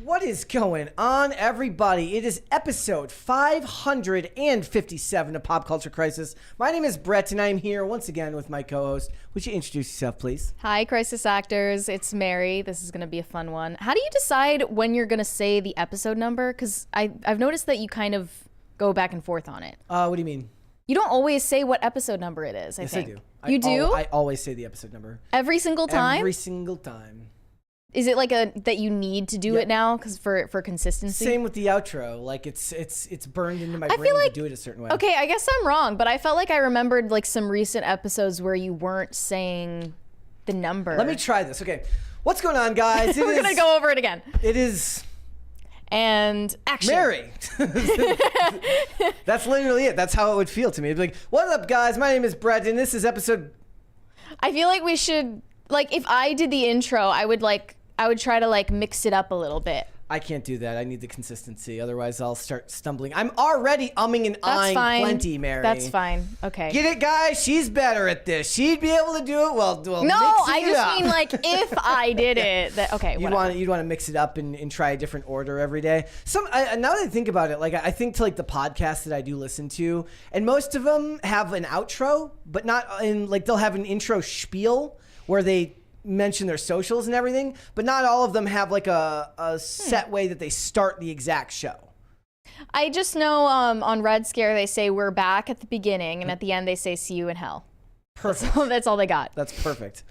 What is going on, everybody? It is episode 557 of Pop Culture Crisis. My name is Brett, and I'm here once again with my co-host. Would you introduce yourself, please? Hi, Crisis Actors. It's Mary. This is going to be a fun one. How do you decide when you're going to say the episode number? Because I've noticed that you kind of go back and forth on it. What do you mean? You don't always say what episode number it is, I think. Yes, I do. You do? I always say the episode number. Every single time? Every single time. Is it like that you need to do it now because for consistency? Same with the outro. Like it's burned into my brain to do it a certain way. Okay, I guess I'm wrong, but I felt like I remembered like some recent episodes where you weren't saying the number. Let me try this. Okay, what's going on, guys? We're gonna go over it again. It is. And action. Mary. That's literally it. That's how it would feel to me. It'd be like, what's up, guys? My name is Brett, and this is episode. I feel like we should, like, if I did the intro, I would try to like mix it up a little bit. I can't do that. I need the consistency. Otherwise, I'll start stumbling. I'm already umming and eyeing plenty, Mary. That's fine. Okay. Get it, guys? She's better at this. She'd be able to do it. Well, no, I just mean like if I did it. Okay. You'd want to mix it up and try a different order every day. Now that I think about it, like I think to like the podcasts that I do listen to, and most of them have an outro, but not in like they'll have an intro spiel where they mention their socials and everything, but not all of them have like a set way that they start the exact show. I just know on Red Scare they say we're back at the beginning, and at the end they say see you in hell. Perfect. That's all they got. That's perfect.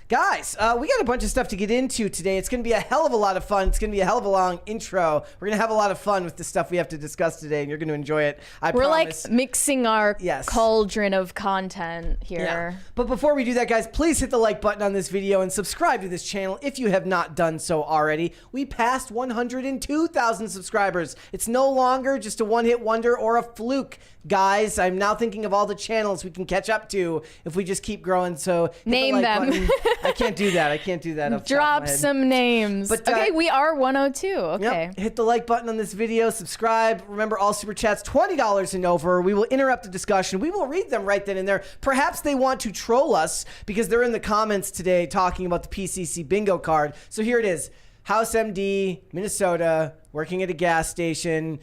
Guys, we got a bunch of stuff to get into today. It's going to be a hell of a lot of fun. It's going to be a hell of a long intro. We're going to have a lot of fun with the stuff we have to discuss today, and you're going to enjoy it. I promise. We're like mixing our cauldron of content here. Yeah. But before we do that, guys, please hit the like button on this video and subscribe to this channel if you have not done so already. We passed 102,000 subscribers. It's no longer just a one-hit wonder or a fluke. Guys, I'm now thinking of all the channels we can catch up to if we just keep growing. So name the like them. I can't do that. Drop some names. But, okay, we are 102. Okay. Yep. Hit the like button on this video. Subscribe. Remember, all super chats $20 and over. We will interrupt the discussion. We will read them right then and there. Perhaps they want to troll us because they're in the comments today talking about the PCC bingo card. So here it is. House MD, Minnesota, working at a gas station,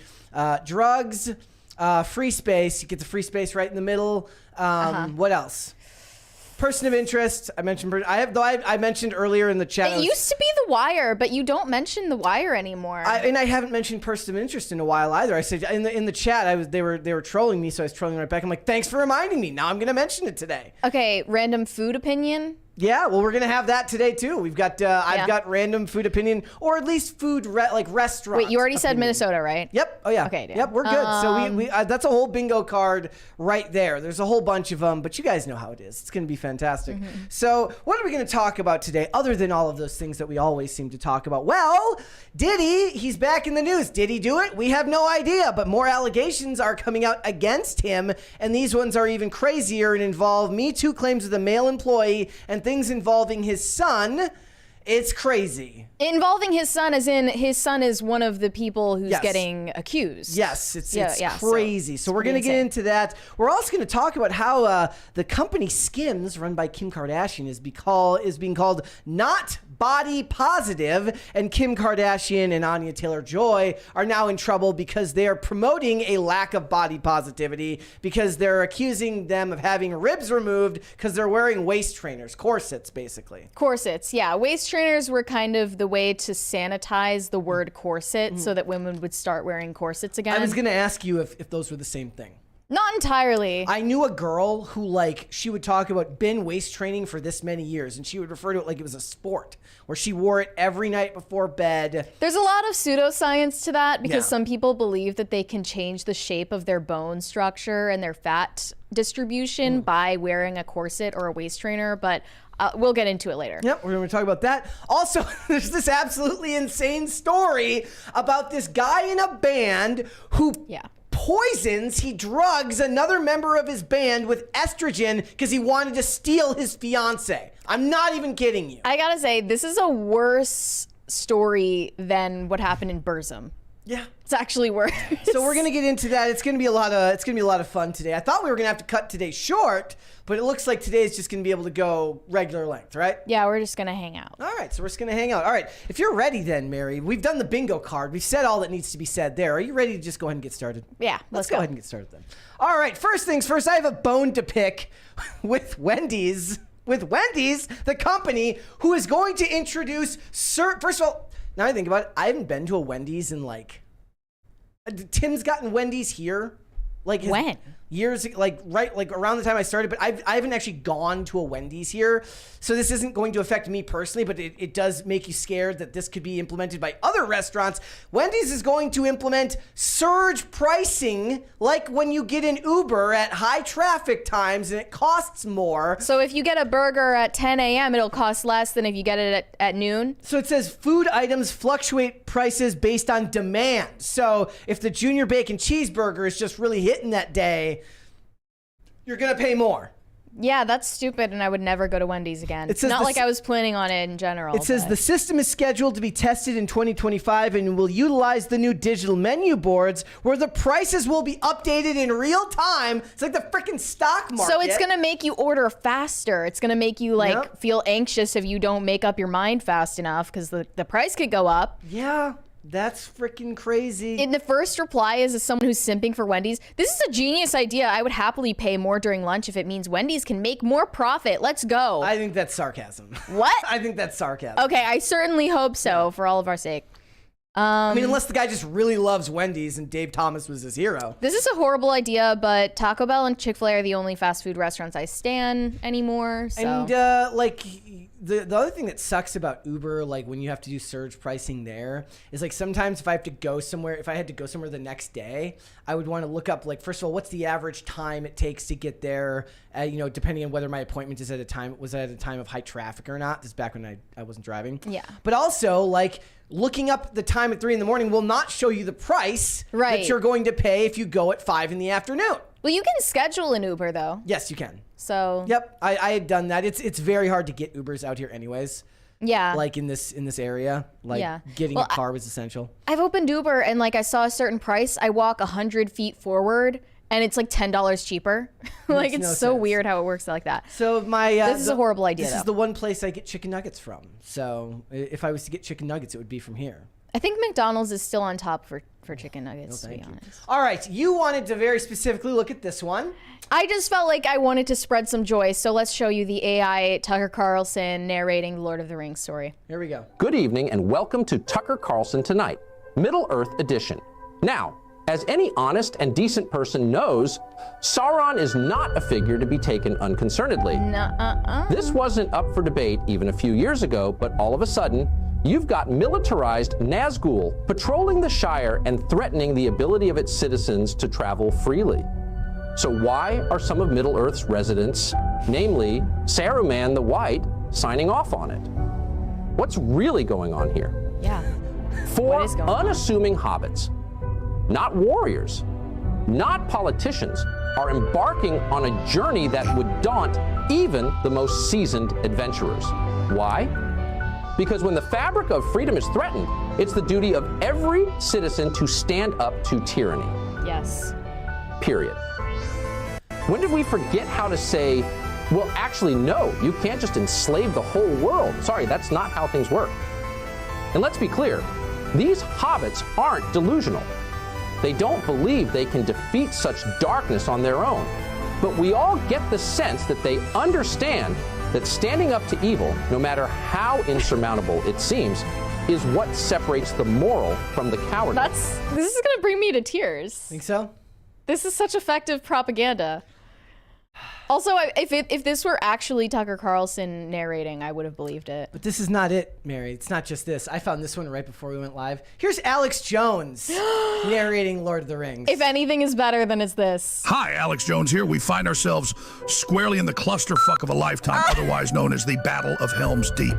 drugs. Free space. You get the free space right in the middle. What else? Person of interest. I mentioned. I mentioned earlier in the chat. It used to be The Wire, but you don't mention The Wire anymore. And I haven't mentioned person of interest in a while either. I said in the chat. They were trolling me, so I was trolling right back. I'm like, thanks for reminding me. Now I'm going to mention it today. Okay, random food opinion. Yeah, well, we're gonna have that today too. We've got I've got random food opinion, or at least food like restaurant. Wait, you already said Minnesota, right? Yep. Oh yeah. Okay. Yep, we're good. So we that's a whole bingo card right there. There's a whole bunch of them, but you guys know how it is. It's gonna be fantastic. So what are we gonna talk about today, other than all of those things that we always seem to talk about? Well, Diddy, he's back in the news. Did he do it? We have no idea, but more allegations are coming out against him, and these ones are even crazier and involve MeToo claims of the male employee and things involving his son. It's crazy. Involving his son as in his son is one of the people who's getting accused. Yes, it's crazy. So we're going to get into that. We're also going to talk about how the company Skims, run by Kim Kardashian, is being called not body positive, and Kim Kardashian and Anya Taylor-Joy are now in trouble because they are promoting a lack of body positivity because they're accusing them of having ribs removed because they're wearing waist trainers, corsets, basically. Corsets, yeah. Waist trainers were kind of the way to sanitize the word corset so that women would start wearing corsets again. I was going to ask you if those were the same thing. Not entirely. I knew a girl who, she would talk about been waist training for this many years, and she would refer to it like it was a sport, where she wore it every night before bed. There's a lot of pseudoscience to that because some people believe that they can change the shape of their bone structure and their fat distribution by wearing a corset or a waist trainer, but we'll get into it later. Yep, we're going to talk about that. Also, there's this absolutely insane story about this guy in a band who he drugs another member of his band with estrogen because he wanted to steal his fiance. I'm not even kidding you. I gotta say, this is a worse story than what happened in Burzum. Yeah. It's actually worse. So we're gonna get into that. It's gonna be a lot of fun today. I thought we were gonna have to cut today short, but it looks like today is just gonna be able to go regular length, right? Yeah, we're just gonna hang out. All right, so we're just gonna hang out. All right, if you're ready, then Mary, we've done the bingo card. We've said all that needs to be said there. Are you ready to just go ahead and get started? Yeah, let's go ahead and get started then. All right, first things first. I have a bone to pick with Wendy's. With Wendy's, the company who is going to introduce first of all, now I think about it, I haven't been to a Wendy's in like. Tim's gotten Wendy's here. Like when? Years, like around the time I started, but I haven't actually gone to a Wendy's here. So this isn't going to affect me personally, but it does make you scared that this could be implemented by other restaurants. Wendy's is going to implement surge pricing, like when you get an Uber at high traffic times and it costs more. So if you get a burger at 10 a.m., it'll cost less than if you get it at noon? So it says food items fluctuate prices based on demand. So if the junior bacon cheeseburger is just really hitting that day, you're going to pay more. Yeah, that's stupid, and I would never go to Wendy's again. It's not like I was planning on it in general. It says the system is scheduled to be tested in 2025 and will utilize the new digital menu boards where the prices will be updated in real time. It's like the freaking stock market. So it's going to make you order faster. It's going to make you feel anxious if you don't make up your mind fast enough because the price could go up. Yeah. That's freaking crazy. In the first reply is someone who's simping for Wendy's. This is a genius idea. I would happily pay more during lunch if it means Wendy's can make more profit. Let's go. I think that's sarcasm. What? I think that's sarcasm. Okay, I certainly hope so for all of our sake. I mean, unless the guy just really loves Wendy's and Dave Thomas was his hero. This is a horrible idea, but Taco Bell and Chick-fil-A are the only fast food restaurants I stan anymore. So. And the other thing that sucks about Uber, like when you have to do surge pricing there, is like sometimes if I had to go somewhere the next day, I would want to look up, like, first of all, what's the average time it takes to get there, depending on whether my appointment is at a time of high traffic or not. This is back when I wasn't driving. Yeah. But also, like, looking up the time at 3 a.m. will not show you the price that you're going to pay if you go at 5 p.m. Well, you can schedule an Uber, though. Yes, you can. So. Yep, I had done that. It's very hard to get Ubers out here anyways. Yeah. Like in this area, getting a car was essential. I've opened Uber and I saw a certain price. I walk 100 feet forward and it's like $10 cheaper. It's so weird how it works like that. So this is a horrible idea. This is the one place I get chicken nuggets from. So if I was to get chicken nuggets, it would be from here. I think McDonald's is still on top for chicken nuggets, to be honest. All right, you wanted to very specifically look at this one. I just felt like I wanted to spread some joy, so let's show you the AI Tucker Carlson narrating the Lord of the Rings story. Here we go. Good evening and welcome to Tucker Carlson Tonight, Middle-earth edition. Now, as any honest and decent person knows, Sauron is not a figure to be taken unconcernedly. This wasn't up for debate even a few years ago, but all of a sudden, you've got militarized Nazgul patrolling the Shire and threatening the ability of its citizens to travel freely. So why are some of Middle-earth's residents, namely Saruman the White, signing off on it? What's really going on here? Yeah. Four unassuming hobbits, not warriors, not politicians, are embarking on a journey that would daunt even the most seasoned adventurers. Why? Because when the fabric of freedom is threatened, it's the duty of every citizen to stand up to tyranny. Yes. Period. When did we forget how to say, well, actually, no, you can't just enslave the whole world. Sorry, that's not how things work. And let's be clear, these hobbits aren't delusional. They don't believe they can defeat such darkness on their own. But we all get the sense that they understand that standing up to evil, no matter how insurmountable it seems, is what separates the moral from the cowardly. This is gonna bring me to tears. Think so? This is such effective propaganda. Also, if this were actually Tucker Carlson narrating, I would have believed it. But this is not it, Mary. It's not just this. I found this one right before we went live. Here's Alex Jones narrating Lord of the Rings. If anything is better than it's this. Hi, Alex Jones here. We find ourselves squarely in the clusterfuck of a lifetime, otherwise known as the Battle of Helm's Deep.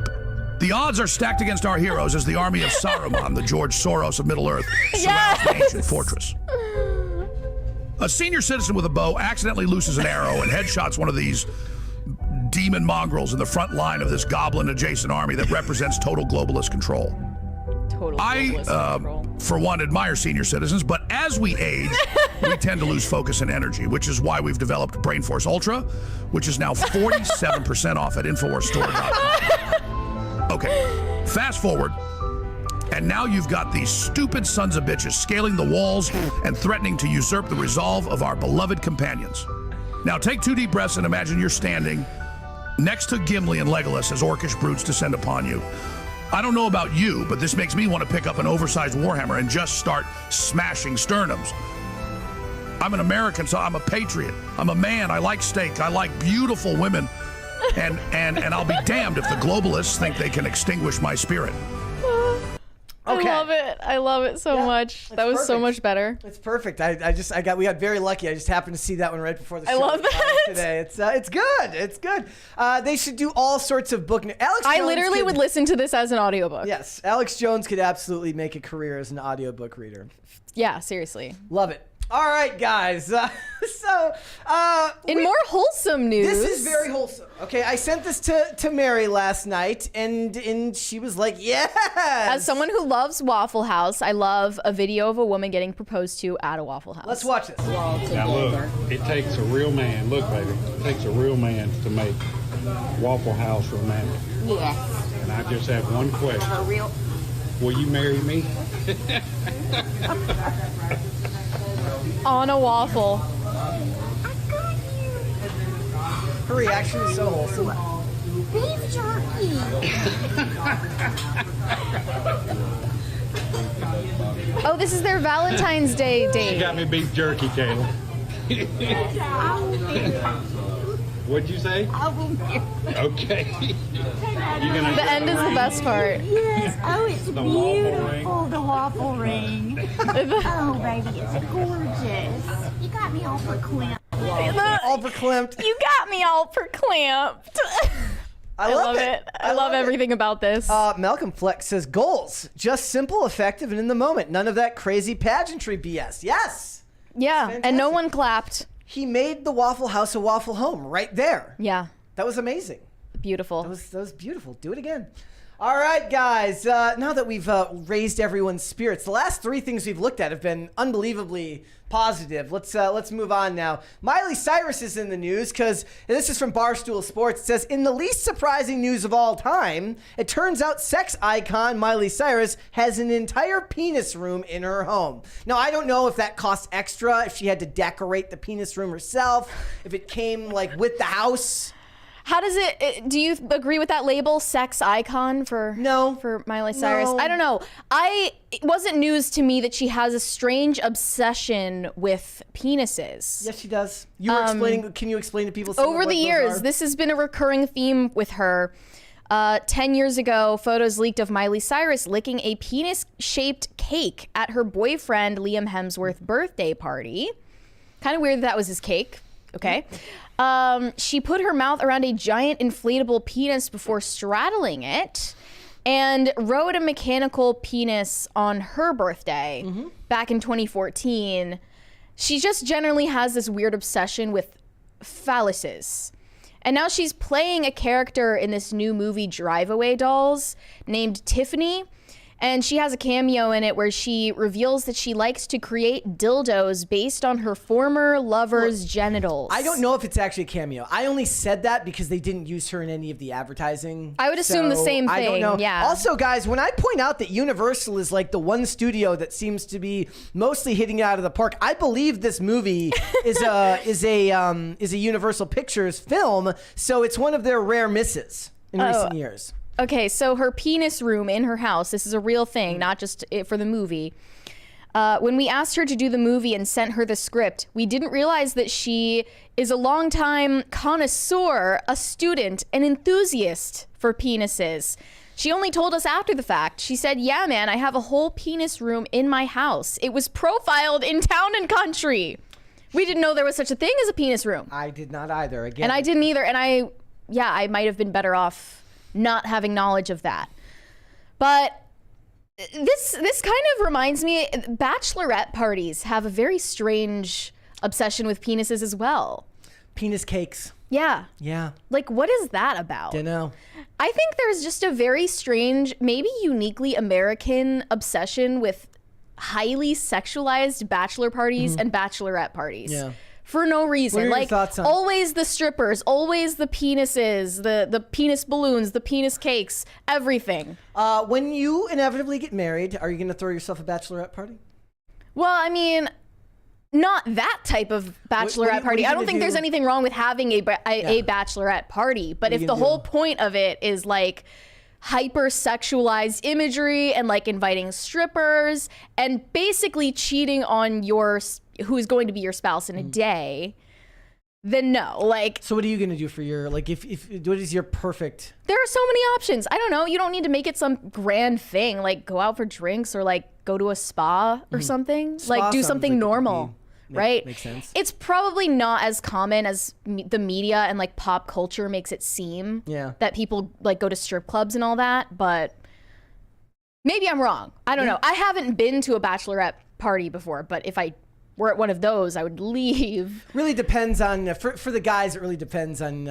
The odds are stacked against our heroes as the army of Saruman, the George Soros of Middle-earth, surrounds the ancient fortress. A senior citizen with a bow accidentally looses an arrow and headshots one of these demon mongrels in the front line of this goblin-adjacent army that represents total globalist control. Total I, for one, admire senior citizens, but as we age, we tend to lose focus and energy, which is why we've developed Brain Force Ultra, which is now 47% off at InfoWarsStore.com. Okay, fast forward, and now you've got these stupid sons of bitches scaling the walls and threatening to usurp the resolve of our beloved companions. Now take 2 deep breaths and imagine you're standing next to Gimli and Legolas as orcish brutes descend upon you. I don't know about you, but this makes me want to pick up an oversized warhammer and just start smashing sternums. I'm an American, so I'm a patriot. I'm a man. I like steak. I like beautiful women. And I'll be damned if the globalists think they can extinguish my spirit. Okay. I love it. I love it so much. That was so much better. It's perfect. We got very lucky. I just happened to see that one right before the show. I love that today. It's good. It's good. They should do all sorts of book. I literally would listen to this as an audiobook. Yes, Alex Jones could absolutely make a career as an audiobook reader. Yeah, seriously. Love it. All right, guys. In more wholesome news. This is very wholesome. Okay, I sent this to Mary last night, and she was like, yes! As someone who loves Waffle House, I love a video of a woman getting proposed to at a Waffle House. Let's watch this. Now look, it takes a real man. Look, baby, it takes a real man to make Waffle House romantic. Yes. And I just have one question. A real. Will you marry me? On a waffle. Her reaction is so wholesome. Beef jerky. Oh, this is their Valentine's Day date. You got me beef jerky, Kayla. What'd you say? I will marry. Okay. The end is the best part. Yes. Oh, it's The waffle beautiful. The waffle ring. Oh, baby, it's gorgeous. You got me all verklempt. All verklempt. You got me all verklempt. I love it. I love everything about this. Malcolm Flex says, goals. Just simple, effective, and in the moment. None of that crazy pageantry BS. Yes. Yeah, and no one clapped. He made the Waffle House a waffle home right there. Yeah. That was amazing. Beautiful. That was beautiful. Do it again. All right, guys. Now that we've raised everyone's spirits, the last 3 things we've looked at have been unbelievably positive. Let's move on now. Miley Cyrus is in the news because this is from Barstool Sports. It says, in the least surprising news of all time, it turns out sex icon Miley Cyrus has an entire penis room in her home. Now, I don't know if that costs extra, if she had to decorate the penis room herself, if it came like with the house. How does it, do you agree with that label, sex icon for Miley Cyrus? No. I don't know. It wasn't news to me that she has a strange obsession with penises. Yes, she does. You were explaining, can you explain to people Over the years, this has been a recurring theme with her. 10 years ago, photos leaked of Miley Cyrus licking a penis-shaped cake at her boyfriend Liam Hemsworth's birthday party. Kind of weird that was his cake. Okay. She put her mouth around a giant inflatable penis before straddling it and rode a mechanical penis on her birthday back in 2014. She just generally has this weird obsession with phalluses. And now she's playing a character in this new movie, Drive Away Dolls, named Tiffany. And she has a cameo in it where she reveals that she likes to create dildos based on her former lover's genitals. I don't know if it's actually a cameo. I only said that because they didn't use her in any of the advertising. I would assume the same thing. I don't know. Yeah. Also, guys, when I point out that Universal is like the one studio that seems to be mostly hitting it out of the park, I believe this movie is a Universal Pictures film, so it's one of their rare misses in recent years. Okay, so her penis room in her house, this is a real thing, not just for the movie. When we asked her to do the movie and sent her the script, we didn't realize that she is a longtime connoisseur, a student, an enthusiast for penises. She only told us after the fact. She said, yeah, man, I have a whole penis room in my house. It was profiled in Town and Country. We didn't know there was such a thing as a penis room. I did not either. Again. And I didn't either. And I might have been better off not having knowledge of that. But this kind of reminds me, bachelorette parties have a very strange obsession with penises as well. Penis cakes. Yeah. Yeah. Like, what is that about? Dunno. I think there's just a very strange, maybe uniquely American obsession with highly sexualized bachelor parties and bachelorette parties. Yeah. For no reason. What are your Like, thoughts on- always the strippers, always the penises, the penis balloons, the penis cakes, everything. When you inevitably get married, are you going to throw yourself a bachelorette party? Well, I mean, not that type of bachelorette party. I don't think there's anything wrong with having a bachelorette party, but if the whole point of it is like hyper-sexualized imagery and like inviting strippers and basically cheating on who's going to be your spouse in a day, then no. Like, so what are you going to do for your, like, if what is your perfect? There are so many options. I don't know. You don't need to make it some grand thing, like go out for drinks or like go to a spa or something. Spa like do sounds something like it would normal. Right? Makes sense. It's probably not as common as the media and like pop culture makes it seem. Yeah. That people like go to strip clubs and all that, but maybe I'm wrong. I don't know. I haven't been to a bachelorette party before, but if I were at one of those, I would leave. Really depends on, for the guys, it really depends on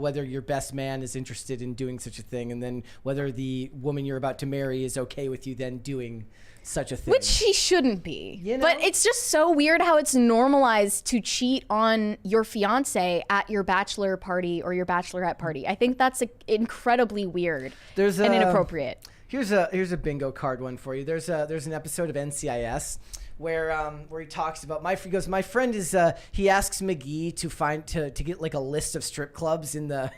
whether your best man is interested in doing such a thing, and then whether the woman you're about to marry is okay with you then doing such a thing. Which she shouldn't be. You know? But it's just so weird how it's normalized to cheat on your fiance at your bachelor party or your bachelorette party. I think that's incredibly weird and inappropriate. Here's a bingo card one for you. There's an episode of NCIS where he talks about my friend is he asks McGee to get like a list of strip clubs in the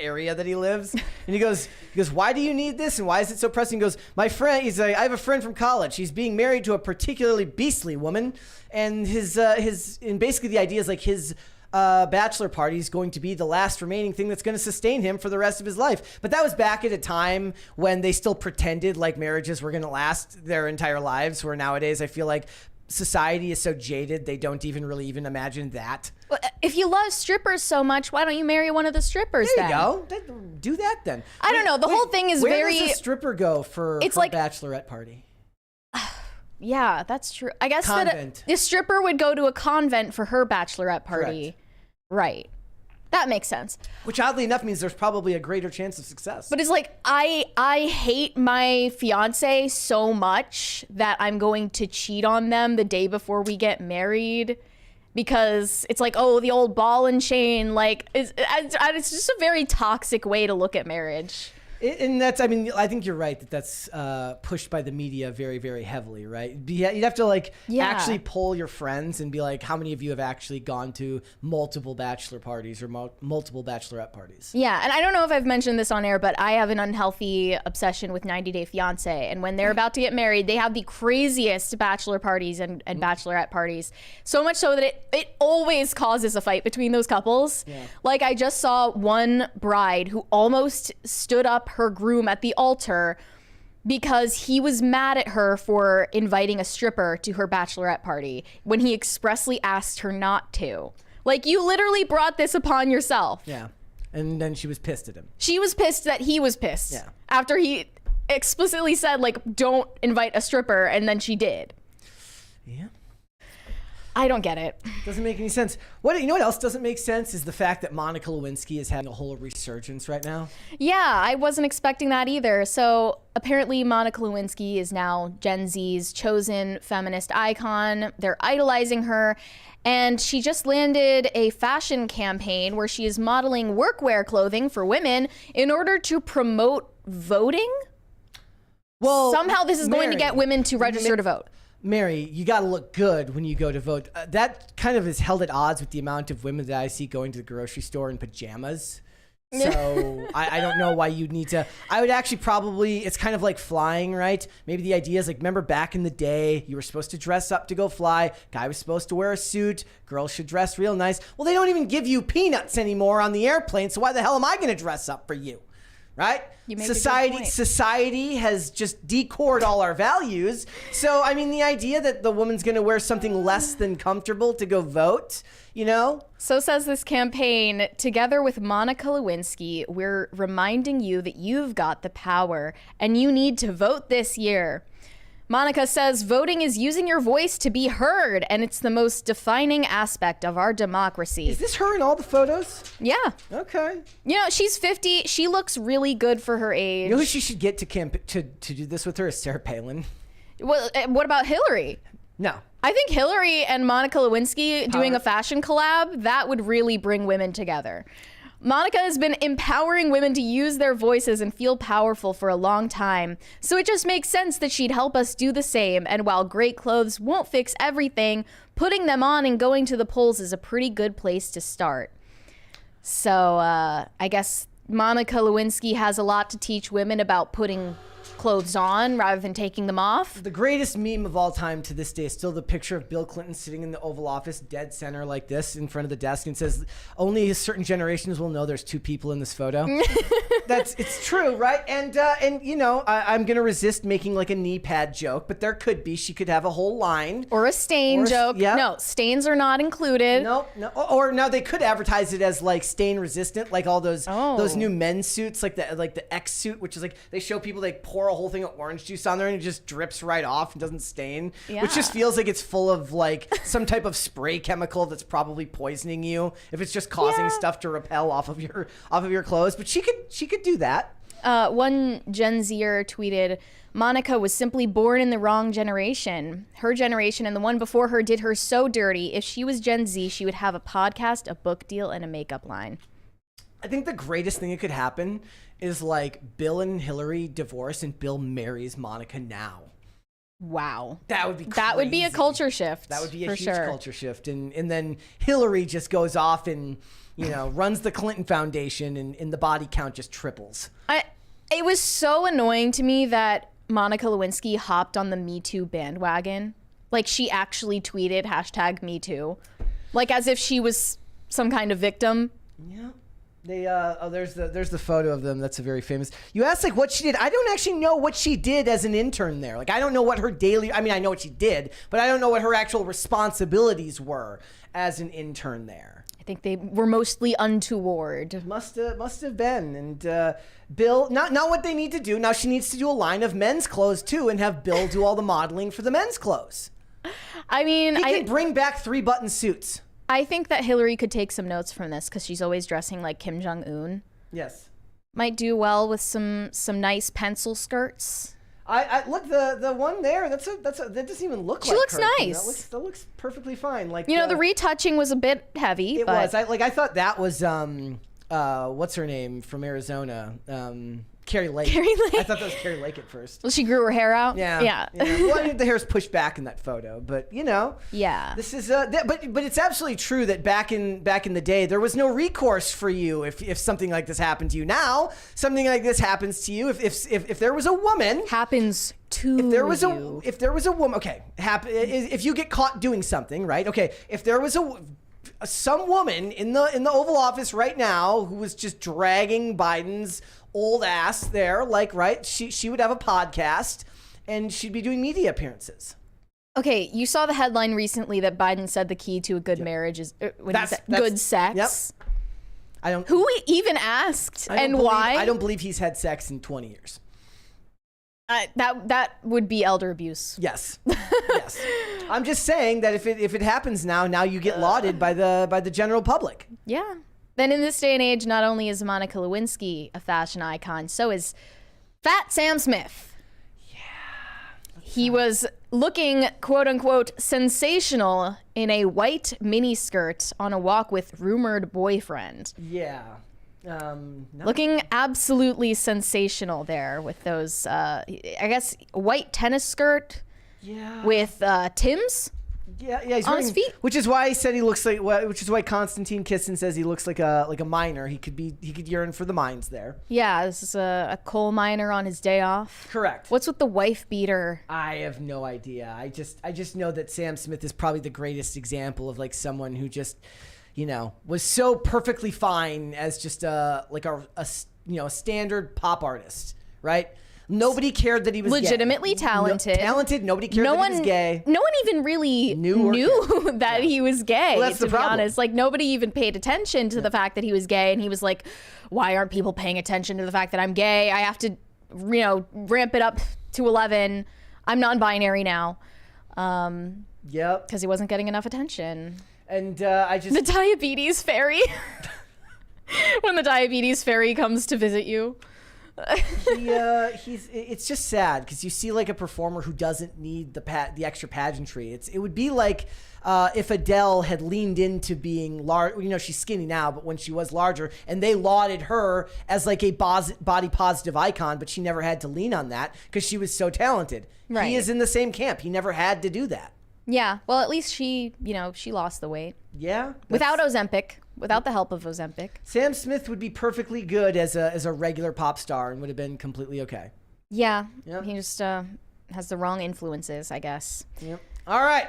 area that he lives, and he goes, why do you need this and why is it so pressing? He goes, my friend, he's like, I have a friend from college. He's being married to a particularly beastly woman, and and basically the idea is like his bachelor party is going to be the last remaining thing that's going to sustain him for the rest of his life. But that was back at a time when they still pretended like marriages were going to last their entire lives, where nowadays I feel like society is so jaded they don't even imagine that. Well, if you love strippers so much, why don't you marry one of the strippers There then? you go. Do that then. I don't know. The whole thing is where does a stripper go for It's her like- bachelorette party? Yeah, that's true. I guess Convent. that a stripper would go to a convent for her bachelorette party. Correct. Right. That makes sense. Which oddly enough means there's probably a greater chance of success. But it's like, I hate my fiance so much that I'm going to cheat on them the day before we get married, because it's like, oh, the old ball and chain. Like, it's just a very toxic way to look at marriage. And that's, I mean, I think you're right that's pushed by the media very, very heavily, right? You'd have to actually poll your friends and be like, how many of you have actually gone to multiple bachelor parties or multiple bachelorette parties? Yeah, and I don't know if I've mentioned this on air, but I have an unhealthy obsession with 90 Day Fiancé. And when they're about to get married, they have the craziest bachelor parties and bachelorette parties. So much so that it always causes a fight between those couples. Yeah. Like, I just saw one bride who almost stood up her groom at the altar because he was mad at her for inviting a stripper to her bachelorette party when he expressly asked her not to. Like, you literally brought this upon yourself. Yeah. And then she was pissed at him. She was pissed that he was pissed. Yeah. After he explicitly said, like, don't invite a stripper, and then she did. Yeah. I don't get it. Doesn't make any sense. You know what else doesn't make sense is the fact that Monica Lewinsky is having a whole resurgence right now. Yeah, I wasn't expecting that either. So apparently Monica Lewinsky is now Gen Z's chosen feminist icon. They're idolizing her. And she just landed a fashion campaign where she is modeling workwear clothing for women in order to promote voting. Well, somehow this is going to get women to register to vote. Mary, you got to look good when you go to vote. That kind of is held at odds with the amount of women that I see going to the grocery store in pajamas. So I don't know why you'd need to. I would actually probably, it's kind of like flying, right? Maybe the idea is like, remember back in the day, you were supposed to dress up to go fly. Guy was supposed to wear a suit. Girls should dress real nice. Well, they don't even give you peanuts anymore on the airplane. So why the hell am I going to dress up for you? Right? Society has just decored all our values. So, I mean, the idea that the woman's going to wear something less than comfortable to go vote, you know? So says this campaign, together with Monica Lewinsky, we're reminding you that you've got the power and you need to vote this year. Monica says, voting is using your voice to be heard, and it's the most defining aspect of our democracy. Is this her in all the photos? Yeah. Okay. You know, she's 50. She looks really good for her age. You know who she should get to do this with her is Sarah Palin. Well, what about Hillary? No. I think Hillary and Monica Lewinsky doing a fashion collab, that would really bring women together. Monica has been empowering women to use their voices and feel powerful for a long time. So it just makes sense that she'd help us do the same. And while great clothes won't fix everything, putting them on and going to the polls is a pretty good place to start. So I guess Monica Lewinsky has a lot to teach women about putting clothes on rather than taking them off. The greatest meme of all time to this day is still the picture of Bill Clinton sitting in the Oval Office, dead center like this in front of the desk, and says, only certain generations will know there's two people in this photo. It's true, right? And you know, I'm going to resist making like a knee pad joke, but there could be. She could have a whole line. Or a stain joke. Yep. No, stains are not included. No. Or now they could advertise it as like stain resistant, like all those new men's suits, like the X suit, which is like they show people like pour a whole thing of orange juice on there and it just drips right off and doesn't stain, which just feels like it's full of like some type of spray chemical that's probably poisoning you if it's just causing stuff to repel off of your clothes. But she could do that. One Gen Zer tweeted, Monica was simply born in the wrong generation. Her generation and the one before her did her so dirty. If she was Gen Z, she would have a podcast, a book deal, and a makeup line. I think the greatest thing that could happen is like Bill and Hillary divorce and Bill marries Monica now. Wow. That would be crazy. That would be a culture shift. That would be a huge culture shift. And then Hillary just goes off and, you know, runs the Clinton Foundation and the body count just triples. It was so annoying to me that Monica Lewinsky hopped on the MeToo bandwagon. Like she actually tweeted #MeToo. Like as if she was some kind of victim. Yeah. There's the photo of them. That's a very famous. You asked like what she did. I don't actually know what she did as an intern there. Like I don't know what her daily. I mean, I know what she did, but I don't know what her actual responsibilities were as an intern there. I think they were mostly untoward. Must have been. And Bill, not what they need to do now. She needs to do a line of men's clothes too, and have Bill do all the modeling for the men's clothes. I mean, he can bring back 3-button suits. I think that Hillary could take some notes from this because she's always dressing like Kim Jong-un. Yes. Might do well with some nice pencil skirts. I look the one there. That doesn't even look like her. She looks nice. That looks perfectly fine. Like you know, the retouching was a bit heavy. It was. I thought that was what's her name from Arizona. Carrie Lake. I thought that was Carrie Lake at first. Well, she grew her hair out. Yeah. Well, I mean, the hair's pushed back in that photo, but you know. Yeah. This is but it's absolutely true that back in the day there was no recourse for you if something like this happened to you. Now something like this happens to you if there was a woman happens to if there was you. If there was a woman, okay, if you get caught doing something, right? Okay, if there was some woman in the Oval Office right now who was just dragging Biden's old ass there, like, right, she would have a podcast and she'd be doing media appearances. Okay, you saw the headline recently that Biden said the key to a good marriage is good sex. Yep. Who even asked and why? I don't believe he's had sex in 20 years. That would be elder abuse. Yes. Yes. I'm just saying that if it happens now you get lauded by the general public. Yeah. Then in this day and age, not only is Monica Lewinsky a fashion icon, so is Fat Sam Smith. Yeah. He was looking, quote unquote, sensational in a white miniskirt on a walk with rumored boyfriend. Yeah. Looking absolutely sensational there with those, I guess, white tennis skirt. Yeah. With Tim's. Yeah, he's on his feet. Which is why he said he looks like. Which is why Konstantin Kisin says he looks like a miner. He could yearn for the mines there. Yeah, this is a coal miner on his day off. Correct. What's with the wife beater? I have no idea. I just know that Sam Smith is probably the greatest example of like someone who just, you know, was so perfectly fine as just a standard pop artist, right? Nobody cared that he was legitimately gay. talented. Nobody cared that he was gay. No one even really knew that he was gay. Well, that's to the be problem. honest, like nobody even paid attention to the fact that he was gay, and he was like, "Why aren't people paying attention to the fact that I'm gay? I have to, ramp it up to 11." I'm non-binary now. Yep. Because he wasn't getting enough attention. And the diabetes fairy. When the diabetes fairy comes to visit you. It's just sad because you see like a performer who doesn't need the extra pageantry. It would be like if Adele had leaned into being large. You know, she's skinny now, but when she was larger, and they lauded her as like a body positive icon, but she never had to lean on that because she was so talented. Right. He is in the same camp. He never had to do that. Yeah. Well, at least she lost the weight. Yeah. Without Ozempic. Without the help of Ozempic. Sam Smith would be perfectly good as a regular pop star and would have been completely okay. Yeah. Yep. He just has the wrong influences, I guess. Yep. All right.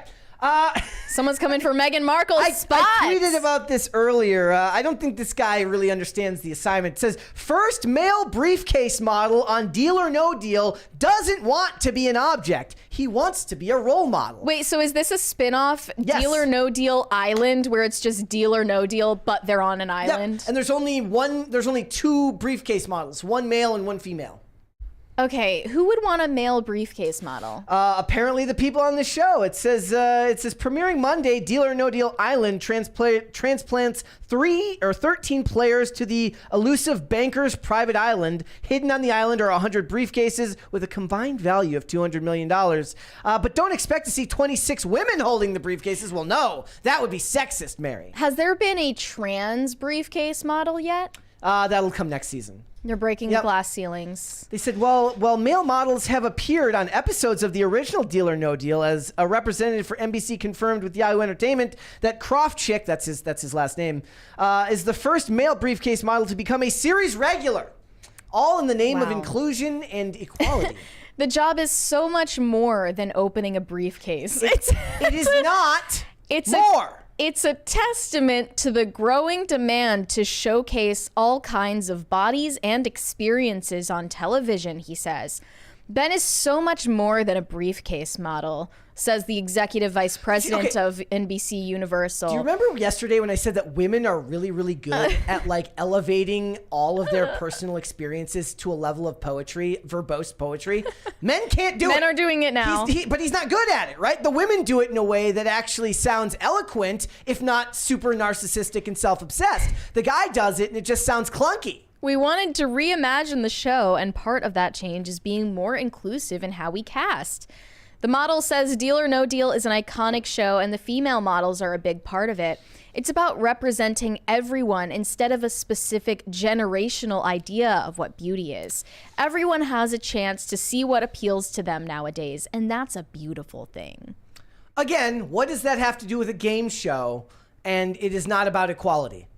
Someone's coming for Meghan Markle's spot. I tweeted about this earlier. I don't think this guy really understands the assignment. It says, first male briefcase model on Deal or No Deal doesn't want to be an object. He wants to be a role model. Wait, so is this a spin-off Yes. Deal or No Deal Island where it's just Deal or No Deal, but they're on an island? And there's only two briefcase models, one male and one female. Okay, who would want a male briefcase model? Apparently the people on the show. It says premiering Monday, Deal or No Deal Island transplants 13 players to the elusive banker's private island. Hidden on the island are 100 briefcases with a combined value of $200 million. But don't expect to see 26 women holding the briefcases. Well, no, that would be sexist, Mary. Has there been a trans briefcase model yet? That'll come next season. They're breaking the glass ceilings. They said, well, male models have appeared on episodes of the original Deal or No Deal. As a representative for NBC confirmed with Yahoo Entertainment that Croft Chick, that's his last name, is the first male briefcase model to become a series regular. All in the name of inclusion and equality. The job is so much more than opening a briefcase. It is not more. It's a testament to the growing demand to showcase all kinds of bodies and experiences on television, he says. Ben is so much more than a briefcase model, says the executive vice president of NBC Universal. Do you remember yesterday when I said that women are really, really good at like elevating all of their personal experiences to a level of poetry, verbose poetry? Men can't do it. Men are doing it now. But he's not good at it, right? The women do it in a way that actually sounds eloquent, if not super narcissistic and self-obsessed. The guy does it and it just sounds clunky. We wanted to reimagine the show, and part of that change is being more inclusive in how we cast. The model says Deal or No Deal is an iconic show, and the female models are a big part of it. It's about representing everyone instead of a specific generational idea of what beauty is. Everyone has a chance to see what appeals to them nowadays, and that's a beautiful thing. Again, what does that have to do with a game show? And it is not about equality.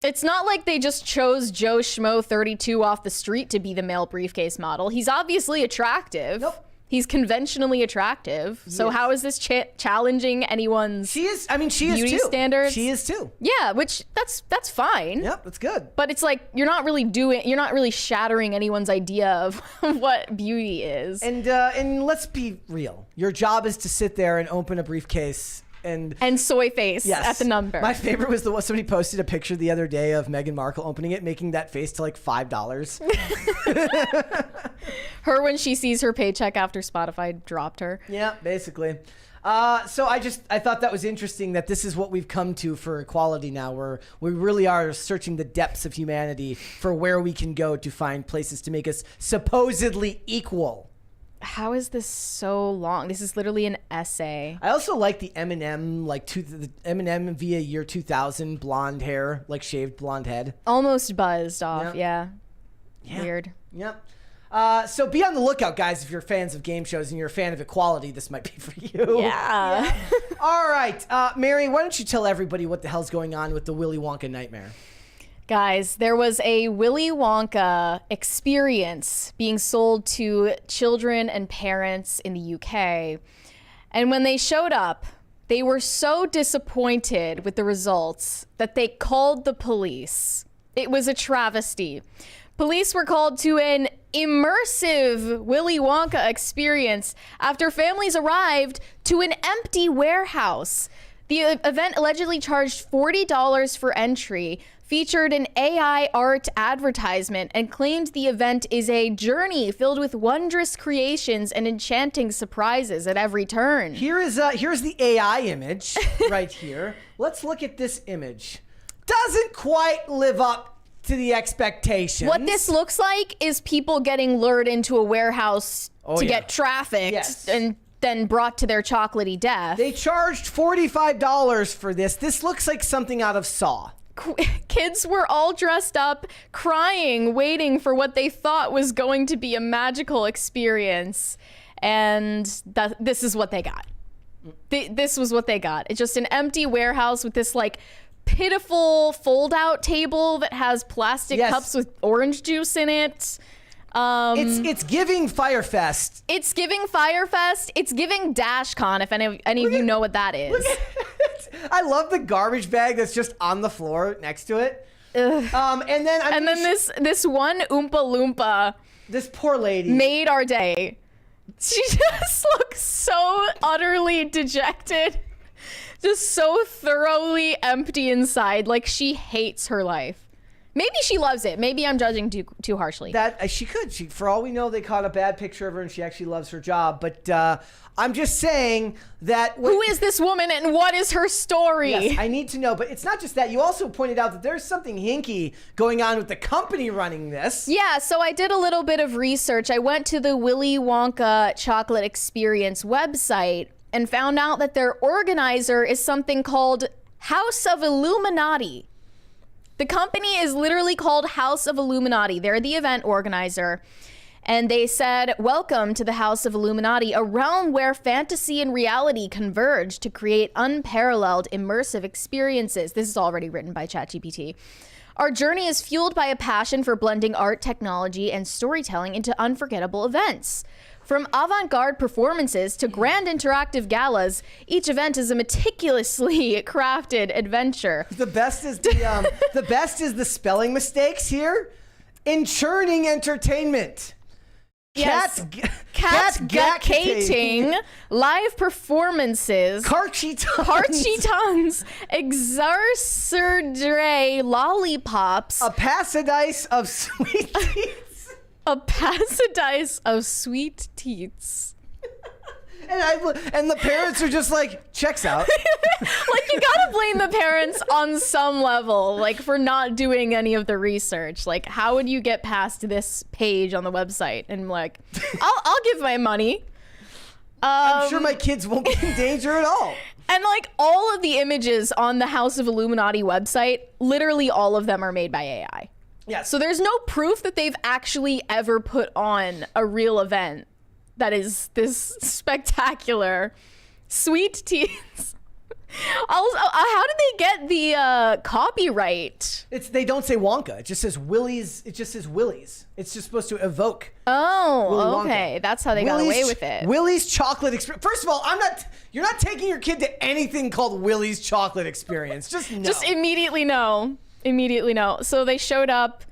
It's not like they just chose Joe Schmo 32 off the street to be the male briefcase model. He's obviously attractive. Nope. He's conventionally attractive. So how is this challenging anyone's beauty standards? She is too. Yeah, which that's fine. Yep, that's good. But it's like you're not really shattering anyone's idea of what beauty is. And let's be real. Your job is to sit there and open a briefcase and soy face at the number. My favorite was somebody posted a picture the other day of Meghan Markle opening it, making that face to like $5. Her when she sees her paycheck after Spotify dropped her. Yeah, basically. So I thought that was interesting that this is what we've come to for equality now, where we really are searching the depths of humanity for where we can go to find places to make us supposedly equal. How is this so long? This is literally an essay. I also like the Eminem, the Eminem via year 2000 blonde hair, like shaved blonde head. Almost buzzed off, yeah. Weird. Yep. So be on the lookout, guys, if you're fans of game shows and you're a fan of equality, this might be for you. Yeah. All right. Mary, why don't you tell everybody what the hell's going on with the Willy Wonka nightmare? Guys, there was a Willy Wonka experience being sold to children and parents in the UK. And when they showed up, they were so disappointed with the results that they called the police. It was a travesty. Police were called to an immersive Willy Wonka experience after families arrived to an empty warehouse. The event allegedly charged $40 for entry. featured an AI art advertisement and claimed the event is a journey filled with wondrous creations and enchanting surprises at every turn. Here's the AI image right here. Let's look at this image. Doesn't quite live up to the expectations. What this looks like is people getting lured into a warehouse to get trafficked and then brought to their chocolatey death. They charged $45 for this. This looks like something out of Saw. Kids were all dressed up, crying, waiting for what they thought was going to be a magical experience. And this is what they got. This was what they got. It's just an empty warehouse with this like pitiful fold-out table that has plastic cups with orange juice in it. It's giving Firefest. It's giving Firefest. It's giving DashCon, if any of you know what that is. I love the garbage bag that's just on the floor next to it. And then this one Oompa Loompa, this poor lady, made our day. She just looks so utterly dejected, just so thoroughly empty inside, like she hates her life. Maybe she loves it. Maybe I'm judging too harshly. That she could. For all we know, they caught a bad picture of her, and she actually loves her job. But I'm just saying that. Who is this woman, and what is her story? Yes, I need to know. But it's not just that. You also pointed out that there's something hinky going on with the company running this. Yeah. So I did a little bit of research. I went to the Willy Wonka Chocolate Experience website and found out that their organizer is something called House of Illuminati. The company is literally called House of Illuminati. They're the event organizer. And they said, welcome to the House of Illuminati, a realm where fantasy and reality converge to create unparalleled immersive experiences. This is already written by ChatGPT. Our journey is fueled by a passion for blending art, technology, and storytelling into unforgettable events. From avant-garde performances to grand interactive galas, each event is a meticulously crafted adventure. The best is the spelling mistakes here. Enchurning entertainment. Yes. Cat-gacating, live performances, Carchitons, Exarcerdre lollipops, a paradise of sweet teats. A paradise of sweet teats. And the parents are just like, checks out. Like, you gotta blame the parents on some level, like, for not doing any of the research. Like, how would you get past this page on the website and like, I'll give my money. I'm sure my kids won't be in danger at all. And like all of the images on the House of Illuminati website, literally all of them are made by AI. Yeah. So there's no proof that they've actually ever put on a real event that is this spectacular. Sweet teens. Also, how did they get the copyright? They don't say Wonka. It just says Willy's. It just says Willy's. It's just supposed to evoke. Oh, okay. That's how they got away with it. Willy's Chocolate Experience. First of all, you're not taking your kid to anything called Willy's Chocolate Experience. Just no. Just immediately no. Immediately no. So they showed up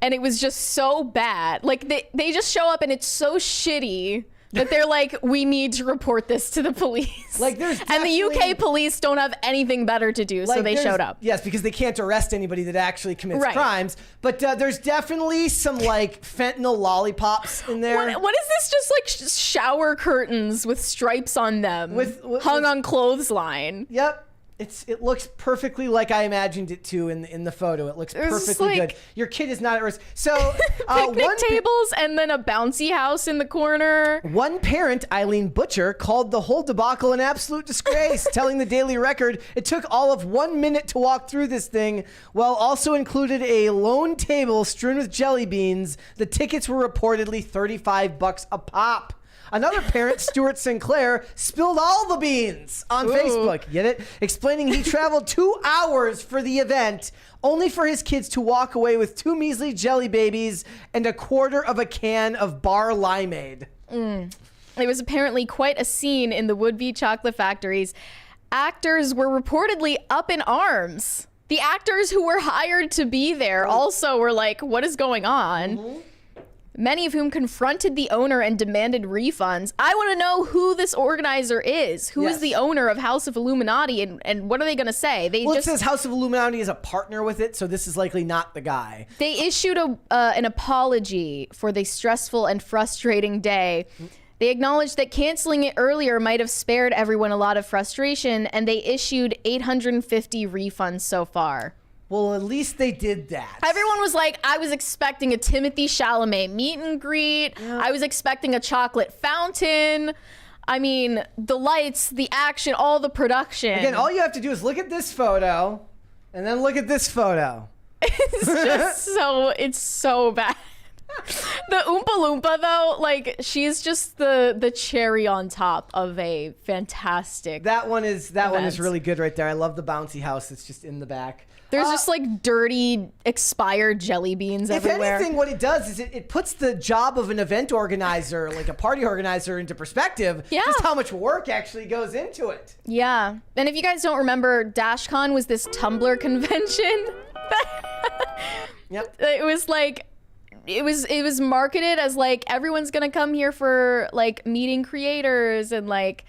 and it was just so bad. Like they just show up and it's so shitty that they're like, we need to report this to the police. Like there's and the UK police don't have anything better to do, so they showed up. Yes, because they can't arrest anybody that actually commits crimes. But there's definitely some like fentanyl lollipops in there. What is this? Just like shower curtains with stripes on them, hung on clothesline. Yep. It looks perfectly like I imagined it to in the photo. It looks perfectly good. Your kid is not at risk. So picnic tables and then a bouncy house in the corner. One parent, Eileen Butcher, called the whole debacle an absolute disgrace, telling the Daily Record it took all of 1 minute to walk through this thing, while also included a lone table strewn with jelly beans. The tickets were reportedly $35 a pop. Another parent, Stuart Sinclair, spilled all the beans on Facebook. Get it? Explaining he traveled 2 hours for the event, only for his kids to walk away with 2 measly jelly babies and a quarter of a can of bar limeade. It was apparently quite a scene in the would-be chocolate factories. Actors were reportedly up in arms. The actors who were hired to be there also were like, what is going on? many of whom confronted the owner and demanded refunds. I want to know who this organizer is. Who is the owner of House of Illuminati, and what are they going to say? It says House of Illuminati is a partner with it, so this is likely not the guy. They issued an apology for the stressful and frustrating day. They acknowledged that canceling it earlier might have spared everyone a lot of frustration, and they issued 850 refunds so far. Well, at least they did that. Everyone was like, I was expecting a Timothée Chalamet meet and greet. Yeah. I was expecting a chocolate fountain. I mean, the lights, the action, all the production. Again, all you have to do is look at this photo and then look at this photo. It's just it's so bad. The Oompa Loompa, though, like, she's just the cherry on top of a fantastic That one is really good right there. I love the bouncy house that's just in the back. There's just like dirty, expired jelly beans everywhere. If anything, what it does is it puts the job of an event organizer, like a party organizer, into perspective. Yeah. Just how much work actually goes into it. Yeah. And if you guys don't remember, DashCon was this Tumblr convention. Yep. It was like, it was marketed as like, everyone's gonna come here for like meeting creators and like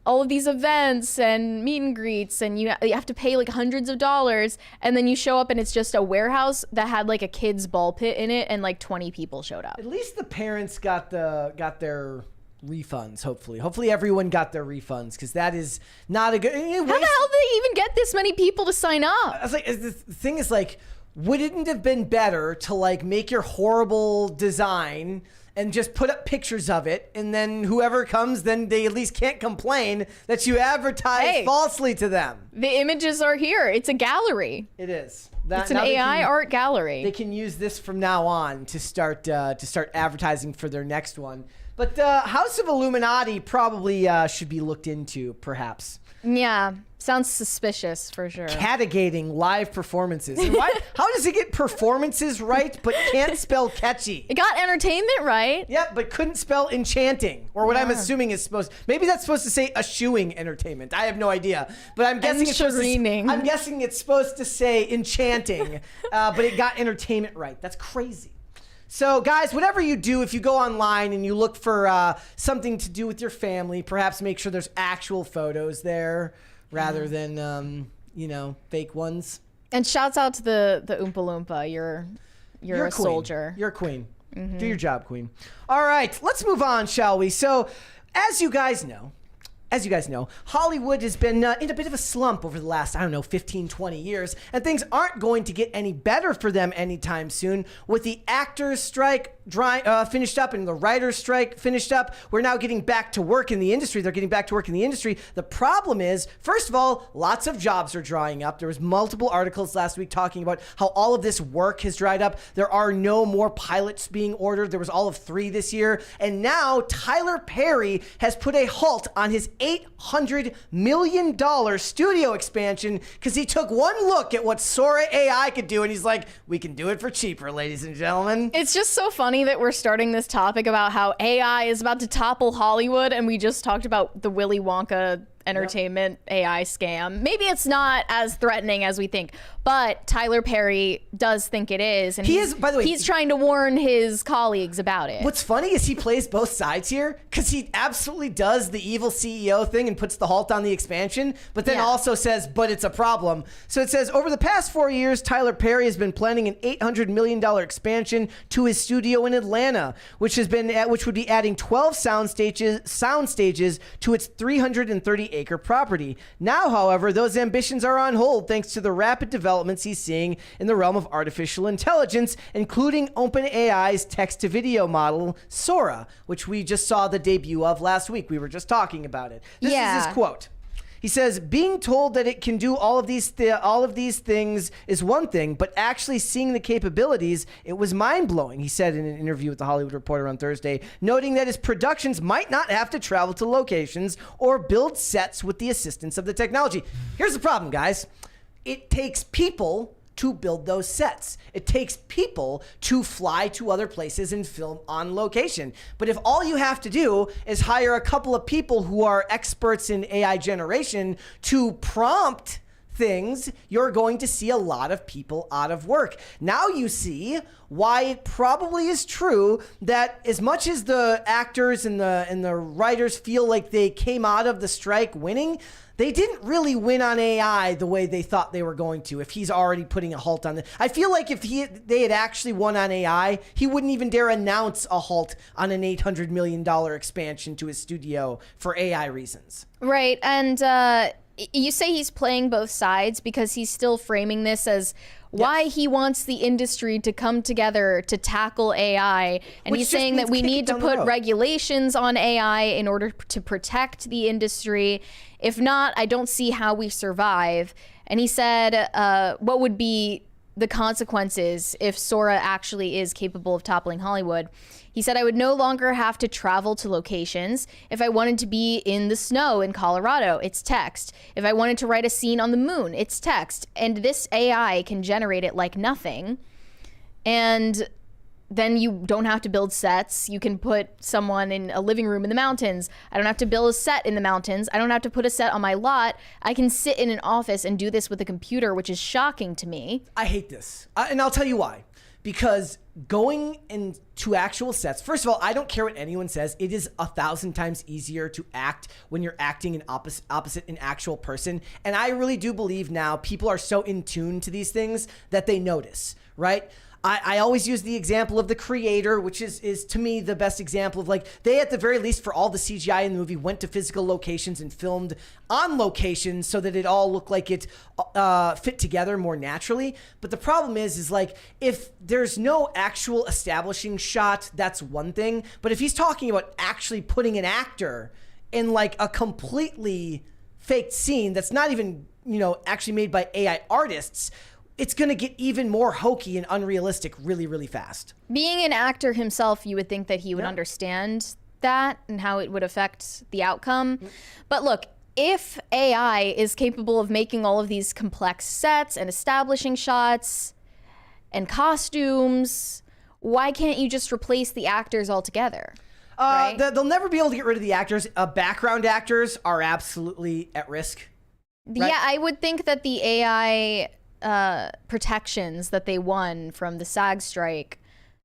all of these events and meet and greets, and you have to pay like hundreds of dollars, and then you show up and it's just a warehouse that had like a kid's ball pit in it, and like 20 people showed up. At least the parents got their refunds. Hopefully everyone got their refunds, because that is not a good. How the hell did they even get this many people to sign up? I was like, the thing is, like, wouldn't it have been better to like make your horrible design and just put up pictures of it, and then whoever comes, then they at least can't complain that you advertise falsely to them. The images are here. It's a gallery. It is. It's an AI art gallery. They can use this from now on to start advertising for their next one. But House of Illuminati probably should be looked into, perhaps. Yeah, sounds suspicious for sure. Catagating live performances. And why? How does it get performances right but can't spell catchy? It got entertainment right. Yep, but couldn't spell enchanting, or what I'm assuming is maybe that's supposed to say eschewing entertainment. I have no idea, but I'm guessing it's supposed to say enchanting, but it got entertainment right. That's crazy. So, guys, whatever you do, if you go online and you look for something to do with your family, perhaps make sure there's actual photos there rather than, fake ones. And shouts out to the Oompa Loompa. You're a soldier. You're a queen. Mm-hmm. Do your job, queen. All right, let's move on, shall we? So, as you guys know, Hollywood has been in a bit of a slump over the last, 15, 20 years, and things aren't going to get any better for them anytime soon. With the actors' strike finished up and the writers' strike finished up, we're now getting back to work in the industry. They're getting back to work in the industry. The problem is, first of all, lots of jobs are drying up. There was multiple articles last week talking about how all of this work has dried up. There are no more pilots being ordered. There was all of 3 this year. And now Tyler Perry has put a halt on his $800 million studio expansion because he took one look at what Sora AI could do, and he's like, we can do it for cheaper, ladies and gentlemen. It's just so funny that we're starting this topic about how AI is about to topple Hollywood, and we just talked about the Willy Wonka entertainment AI scam. Maybe it's not as threatening as we think, but Tyler Perry does think it is, and he's trying to warn his colleagues about it. What's funny is he plays both sides here, because he absolutely does the evil CEO thing and puts the halt on the expansion, but then also says, but it's a problem. So it says, over the past 4 years, Tyler Perry has been planning an $800 million expansion to his studio in Atlanta, which would be adding 12 sound stages to its 330-acre property. Now, however, those ambitions are on hold thanks to the rapid developments he's seeing in the realm of artificial intelligence, including OpenAI's text-to-video model, Sora, which we just saw the debut of last week. We were just talking about it. This is his quote. He says, being told that it can do all of these things is one thing, but actually seeing the capabilities, it was mind-blowing, he said in an interview with The Hollywood Reporter on Thursday, noting that his productions might not have to travel to locations or build sets with the assistance of the technology. Here's the problem, guys. It takes people to build those sets. It takes people to fly to other places and film on location. But if all you have to do is hire a couple of people who are experts in AI generation to prompt things, you're going to see a lot of people out of work. Now you see why it probably is true that as much as the actors and the writers feel like they came out of the strike winning, they didn't really win on AI the way they thought they were going to. If he's already putting a halt on it, I feel like if they had actually won on AI, he wouldn't even dare announce a halt on an $800 million expansion to his studio for AI reasons. Right, and you say he's playing both sides because he's still framing this as why he wants the industry to come together to tackle AI. And Which he's just saying means that we kick it need to down the put road. regulations on AI in order to protect the industry. If not, I don't see how we survive. And he said, what would be the consequences if Sora actually is capable of toppling Hollywood? He said, I would no longer have to travel to locations. If I wanted to be in the snow in Colorado, it's text. If I wanted to write a scene on the moon, it's text. And this AI can generate it like nothing. And then you don't have to build sets. You can put someone in a living room in the mountains. I don't have to build a set in the mountains. I don't have to put a set on my lot. I can sit in an office and do this with a computer, which is shocking to me. I hate this. And I'll tell you why. Because going into actual sets, first of all, I don't care what anyone says. It is 1,000 times easier to act when you're acting an opposite an actual person. And I really do believe now people are so in tune to these things that they notice, right? I always use the example of The Creator, which is to me the best example of, like, they at the very least for all the CGI in the movie went to physical locations and filmed on locations so that it all looked like it fit together more naturally. But the problem is like, if there's no actual establishing shot, that's one thing. But if he's talking about actually putting an actor in like a completely faked scene that's not even, actually made by AI artists, it's going to get even more hokey and unrealistic really, really fast. Being an actor himself, you would think that he would understand that and how it would affect the outcome. But look, if AI is capable of making all of these complex sets and establishing shots and costumes, why can't you just replace the actors altogether? Right? They'll never be able to get rid of the actors. Background actors are absolutely at risk. Right? Yeah, I would think that the AI protections that they won from the SAG strike,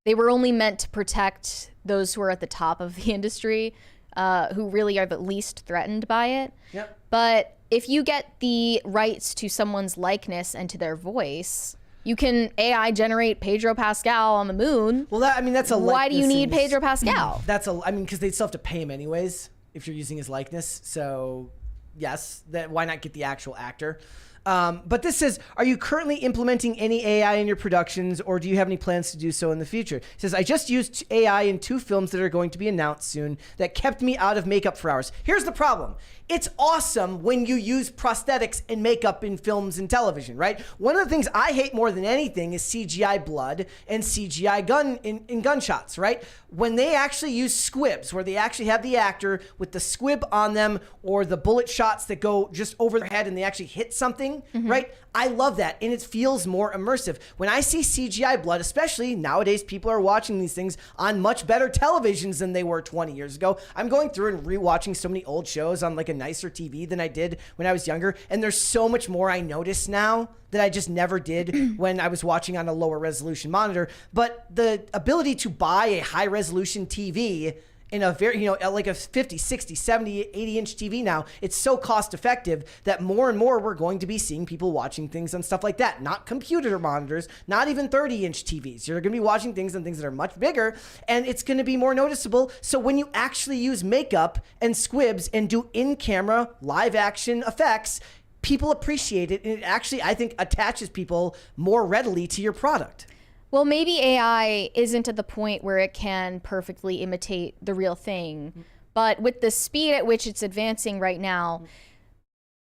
they were only meant to protect those who are at the top of the industry, who really are the least threatened by it. Yep. But if you get the rights to someone's likeness and to their voice, you can AI generate Pedro Pascal on the moon. Well, that's a Why do you likeness need Pedro Pascal? Because they still have to pay him anyways if you're using his likeness. So yes, why not get the actual actor? But this says, are you currently implementing any AI in your productions, or do you have any plans to do so in the future? It says, I just used AI in 2 films that are going to be announced soon that kept me out of makeup for hours. Here's the problem. It's awesome when you use prosthetics and makeup in films and television, right? One of the things I hate more than anything is CGI blood and CGI gun in gunshots, right? When they actually use squibs, where they actually have the actor with the squib on them, or the bullet shots that go just over their head and they actually hit something, right? I love that, and it feels more immersive. When I see CGI blood, especially nowadays, people are watching these things on much better televisions than they were 20 years ago. I'm going through and rewatching so many old shows on like a nicer TV than I did when I was younger, and there's so much more I notice now that I just never did when I was watching on a lower resolution monitor. But the ability to buy a high resolution TV in a very, like a 50, 60, 70, 80 inch TV now, it's so cost effective that more and more we're going to be seeing people watching things on stuff like that. Not computer monitors, not even 30 inch TVs. You're going to be watching things on things that are much bigger, and it's going to be more noticeable. So when you actually use makeup and squibs and do in-camera live action effects, people appreciate it, and it actually, I think, attaches people more readily to your product. Well, maybe AI isn't at the point where it can perfectly imitate the real thing, but with the speed at which it's advancing right now,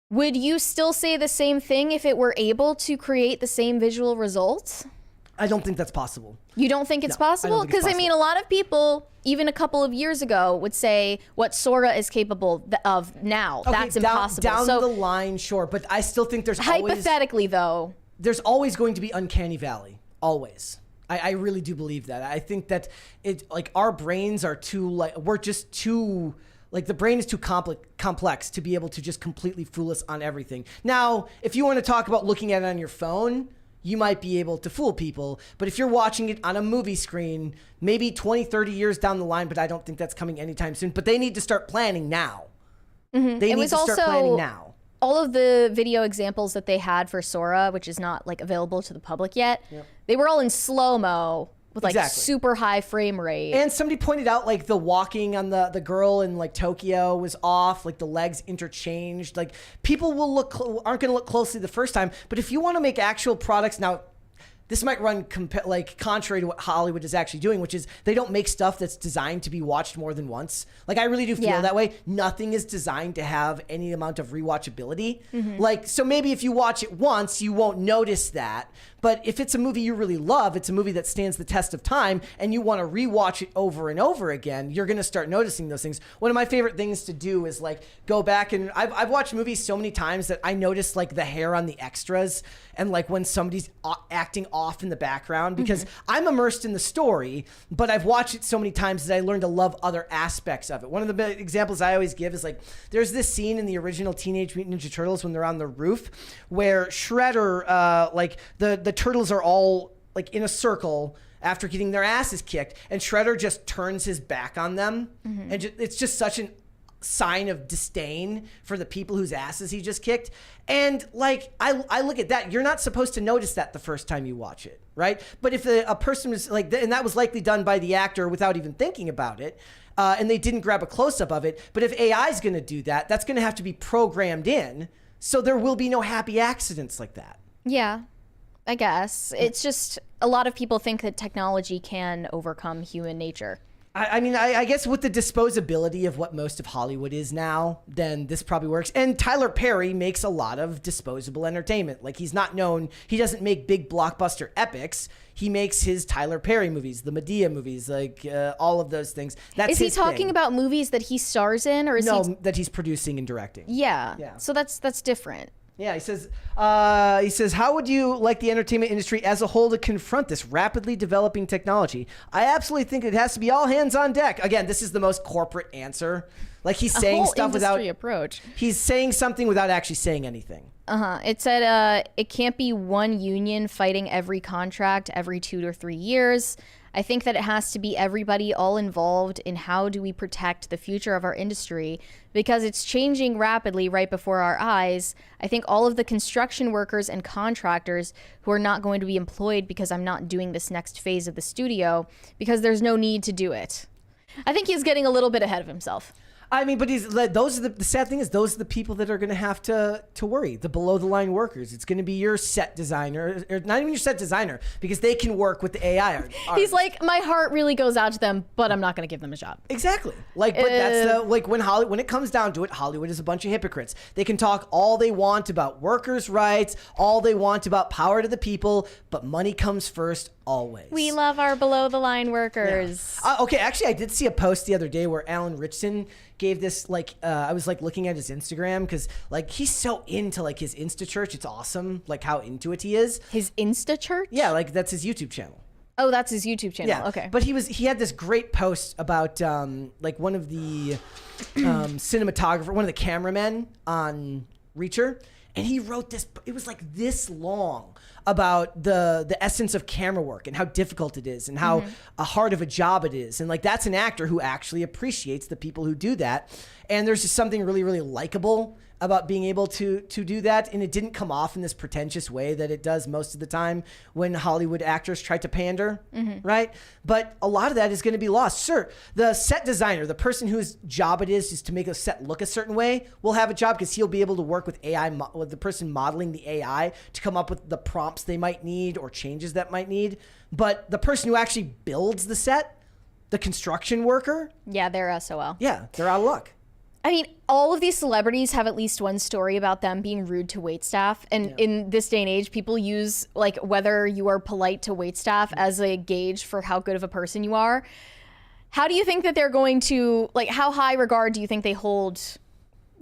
would you still say the same thing if it were able to create the same visual results? I don't think that's possible. You don't think it's possible? Because I mean, a lot of people, even a couple of years ago, would say what Sora is capable of now. Okay, that's impossible. Down the line, sure, but I still think there's hypothetically though, there's always going to be uncanny valley. Always. I really do believe that. I think that our brains are too, we're just too Like the brain is too complex to be able to just completely fool us on everything. Now, if you want to talk about looking at it on your phone, you might be able to fool people. But if you're watching it on a movie screen, maybe 20, 30 years down the line, but I don't think that's coming anytime soon. But they need to start planning now. Mm-hmm. They need to start planning now. All of the video examples that they had for Sora, which is not like available to the public yet, they were all in slow-mo with like super high frame rate. And somebody pointed out like the walking on the girl in like Tokyo was off, like the legs interchanged. Like people will aren't going to look closely the first time, but if you want to make actual products now, this might run contrary to what Hollywood is actually doing, which is they don't make stuff that's designed to be watched more than once. Like I really do feel that way. Nothing is designed to have any amount of rewatchability. Like, so maybe if you watch it once, you won't notice that. But if it's a movie you really love, it's a movie that stands the test of time, and you want to rewatch it over and over again, you're going to start noticing those things. One of my favorite things to do is like go back, and I've watched movies so many times that I notice like the hair on the extras and like when somebody's acting off in the background, because I'm immersed in the story, but I've watched it so many times that I learned to love other aspects of it. One of the examples I always give is like there's this scene in the original Teenage Mutant Ninja Turtles when they're on the roof where Shredder, like the turtles are all like in a circle after getting their asses kicked, and Shredder just turns his back on them, and it's just such a sign of disdain for the people whose asses he just kicked. And like I look at that, you're not supposed to notice that the first time you watch it, right? But if a person was like, and that was likely done by the actor without even thinking about it, and they didn't grab a close-up of it. But if AI is going to do that, that's going to have to be programmed in, so there will be no happy accidents like that. Yeah, I guess. It's just a lot of people think that technology can overcome human nature. I mean, I guess with the disposability of what most of Hollywood is now, then this probably works. And Tyler Perry makes a lot of disposable entertainment. Like he's not known, he doesn't make big blockbuster epics. He makes his Tyler Perry movies, the Medea movies, like all of those things. That's is he talking about movies that he stars in, or is that he's producing and directing? Yeah. So that's different. Yeah, he says, how would you like the entertainment industry as a whole to confront this rapidly developing technology? I absolutely think it has to be all hands on deck. Again, this is the most corporate answer. Like he's saying stuff without approach. He's saying something without actually saying anything. It said it can't be one union fighting every contract every 2 to 3 years. I think that it has to be everybody all involved in how do we protect the future of our industry, because it's changing rapidly right before our eyes. I think all of the construction workers and contractors who are not going to be employed because I'm not doing this next phase of the studio because there's no need to do it. I think he's getting a little bit ahead of himself. I mean, but those are the sad thing is those are the people that are going to have to worry, the below the line workers. It's going to be your set designer, or not even your set designer, because they can work with the AI. He's like, my heart really goes out to them, but I'm not going to give them a job. Exactly. Like, but that's like when it comes down to it, Hollywood is a bunch of hypocrites. They can talk all they want about workers' rights, all they want about power to the people, but money comes first. Always. We love our below the line workers. Yeah. Okay, actually, I did see a post the other day where Alan Richson gave this I was like looking at his Instagram because like he's so into like his Insta church. It's awesome, like how into it he is. His Insta church? Yeah, like that's his YouTube channel. Oh, that's his YouTube channel. Yeah. Okay. But he had this great post about like one of the cinematographer, one of the cameramen on Reacher, and he wrote this. It was like this long about the essence of camera work and how difficult it is and how hard of a job it is. And like that's an actor who actually appreciates the people who do that. And there's just something really, really likable about being able to do that. And it didn't come off in this pretentious way that it does most of the time when Hollywood actors try to pander, right? But a lot of that is going to be lost. Sure, the set designer, the person whose job it is to make a set look a certain way, will have a job because he'll be able to work with AI, with the person modeling the AI to come up with the prompts they might need or changes that might need. But the person who actually builds the set, the construction worker, yeah, they're SOL. Yeah, they're out of luck. I mean, all of these celebrities have at least one story about them being rude to waitstaff. And in this day and age, people use like whether you are polite to waitstaff as a gauge for how good of a person you are. How do you think that they're going to, like, how high regard do you think they hold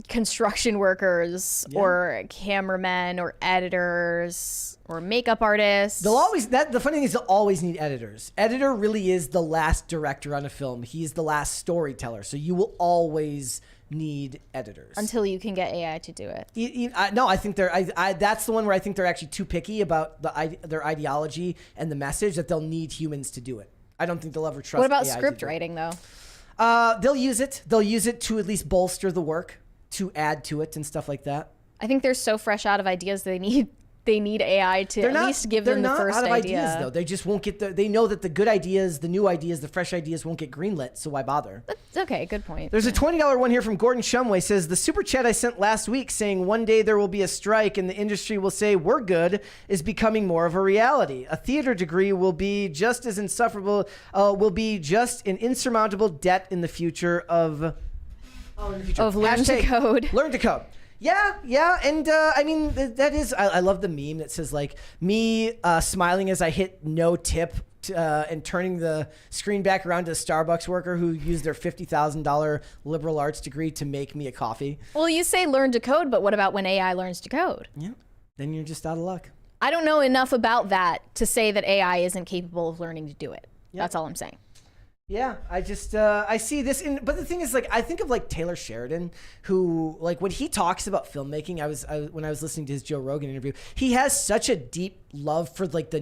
construction workers or cameramen or editors or makeup artists. They'll always, the funny thing is they'll always need editors. Editor really is the last director on a film. He's the last storyteller. So you will always need editors. Until you can get AI to do it. No, I think that's the one where I think they're actually too picky about their ideology and the message that they'll need humans to do it. I don't think they'll ever trust. What about AI script writing though? They'll use it. They'll use it to at least bolster the work, to add to it and stuff like that. I think they're so fresh out of ideas they need AI to at least give them the first idea. They're not out of ideas though. They just won't get they know that the good ideas, the new ideas, the fresh ideas won't get greenlit, so why bother? That's okay, good point. There's a $20 one here from Gordon Shumway, says, the super chat I sent last week saying one day there will be a strike and the industry will say we're good is becoming more of a reality. A theater degree will be just as insufferable, will be just an insurmountable debt in the future of learn to code. Learn to code. Yeah, and I mean that is I love the meme that says like me smiling as I hit no tip and turning the screen back around to a Starbucks worker who used their $50,000 liberal arts degree to make me a coffee. Well, you say learn to code, but what about when AI learns to code? Yeah, then you're just out of luck. I don't know enough about that to say that AI isn't capable of learning to do it. Yep. That's all I'm saying. Yeah, I just I see this but the thing is, like, I think of like Taylor Sheridan, who, like, when he talks about filmmaking, when I was listening to his Joe Rogan interview, he has such a deep love for like the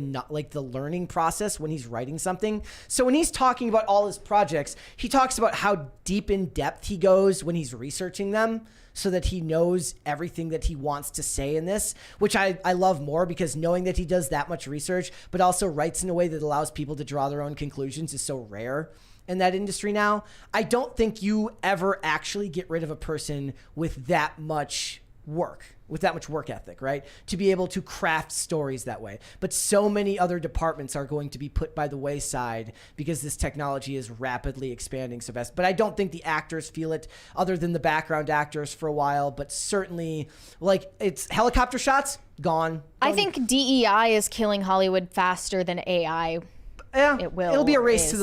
learning process when he's writing something. So when he's talking about all his projects, he talks about how deep in depth he goes when he's researching them, so that he knows everything that he wants to say in this, which I love more, because knowing that he does that much research, but also writes in a way that allows people to draw their own conclusions, is so rare in that industry now. I don't think you ever actually get rid of a person with that much work ethic, right? To be able to craft stories that way. But so many other departments are going to be put by the wayside because this technology is rapidly expanding so fast. But I don't think the actors feel it, other than the background actors for a while. But certainly, like, it's helicopter shots, gone. I think DEI is killing Hollywood faster than AI. Yeah, it'll be a race to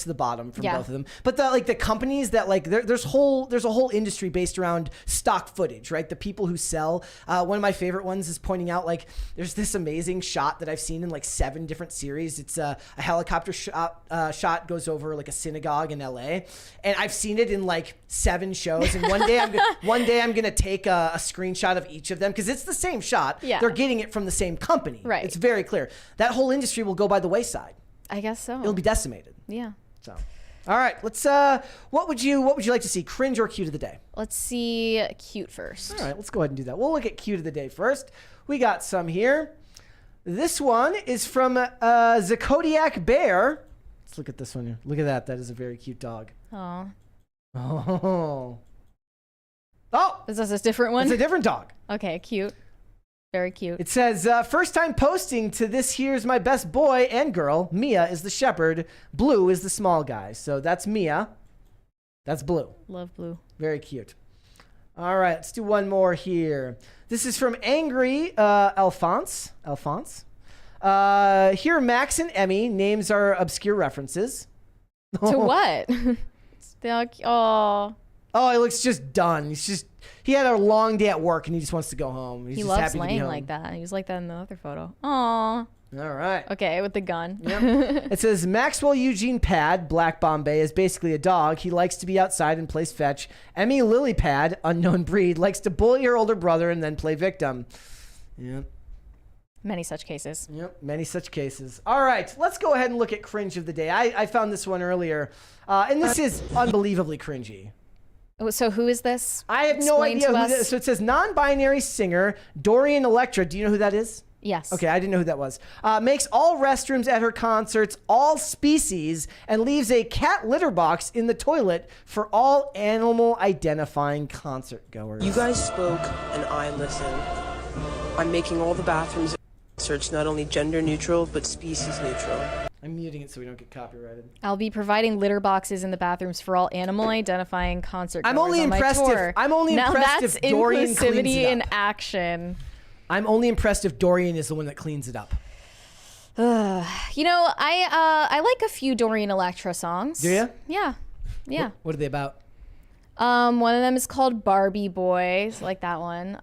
the bottom from both of them. But the companies that, like, there's a whole industry based around stock footage, right? The people who sell. One of my favorite ones is pointing out, like, there's this amazing shot that I've seen in like 7 different series. It's a helicopter shot goes over like a synagogue in LA, and I've seen it in like 7 shows. And one day I'm gonna take a screenshot of each of them, because it's the same shot. Yeah. They're getting it from the same company. Right. It's very clear. That whole industry will go by the wayside. I guess so. It'll be decimated. Yeah. So, all right. Let's. What would you like to see? Cringe or cute of the day? Let's see cute first. All right. Let's go ahead and do that. We'll look at cute of the day first. We got some here. This one is from Zakodiac Bear. Let's look at this one here. Look at that. That is a very cute dog. Aww. Oh. Is this a different one? It's a different dog. Okay. Cute. Very cute. It says, first time posting to this here's my best boy and girl. Mia is the shepherd. Blue is the small guy. So that's Mia. That's Blue. Love Blue. Very cute. All right, let's do one more here. This is from Angry Alphonse. Here, Max and Emmy. Names are obscure references. To what? Oh, he looks just done. He had a long day at work and he just wants to go home. He just loves happy laying to be home. like that. He was like that in the other photo. Aww. All right. Okay, with the gun. Yep. It says Maxwell Eugene Pad, Black Bombay, is basically a dog. He likes to be outside and plays fetch. Emmy Lily Pad, unknown breed, likes to bully her older brother and then play victim. Yep. Many such cases. Yep, many such cases. All right, let's go ahead and look at cringe of the day. I found this one earlier, and this is unbelievably cringy. So who is this? I have no idea who this is. So it says non-binary singer Dorian Electra. Do you know who that is? Yes. Okay, I didn't know who that was. Makes all restrooms at her concerts all species and leaves a cat litter box in the toilet for all animal identifying concert goers. You guys spoke and I listened. I'm making all the bathrooms search not only gender neutral but species neutral. I'm muting it so we don't get copyrighted. I'll be providing litter boxes in the bathrooms for all animal identifying concert goers. I'm only impressed if Dorian cleans inclusivity it up. in action. I'm only impressed if Dorian is the one that cleans it up. You know, I like a few Dorian Electra songs. Do you? Yeah. What are they about? One of them is called Barbie Boy. So like that one.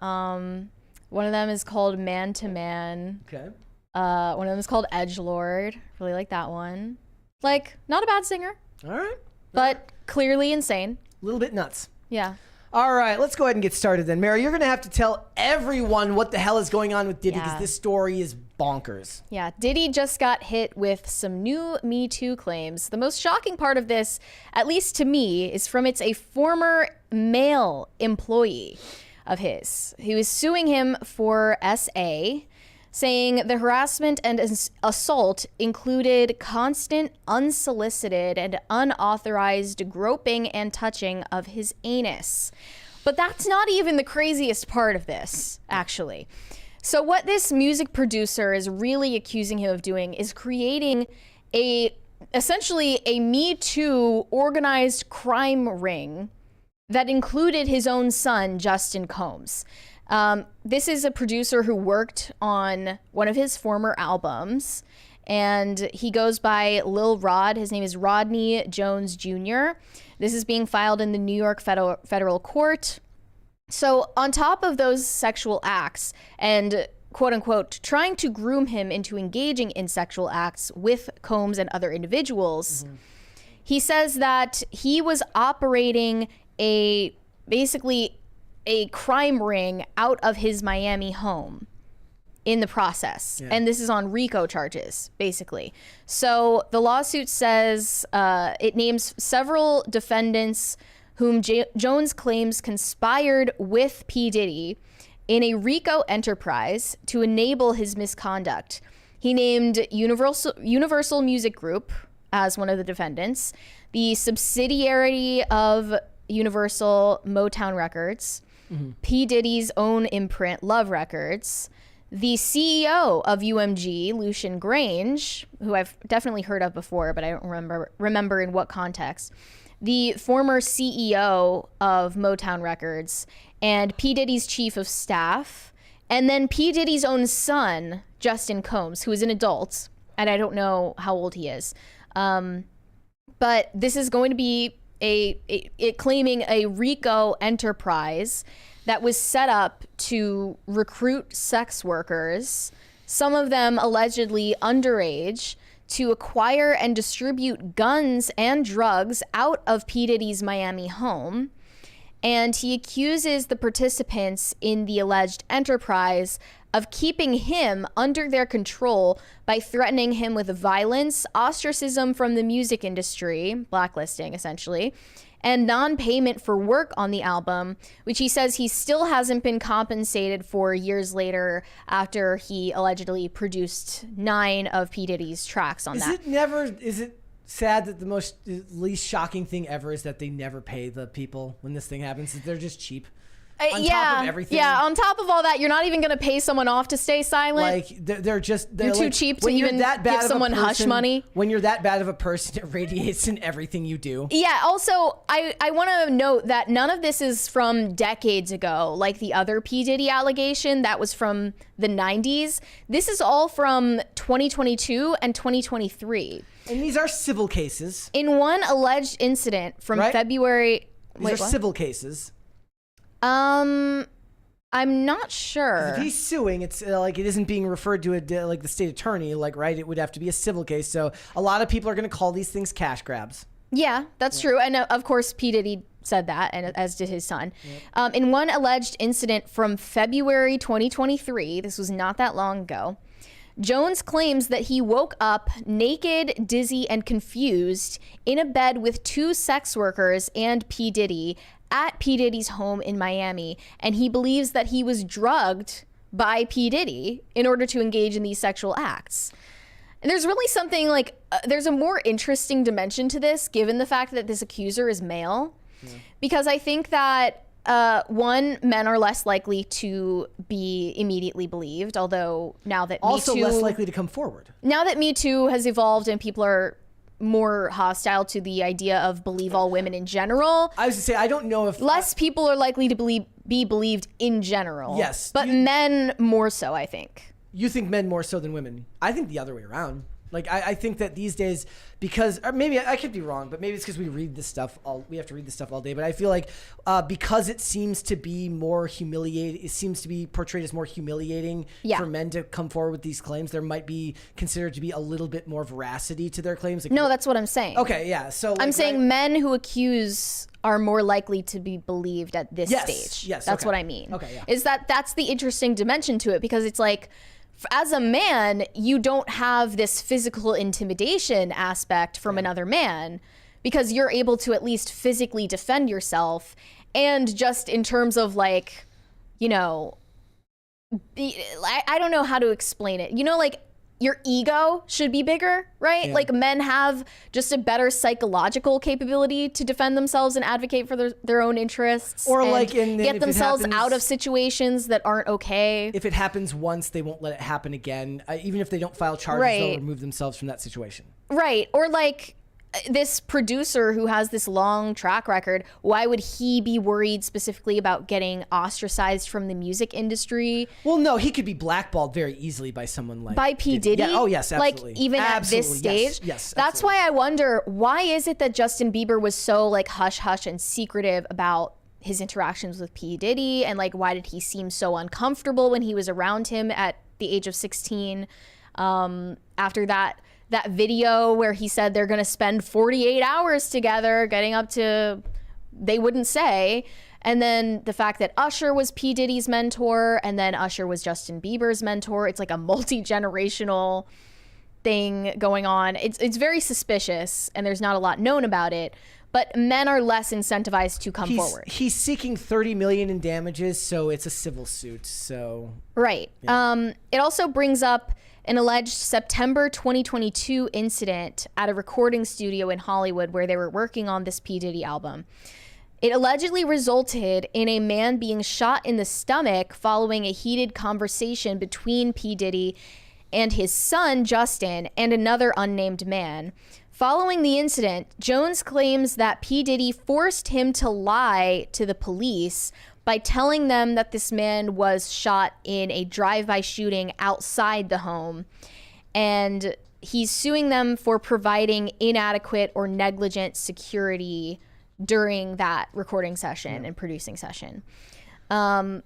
One of them is called Man to Man. Okay. One of them is called Edgelord. Really like that one. Like, not a bad singer. All right. But clearly insane. A little bit nuts. Yeah. All right, let's go ahead and get started then. Mary, you're going to have to tell everyone what the hell is going on with Diddy because this story is bonkers. Yeah, Diddy just got hit with some new MeToo claims. The most shocking part of this, at least to me, is from a former male employee of his who is suing him for SA, saying the harassment and assault included constant, unsolicited, and unauthorized groping and touching of his anus. But that's not even the craziest part of this, actually. So what this music producer is really accusing him of doing is creating essentially a Me Too organized crime ring that included his own son, Justin Combs. This is a producer who worked on one of his former albums, and he goes by Lil Rod. His name is Rodney Jones Jr. This is being filed in the New York federal court. So on top of those sexual acts and quote unquote trying to groom him into engaging in sexual acts with Combs and other individuals, he says that he was operating basically a crime ring out of his Miami home in the process. Yeah. And this is on RICO charges, basically. So the lawsuit says it names several defendants whom Jones claims conspired with P. Diddy in a RICO enterprise to enable his misconduct. He named Universal Music Group as one of the defendants, the subsidiary of Universal, Motown Records, P. Diddy's own imprint, Love Records, the CEO of UMG, Lucian Grange, who I've definitely heard of before, but I don't remember in what context, the former CEO of Motown Records, and P. Diddy's chief of staff, and then P. Diddy's own son, Justin Combs, who is an adult, and I don't know how old he is. But this is going to be claiming a RICO enterprise that was set up to recruit sex workers, some of them allegedly underage, to acquire and distribute guns and drugs out of P. Diddy's Miami home. And he accuses the participants in the alleged enterprise of keeping him under their control by threatening him with violence, ostracism from the music industry, blacklisting essentially, and non-payment for work on the album, which he says he still hasn't been compensated for years later after he allegedly produced 9 of P. Diddy's tracks on that. Is it sad that the least shocking thing ever is that they never pay the people when this thing happens? They're just cheap. Top of everything. Yeah, on top of all that, you're not even going to pay someone off to stay silent. Like, they're too like, cheap to even give someone hush money. When you're that bad of a person, it radiates in everything you do. Yeah, also, I want to note that none of this is from decades ago, like the other P. Diddy allegation that was from the 90s. This is all from 2022 and 2023. And these are civil cases. In one alleged incident from February... These are civil cases. I'm not sure. If he's suing, it's like it isn't being referred to like the state attorney, like, right? It would have to be a civil case. So a lot of people are going to call these things cash grabs. Yeah, that's true. And of course, P. Diddy said that, and as did his son. In one alleged incident from February 2023, this was not that long ago, Jones claims that he woke up naked, dizzy, and confused in a bed with 2 sex workers and P. Diddy at P. Diddy's home in Miami, and he believes that he was drugged by P. Diddy in order to engage in these sexual acts. And there's really something like, there's a more interesting dimension to this, given the fact that this accuser is male, because I think that one, men are less likely to be immediately believed, although now that also Me Too, less likely to come forward. Now that Me Too has evolved and people are more hostile to the idea of believe all women in general. I was to say, I don't know if less people are likely to be believed in general. Yes, but men more so, I think. You think men more so than women? I think the other way around. Like, I think that these days, because, or maybe I could be wrong, but maybe it's because we read this stuff we have to read this stuff all day. But I feel like because it seems to be more humiliating, it seems to be portrayed as more humiliating for men to come forward with these claims. There might be considered to be a little bit more veracity to their claims. Like, no, that's what I'm saying. Okay, yeah. So like, I'm saying men who accuse are more likely to be believed at this stage. Yes, that's okay. what I mean. Okay, yeah. Is that's the interesting dimension to it, because it's like, as a man, you don't have this physical intimidation aspect from another man, because you're able to at least physically defend yourself. And just in terms of like, you know, I don't know how to explain it. You know, like, your ego should be bigger, right? Like, men have just a better psychological capability to defend themselves and advocate for their own interests, or and like get themselves out of situations that aren't okay. If it happens once, they won't let it happen again. Even if they don't file charges, they'll remove themselves from that situation. Right. Or like this producer who has this long track record, why would he be worried specifically about getting ostracized from the music industry? Well, no, he could be blackballed very easily by someone like by P. Diddy. Yeah, oh yes, absolutely. Like, even at this stage. Yes, that's why I wonder, why is it that Justin Bieber was so like hush hush and secretive about his interactions with P. Diddy, and like, why did he seem so uncomfortable when he was around him at the age of 16? After that video where he said they're going to spend 48 hours together getting up to, they wouldn't say. And then the fact that Usher was P. Diddy's mentor, and then Usher was Justin Bieber's mentor. It's like a multi-generational thing going on. It's very suspicious, and there's not a lot known about it. But men are less incentivized to come forward. He's seeking $30 million in damages, so it's a civil suit. So right. Yeah. It also brings up an alleged September 2022 incident at a recording studio in Hollywood where they were working on this P. Diddy album. It allegedly resulted in a man being shot in the stomach following a heated conversation between P. Diddy and his son, Justin, and another unnamed man. Following the incident, Jones claims that P. Diddy forced him to lie to the police by telling them that this man was shot in a drive-by shooting outside the home. And he's suing them for providing inadequate or negligent security during that recording session and producing session. But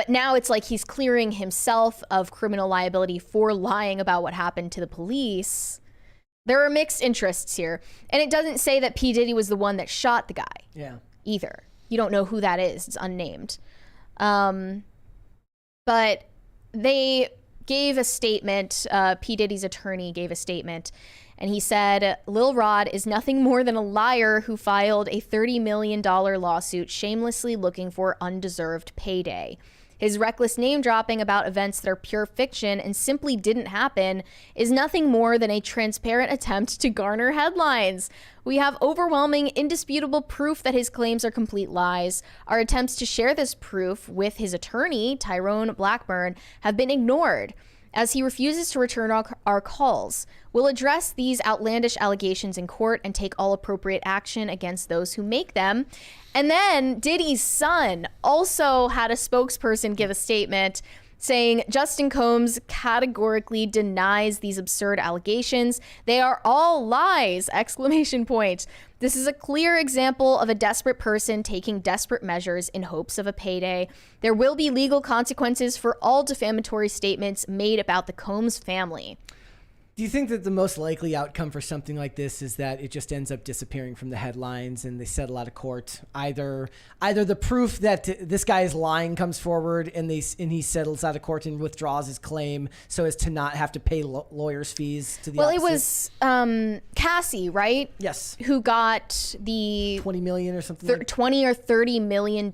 now it's like he's clearing himself of criminal liability for lying about what happened to the police. There are mixed interests here. And it doesn't say that P. Diddy was the one that shot the guy either. You don't know who that is. It's unnamed. But they gave a statement. P. Diddy's attorney gave a statement, and he said, Lil Rod is nothing more than a liar who filed a $30 million lawsuit shamelessly looking for undeserved payday. His reckless name dropping about events that are pure fiction and simply didn't happen is nothing more than a transparent attempt to garner headlines. We have overwhelming, indisputable proof that his claims are complete lies. Our attempts to share this proof with his attorney, Tyrone Blackburn, have been ignored, as he refuses to return our calls. We'll address these outlandish allegations in court and take all appropriate action against those who make them. And then Diddy's son also had a spokesperson give a statement saying Justin Combs categorically denies these absurd allegations. They are all lies! ! This is a clear example of a desperate person taking desperate measures in hopes of a payday. There will be legal consequences for all defamatory statements made about the Combs family. Do you think that the most likely outcome for something like this is that it just ends up disappearing from the headlines and they settle out of court? Either the proof that this guy is lying comes forward and he settles out of court and withdraws his claim so as to not have to pay lawyers' fees to the opposite. It was Cassie, right? Yes. Who got the $20 million or something? $20 or $30 million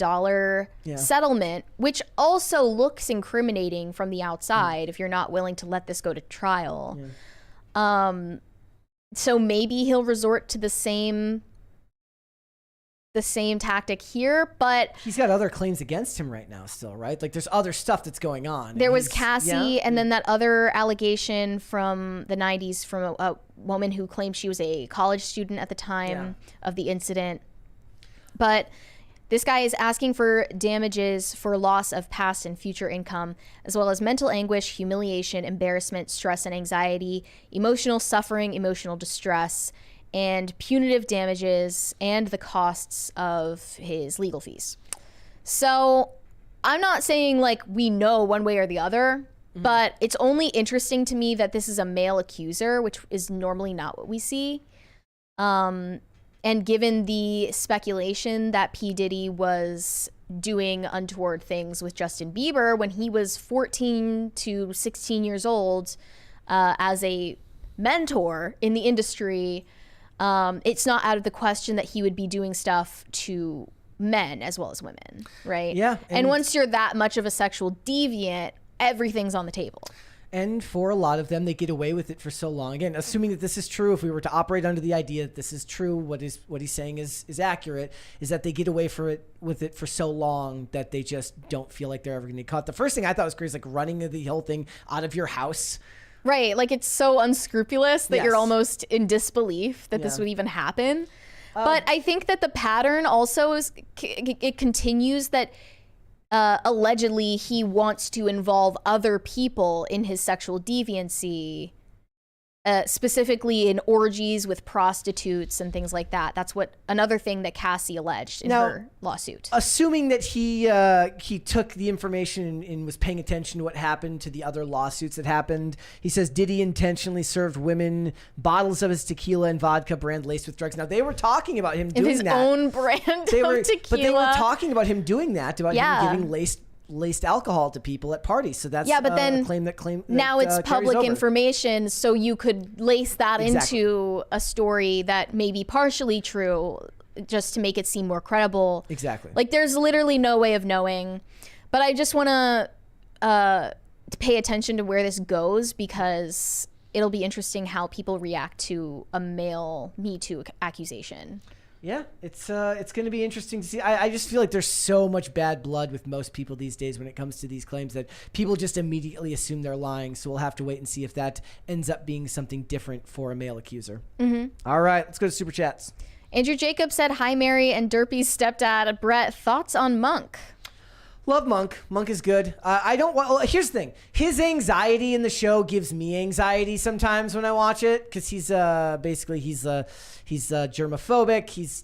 settlement, which also looks incriminating from the outside if you're not willing to let this go to trial. Yeah. So maybe he'll resort to the same tactic here, but he's got other claims against him right now still, right? Like there's other stuff that's going on. There was Cassie and then that other allegation from the 90s from a woman who claimed she was a college student at the time of the incident. But This guy is asking for damages for loss of past and future income, as well as mental anguish, humiliation, embarrassment, stress and anxiety, emotional suffering, emotional distress, and punitive damages, and the costs of his legal fees. So I'm not saying like we know one way or the other, but it's only interesting to me that this is a male accuser, which is normally not what we see. And given the speculation that P. Diddy was doing untoward things with Justin Bieber when he was 14 to 16 years old as a mentor in the industry, it's not out of the question that he would be doing stuff to men as well as women, right? Yeah. And once you're that much of a sexual deviant, everything's on the table. And for a lot of them, they get away with it for so long. Again, assuming that this is true, if we were to operate under the idea that this is true, what he's saying is accurate, is that they get away with it for so long that they just don't feel like they're ever going to get caught. The first thing I thought was crazy is like running the whole thing out of your house. Right. Like it's so unscrupulous that you're almost in disbelief that this would even happen. But I think that the pattern also it continues that allegedly he wants to involve other people in his sexual deviancy, specifically in orgies with prostitutes and things like that. That's another thing that Cassie alleged in her lawsuit. Assuming that he took the information and was paying attention to what happened to the other lawsuits that happened, he says Diddy intentionally served women bottles of his tequila and vodka brand laced with drugs. Now they were talking about him doing his own brand of tequila. But they were talking about him doing that, about him giving laced alcohol to people at parties. So that's but then a claim that now it's public information, so you could lace that into a story that may be partially true just to make it seem more credible. Exactly. Like there's literally no way of knowing. But I just want to pay attention to where this goes, because it'll be interesting how people react to a male MeToo accusation. Yeah, it's going to be interesting to see. I just feel like there's so much bad blood with most people these days when it comes to these claims that people just immediately assume they're lying. So we'll have to wait and see if that ends up being something different for a male accuser. All right, let's go to Super Chats. Andrew Jacobs said, "Hi, Mary and Derpy's stepdad. Brett, thoughts on Monk?" Love Monk. Monk is good. Here's the thing. His anxiety in the show gives me anxiety sometimes when I watch it, because he's germophobic. He's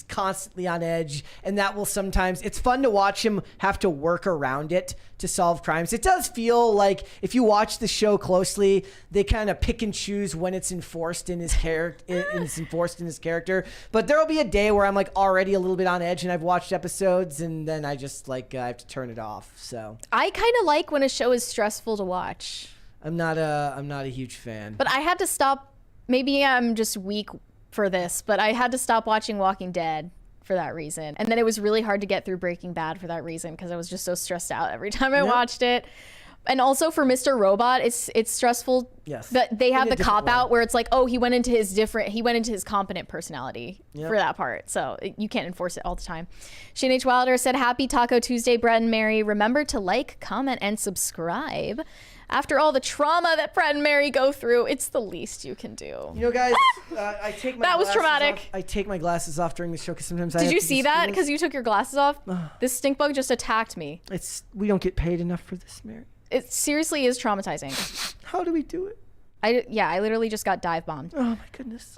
constantly on edge, and that will sometimes. It's fun to watch him have to work around it to solve crimes. It does feel like if you watch the show closely, they kind of pick and choose when it's enforced in his character. But there'll be a day where I'm like already a little bit on edge, and I've watched episodes, and then I just I have to turn it off. So I kind of like when a show is stressful to watch. I'm not a huge fan. But I had to stop. Maybe I'm just weak for this, but I had to stop watching Walking Dead for that reason. And then it was really hard to get through Breaking Bad for that reason, because I was just so stressed out every time I watched it. And also for Mr. Robot, it's stressful. Yes. That they have the cop out where it's like, oh, he went into his competent personality for that part. So you can't enforce it all the time. Shane H. Wilder said, "Happy Taco Tuesday, Brett and Mary. Remember to like, comment, and subscribe. After all the trauma that Brett and Mary go through, it's the least you can do." You know, guys, I take my that was glasses traumatic. off. I take my glasses off during the show because sometimes Did you see that? Because you took your glasses off? This stink bug just attacked me. We don't get paid enough for this, Mary. It seriously is traumatizing. How do we do it? I literally just got dive bombed. Oh my goodness.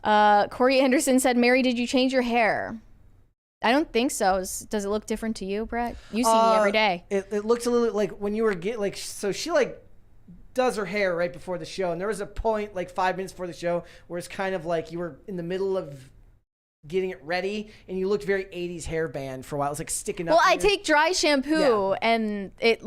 Corey Anderson said, "Mary, did you change your hair?" I don't think so. Does it look different to you, Brett? You see me every day. It looks a little like when you were so she does her hair right before the show, and there was a point 5 minutes before the show where it's kind of like you were in the middle of getting it ready, and you looked very 80s hairband for a while. It was sticking up. Well, I take dry shampoo and it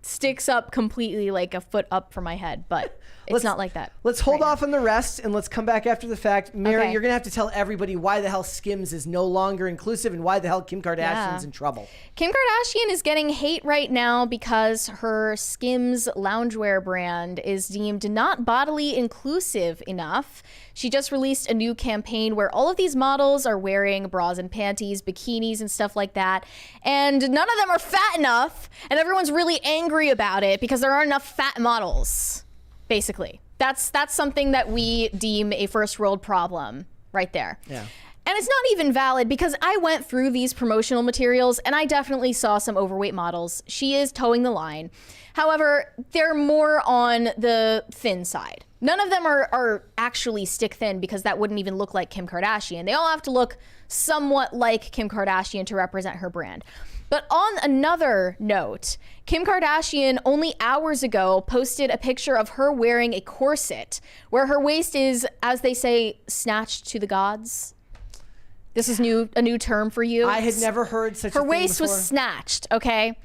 sticks up completely a foot up from my head, but it's not like that. Let's hold off on the rest and let's come back after the fact. Mary, you're going to have to tell everybody why the hell Skims is no longer inclusive and why the hell Kim Kardashian's in trouble. Kim Kardashian is getting hate right now because her Skims loungewear brand is deemed not bodily inclusive enough. She just released a new campaign where all of these models are wearing bras and panties, bikinis and stuff like that. And none of them are fat enough. And everyone's really angry about it because there aren't enough fat models. Basically, that's something that we deem a first world problem right there. Yeah. And it's not even valid because I went through these promotional materials and I definitely saw some overweight models. She is towing the line. However, they're more on the thin side. None of them are actually stick thin because that wouldn't even look like Kim Kardashian. They all have to look somewhat like Kim Kardashian to represent her brand. But on another note, Kim Kardashian only hours ago posted a picture of her wearing a corset where her waist is, as they say, snatched to the gods. This is a new term for you. I had never heard such a thing Her waist before. was snatched, okay?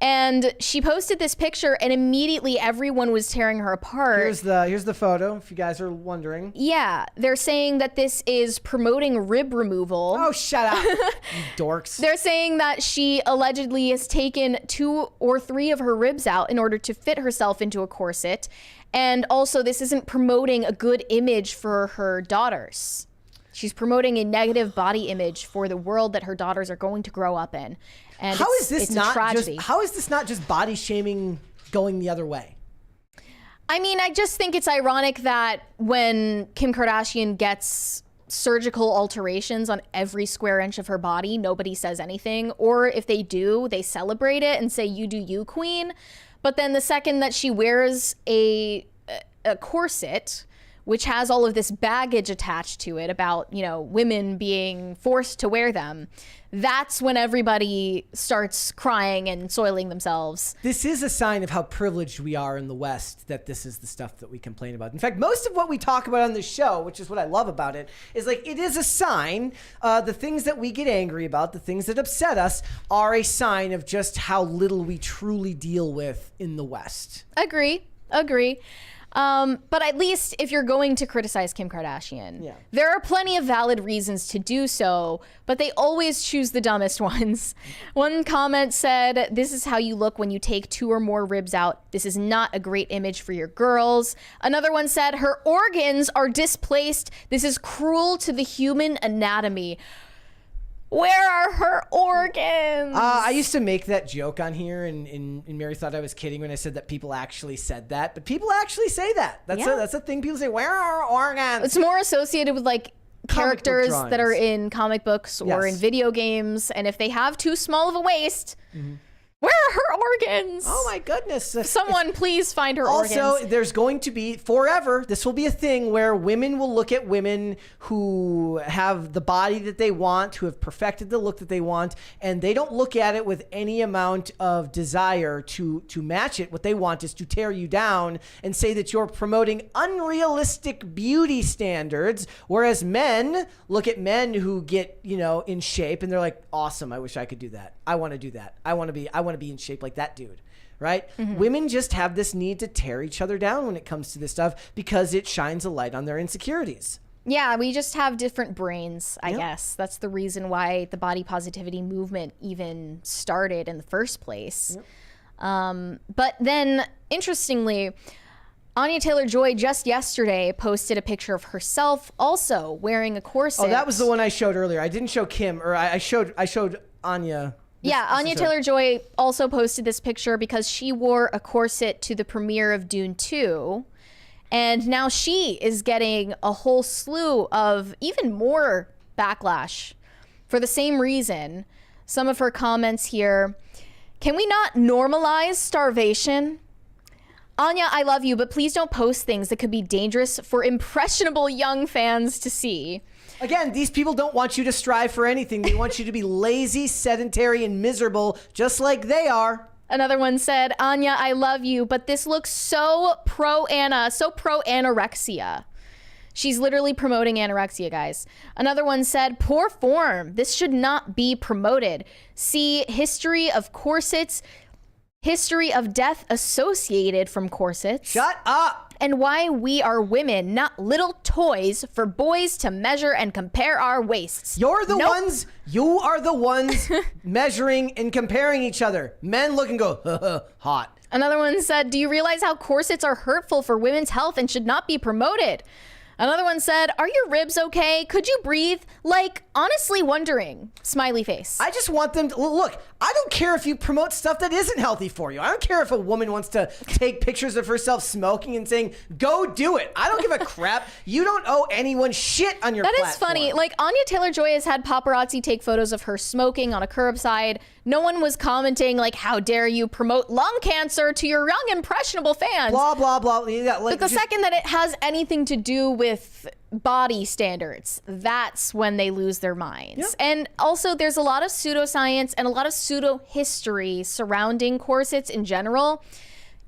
And she posted this picture and immediately everyone was tearing her apart. Here's the photo, if you guys are wondering. Yeah, they're saying that this is promoting rib removal. Oh, shut up, you dorks. They're saying that she allegedly has taken 2 or 3 of her ribs out in order to fit herself into a corset. And also, this isn't promoting a good image for her daughters. She's promoting a negative body image for the world that her daughters are going to grow up in. And How is this it's not a tragedy. how is this not just body shaming going the other way? I mean, I just think it's ironic that when Kim Kardashian gets surgical alterations on every square inch of her body, nobody says anything. Or if they do, they celebrate it and say, "You do you, queen." But then the second that she wears a corset, which has all of this baggage attached to it about, you know, women being forced to wear them, that's when everybody starts crying and soiling themselves. This is a sign of how privileged we are in the West, that this is the stuff that we complain about. In fact, most of what we talk about on this show, which is what I love about it, is like, it is a sign. The things that we get angry about, the things that upset us, are a sign of just how little we truly deal with in the West. Agree. But at least if you're going to criticize Kim Kardashian, there are plenty of valid reasons to do so, but they always choose the dumbest ones. One comment said, "This is how you look when you take 2 or more ribs out. This is not a great image for your girls." Another one said, "Her organs are displaced. This is cruel to the human anatomy." Where are her organs? I used to make that joke on here, and Mary thought I was kidding when I said that people actually said that. But people actually say that. That's a thing people say. Where are her organs? It's more associated with like characters that are in comic books or in video games. And if they have too small of a waist, where are her organs? Oh my goodness. Someone please find her organs. Also, there's going to be, forever, this will be a thing where women will look at women who have the body that they want, who have perfected the look that they want, and they don't look at it with any amount of desire to match it. What they want is to tear you down and say that you're promoting unrealistic beauty standards, whereas men look at men who get, you know, in shape and they're like, awesome, I wish I could do that. I want to do that. I want to be in shape like that dude, right? Women just have this need to tear each other down when it comes to this stuff because it shines a light on their insecurities. Yeah, we just have different brains, I guess. That's the reason why the body positivity movement even started in the first place. But then, interestingly, Anya Taylor-Joy just yesterday posted a picture of herself also wearing a corset. Oh, that was the one I showed earlier. I didn't show Kim, or I showed Anya. Anya Taylor-Joy also posted this picture because she wore a corset to the premiere of Dune 2. And now she is getting a whole slew of even more backlash for the same reason. Some of her comments here. Can we not normalize starvation? Anya, I love you, but please don't post things that could be dangerous for impressionable young fans to see. Again, these people don't want you to strive for anything. They want you to be lazy, sedentary, and miserable, just like they are. Another one said, Anya, I love you, but this looks so pro-anorexia. She's literally promoting anorexia, guys. Another one said, poor form. This should not be promoted. See, history of corsets, history of death associated from corsets. Shut up. And why we are women, not little toys for boys to measure and compare our waists. You are the ones measuring and comparing each other. Men look and go, hot. Another one said, do you realize how corsets are hurtful for women's health and should not be promoted? Another one said, are your ribs okay? Could you breathe? Like, honestly wondering. Smiley face. I just want them to look. I don't care if you promote stuff that isn't healthy for you. I don't care if a woman wants to take pictures of herself smoking and saying, go do it. I don't give a crap. You don't owe anyone shit on your platform. That is funny. Like, Anya Taylor-Joy has had paparazzi take photos of her smoking on a curbside. No one was commenting, like, how dare you promote lung cancer to your young, impressionable fans. Blah, blah, blah. Yeah, like, but the second that it has anything to do with body standards, that's when they lose their minds. Yep. And also, there's a lot of pseudoscience and a lot of pseudo-history surrounding corsets in general.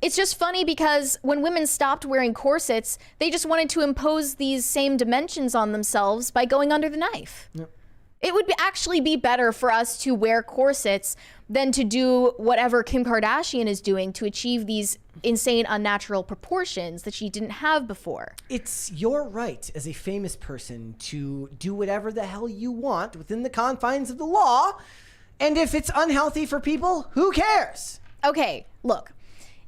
It's just funny because when women stopped wearing corsets, they just wanted to impose these same dimensions on themselves by going under the knife. Yep. It would actually be better for us to wear corsets than to do whatever Kim Kardashian is doing to achieve these insane, unnatural proportions that she didn't have before. It's your right as a famous person to do whatever the hell you want within the confines of the law. And if it's unhealthy for people, who cares? Okay, look.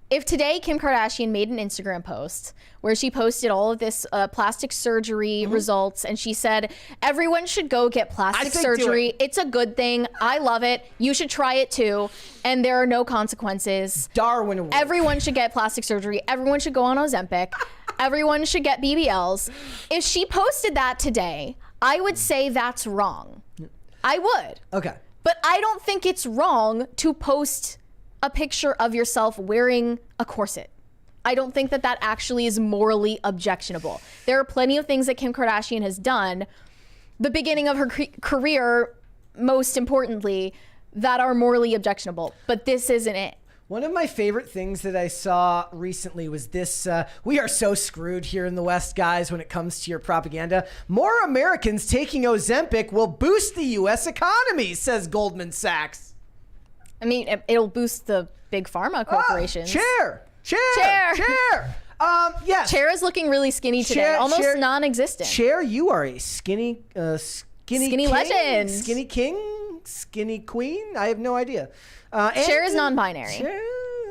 If today Kim Kardashian made an Instagram post where she posted all of this plastic surgery results and she said, everyone should go get plastic surgery. It's a good thing. I love it. You should try it too. And there are no consequences. Darwin Award. Everyone should get plastic surgery. Everyone should go on Ozempic. Everyone should get BBLs. If she posted that today, I would say that's wrong. I would. Okay. But I don't think it's wrong to post a picture of yourself wearing a corset. I don't think that that actually is morally objectionable. There are plenty of things that Kim Kardashian has done, the beginning of her career, most importantly, that are morally objectionable, but this isn't it. One of my favorite things that I saw recently was this. We are so screwed here in the West, guys, when it comes to your propaganda. More Americans taking Ozempic will boost the U.S. economy, says Goldman Sachs. I mean, it'll boost the big pharma corporations. Chair. Yes. Chair is looking really skinny today, almost non-existent. Chair, you are a skinny king, legend. Skinny king, skinny queen. I have no idea. Chair is non-binary. Chair,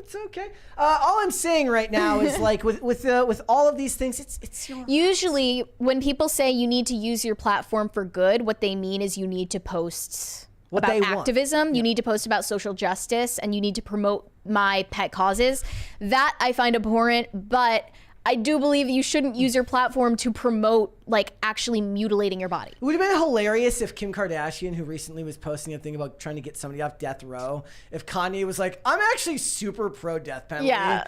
it's okay. All I'm saying right now is like with all of these things, it's your. Usually, when people say you need to use your platform for good, what they mean is you need to post about activism, you need to post about social justice, and you need to promote my pet causes. That I find abhorrent, but I do believe you shouldn't use your platform to promote like actually mutilating your body. It would have been hilarious if Kim Kardashian, who recently was posting a thing about trying to get somebody off death row, if Kanye was like, I'm actually super pro death penalty. Yeah.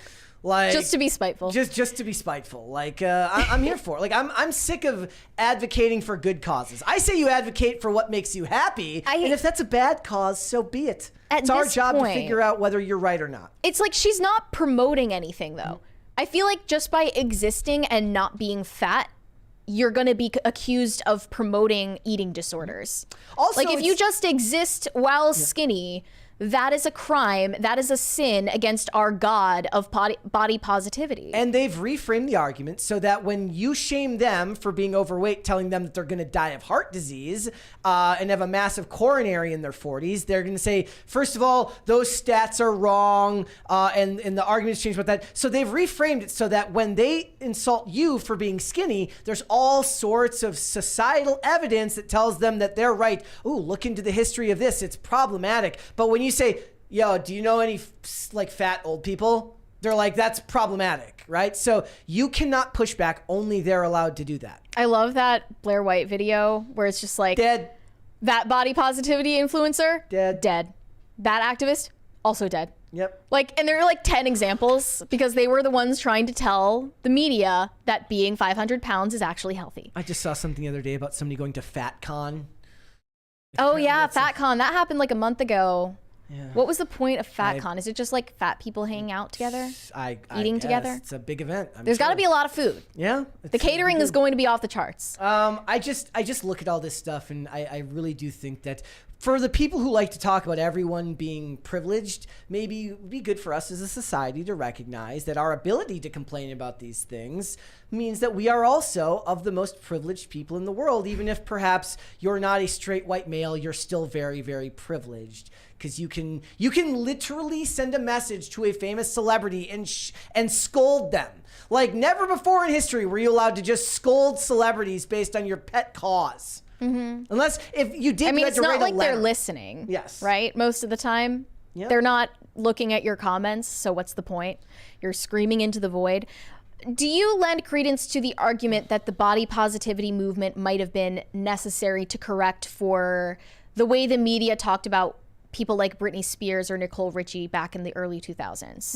Like, just to be spiteful. Just to be spiteful. Like, I'm here for it. Like, I'm sick of advocating for good causes. I say you advocate for what makes you happy. And if that's a bad cause, so be it. It's our job to figure out whether you're right or not. It's like she's not promoting anything, though. I feel like just by existing and not being fat, you're going to be accused of promoting eating disorders. Also, like, if you just exist while skinny, that is a crime. That is a sin against our God of body positivity. And they've reframed the argument so that when you shame them for being overweight, telling them that they're going to die of heart disease and have a massive coronary in their 40s, they're going to say, first of all, those stats are wrong, and the argument's changed about that. So they've reframed it so that when they insult you for being skinny, there's all sorts of societal evidence that tells them that they're right. Ooh, look into the history of this. It's problematic. But when you say, yo, do you know any like fat old people? They're like, that's problematic, right? So you cannot push back. Only they're allowed to do that. I love that Blair White video where it's just like, dead. That body positivity influencer, dead. That activist, also dead. Yep. Like, and there are like 10 examples because they were the ones trying to tell the media that being 500 pounds is actually healthy. I just saw something the other day about somebody going to FatCon. Oh yeah, FatCon. That happened like a month ago. Yeah. What was the point of FatCon? Is it just like fat people hanging out together? Eating together? It's a big event. There's got to be a lot of food. Yeah. The catering is going to be off the charts. I just look at all this stuff and I really do think that for the people who like to talk about everyone being privileged, maybe it would be good for us as a society to recognize that our ability to complain about these things means that we are also of the most privileged people in the world. Even if perhaps you're not a straight white male, you're still very, very privileged. because you can literally send a message to a famous celebrity and scold them. Like, never before in history were you allowed to just scold celebrities based on your pet cause. Unless if you did, it's not like they're listening. Yes. Right? Most of the time. Yep. They're not looking at your comments, so what's the point? You're screaming into the void. Do you lend credence to the argument that the body positivity movement might have been necessary to correct for the way the media talked about people like Britney Spears or Nicole Richie back in the early 2000s?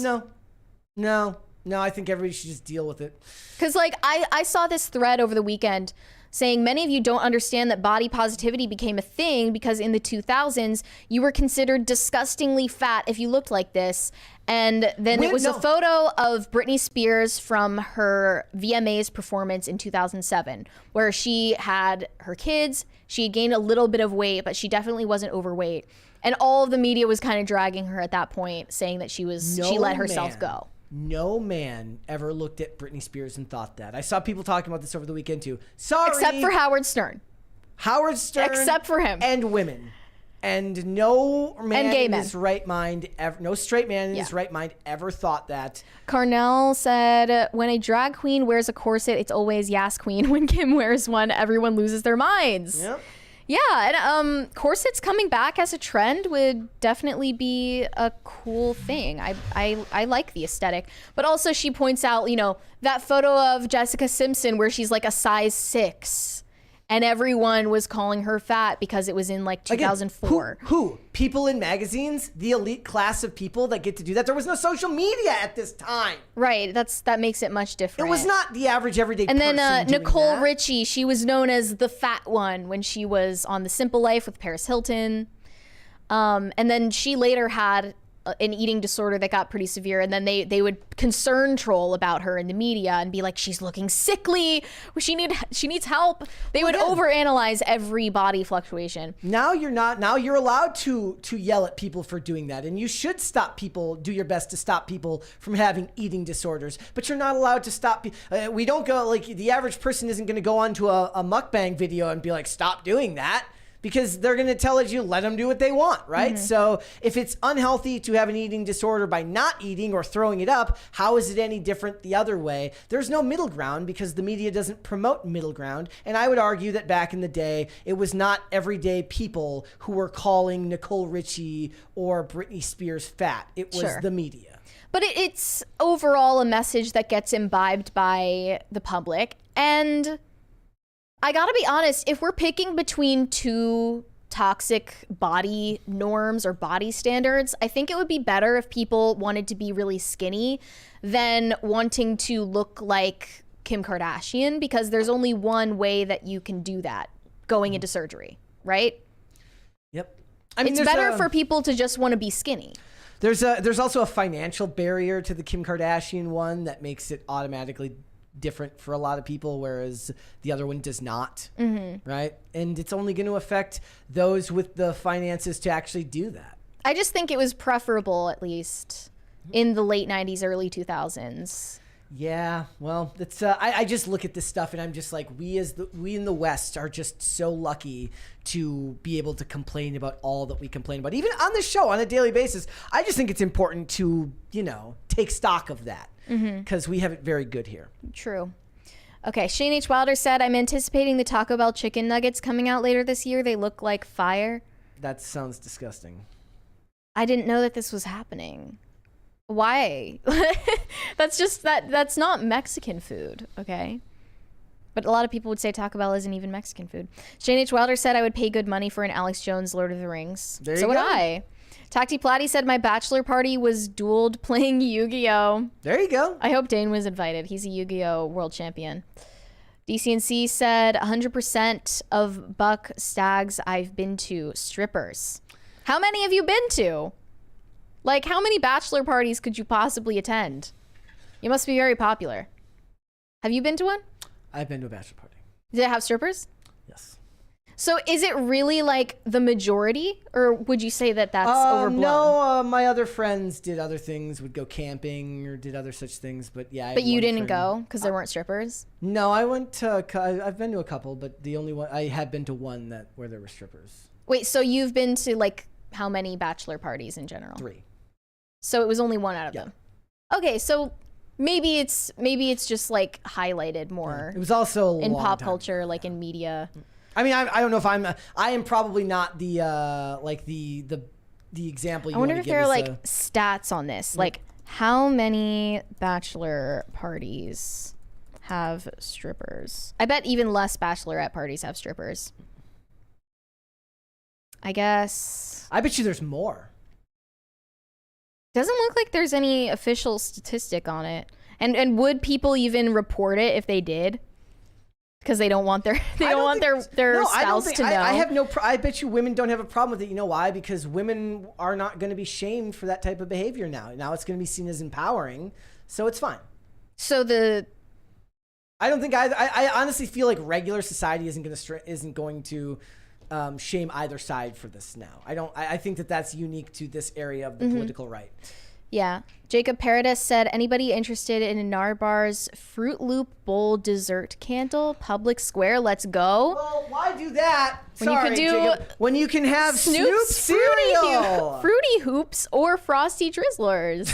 No, I think everybody should just deal with it. Because, like, I saw this thread over the weekend saying many of you don't understand that body positivity became a thing because in the 2000s, you were considered disgustingly fat if you looked like this. And then it was a photo of Britney Spears from her VMAs performance in 2007, where she had her kids, she had gained a little bit of weight, but she definitely wasn't overweight. And all of the media was kind of dragging her at that point, saying that she let herself go. No man ever looked at Britney Spears and thought that. I saw people talking about this over the weekend too. Sorry. Except for Howard Stern. Except for him. And women. And no man and gay in men. his right mind, no straight man in his right mind ever thought that. Carnell said, when a drag queen wears a corset, it's always Yas Queen. When Kim wears one, everyone loses their minds. Yep. Yeah, and corsets coming back as a trend would definitely be a cool thing. I like the aesthetic. But also she points out, that photo of Jessica Simpson where she's like a size 6 and everyone was calling her fat because it was in like 2004. Again, who? People in magazines? The elite class of people that get to do that? There was no social media at this time. Right, that makes it much different. It was not the average everyday person. And then Nicole Richie, she was known as the fat one when she was on The Simple Life with Paris Hilton. And then she later had an eating disorder that got pretty severe, and then they would concern troll about her in the media and be like, she's looking sickly, she needs help. They would overanalyze every body fluctuation. Now you're allowed to yell at people for doing that, and you should do your best to stop people from having eating disorders, but you're not allowed to stop we don't go, like, the average person isn't going to go onto a mukbang video and be like, stop doing that. Because they're going to tell you, let them do what they want, right? So if it's unhealthy to have an eating disorder by not eating or throwing it up, how is it any different the other way? There's no middle ground because the media doesn't promote middle ground. And I would argue that back in the day, it was not everyday people who were calling Nicole Richie or Britney Spears fat. It was the media. But it's overall a message that gets imbibed by the public. And I gotta be honest, if we're picking between two toxic body norms or body standards, I think it would be better if people wanted to be really skinny than wanting to look like Kim Kardashian, because there's only one way that you can do that, going into surgery, right? Yep. It's better for people to just want to be skinny. There's also a financial barrier to the Kim Kardashian one that makes it automatically different for a lot of people, whereas the other one does not, right? And it's only going to affect those with the finances to actually do that. I just think it was preferable, at least in the late 90s, early 2000s. Yeah, well, it's I just look at this stuff and I'm just like, we in the West are just so lucky to be able to complain about all that we complain about, even on the show on a daily basis. I just think it's important to, take stock of that because we have it very good here. True. Okay, Shane H. Wilder said, I'm anticipating the Taco Bell chicken nuggets coming out later this year. They look like fire. That sounds disgusting. I didn't know that this was happening. Why? That's not Mexican food, okay? But a lot of people would say Taco Bell isn't even Mexican food. Shane H. Wilder said I would pay good money for an Alex Jones Lord of the Rings. There you so go. would I. Takti Platty said my bachelor party was dueled playing Yu-Gi-Oh! There you go. I hope Dane was invited. He's a Yu-Gi-Oh! World champion. DCNC said 100% of Buck Stags I've been to strippers. How many have you been to? Like, how many bachelor parties could you possibly attend? You must be very popular. Have you been to one? I've been to a bachelor party. Did it have strippers? Yes. So is it really like the majority, or would you say that that's overblown? No, my other friends did other things, would go camping or did other such things, but yeah. But you didn't go because there weren't strippers? No, I went to, I've been to a couple, but the only one, I had been to one where there were strippers. Wait, so you've been to like how many bachelor parties in general? 3. So it was only 1 out of them. Okay, so maybe it's just like highlighted more. It was also in pop culture, like in media. I mean, I don't know if I am probably not the like the example. I wonder if there are like stats on this, like how many bachelor parties have strippers? I bet even less bachelorette parties have strippers. I guess. I bet you there's more. Doesn't look like there's any official statistic on it. And would people even report it if they did? Because they don't want their spouse to know. I have no. I bet you women don't have a problem with it. You know why? Because women are not going to be shamed for that type of behavior now. Now it's going to be seen as empowering, so it's fine. So I don't think I honestly feel like regular society isn't going to shame either side for this now. I think that's unique to this area of the political right. Yeah. Jacob Paradis said, anybody interested in Narbar's Fruit Loop Bowl dessert candle? Public Square, let's go. Well, why do that? When you can have Snoop cereal. Fruity Hoops or Frosty Drizzlers.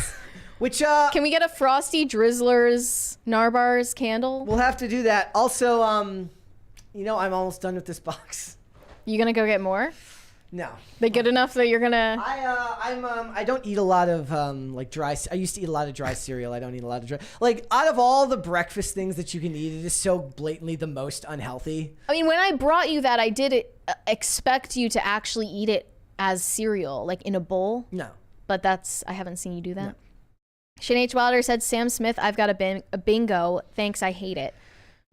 Which can we get a Frosty Drizzlers Narbar's candle? We'll have to do that. Also, I'm almost done with this box. You gonna go get more? No. They good enough that you're gonna? I don't eat a lot of like dry. I used to eat a lot of dry cereal. I don't eat a lot of dry. Like out of all the breakfast things that you can eat, it is so blatantly the most unhealthy. I mean, when I brought you that, I did expect you to actually eat it as cereal, like in a bowl. No. But I haven't seen you do that. No. Shane H. Wilder said, Sam Smith, I've got a bingo. Thanks, I hate it.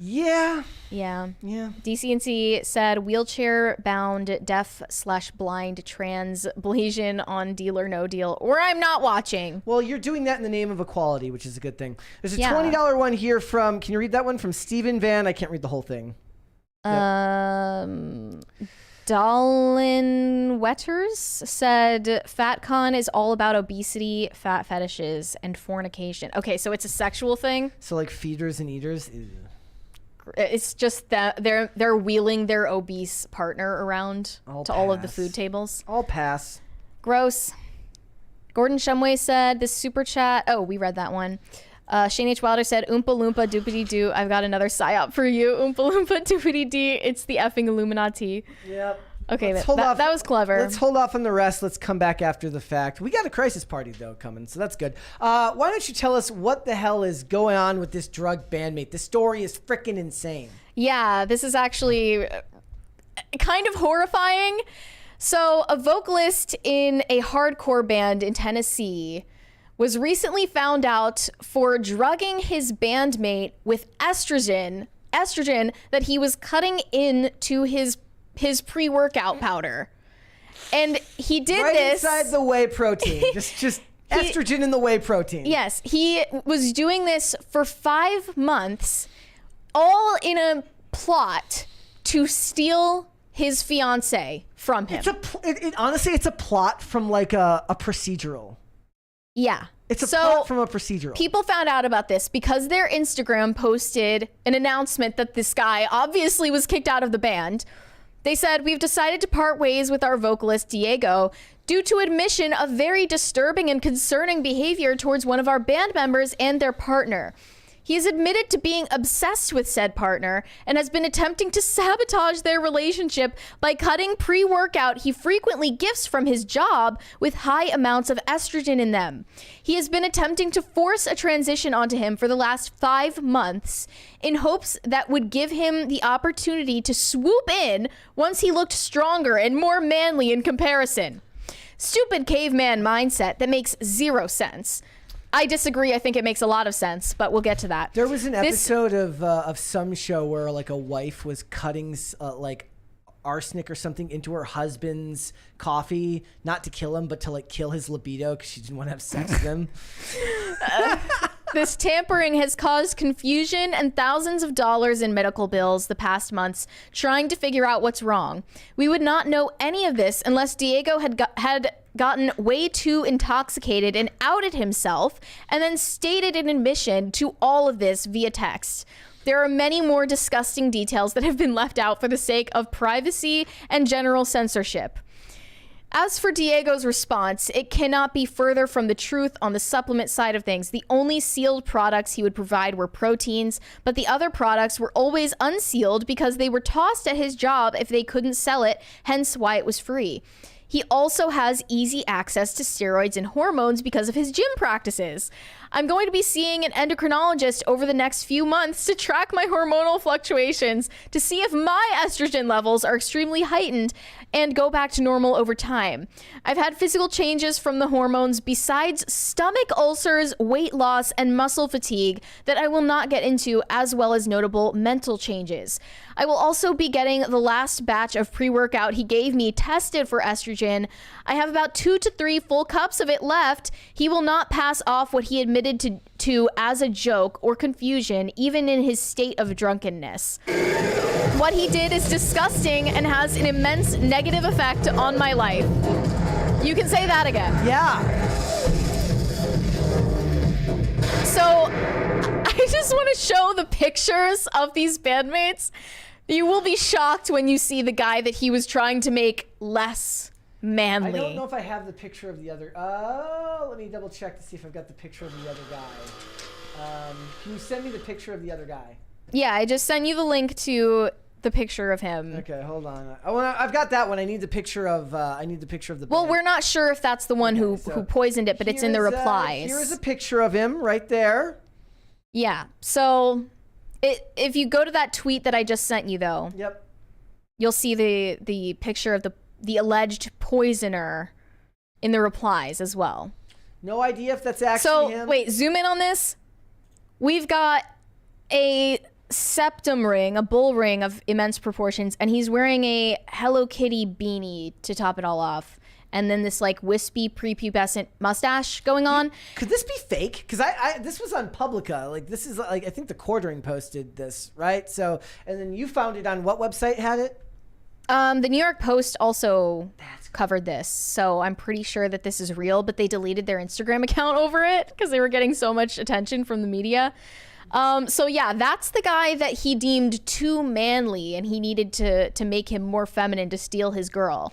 Yeah. DCNC said wheelchair-bound, deaf/blind trans Blasian on Deal or No Deal, or I'm not watching. Well, you're doing that in the name of equality, which is a good thing. There's a $20 one here from, can you read that one? From Stephen Van. I can't read the whole thing. Dallin Wetters said FatCon is all about obesity, fat fetishes, and fornication. Okay, so it's a sexual thing. So like feeders and eaters. Ew. It's just that they're wheeling their obese partner around all of the food tables. I'll pass. Gross. Gordon Shumway said this super chat. Oh, we read that one. Shane H. Wilder said, Oompa Loompa doopity doo. I've got another psyop for you. Oompa Loompa doopity dee. It's the effing Illuminati. Yep. Okay, that was clever. Let's hold off on the rest. Let's come back after the fact. We got a crisis party, though, coming, so that's good. Why don't you tell us what the hell is going on with this drug bandmate? This story is freaking insane. Yeah, this is actually kind of horrifying. So a vocalist in a hardcore band in Tennessee was recently found out for drugging his bandmate with estrogen that he was cutting into his pre-workout powder. And he did this inside the whey protein. just estrogen in the whey protein. Yes, he was doing this for 5 months, all in a plot to steal his fiance from him. Honestly, it's a plot from like a procedural. Yeah. It's a plot from a procedural. People found out about this because their Instagram posted an announcement that this guy obviously was kicked out of the band. They said, we've decided to part ways with our vocalist, Diego, due to admission of very disturbing and concerning behavior towards one of our band members and their partner. He has admitted to being obsessed with said partner and has been attempting to sabotage their relationship by cutting pre-workout he frequently gifts from his job with high amounts of estrogen in them. He has been attempting to force a transition onto him for the last 5 months in hopes that would give him the opportunity to swoop in once he looked stronger and more manly in comparison. Stupid caveman mindset that makes 0 sense. I disagree. I think it makes a lot of sense, but we'll get to that. There was an episode of some show where like a wife was cutting like arsenic or something into her husband's coffee, not to kill him, but to like kill his libido because she didn't want to have sex with him. This tampering has caused confusion and thousands of dollars in medical bills the past months trying to figure out what's wrong. We would not know any of this unless Diego had gotten way too intoxicated and outed himself and then stated an admission to all of this via text. There are many more disgusting details that have been left out for the sake of privacy and general censorship. As for Diego's response, it cannot be further from the truth on the supplement side of things. The only sealed products he would provide were proteins, but the other products were always unsealed because they were tossed at his job if they couldn't sell it, hence why it was free. He also has easy access to steroids and hormones because of his gym practices. I'm going to be seeing an endocrinologist over the next few months to track my hormonal fluctuations to see if my estrogen levels are extremely heightened and go back to normal over time. I've had physical changes from the hormones besides stomach ulcers, weight loss, and muscle fatigue that I will not get into, as well as notable mental changes. I will also be getting the last batch of pre-workout he gave me tested for estrogen. I have about 2 to 3 full cups of it left. He will not pass off what he admitted to as a joke or confusion, even in his state of drunkenness. What he did is disgusting and has an immense negative effect on my life. You can say that again. Yeah. So I just want to show the pictures of these bandmates. You will be shocked when you see the guy that he was trying to make less manly. I don't know if I have the picture of the other. Let me double check to see if I've got the picture of the other guy. Can you send me the picture of the other guy? Yeah, I just sent you the link to the picture of him. Okay, hold on. I've got that one. I need the picture of. The. Well, band. we're not sure if that's the one who poisoned it, but it's in the replies. Here's a picture of him right there. Yeah. So, if you go to that tweet that I just sent you, though. Yep. You'll see the picture of the alleged poisoner in the replies as well. No idea if that's actually him. So, wait, zoom in on this. We've got a septum ring, a bull ring of immense proportions, and he's wearing a Hello Kitty beanie to top it all off. And then this like wispy prepubescent mustache going on. Could this be fake? Because this was on Publica. Like this is like I think the Quartering posted this, right? So and then you found it on what website had it? The New York Post also covered this, so I'm pretty sure that this is real, but they deleted their Instagram account over it because they were getting so much attention from the media. So yeah, that's the guy that he deemed too manly and he needed to make him more feminine to steal his girl.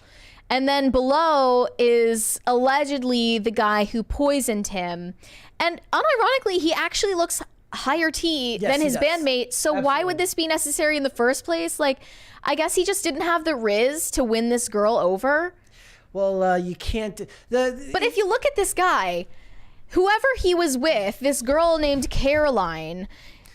And then below is allegedly the guy who poisoned him. And unironically, he actually looks higher T than his bandmate. So Absolutely. Why would this be necessary in the first place? Like, I guess he just didn't have the riz to win this girl over. Well, you can't. But if you look at this guy, whoever he was with, this girl named Caroline,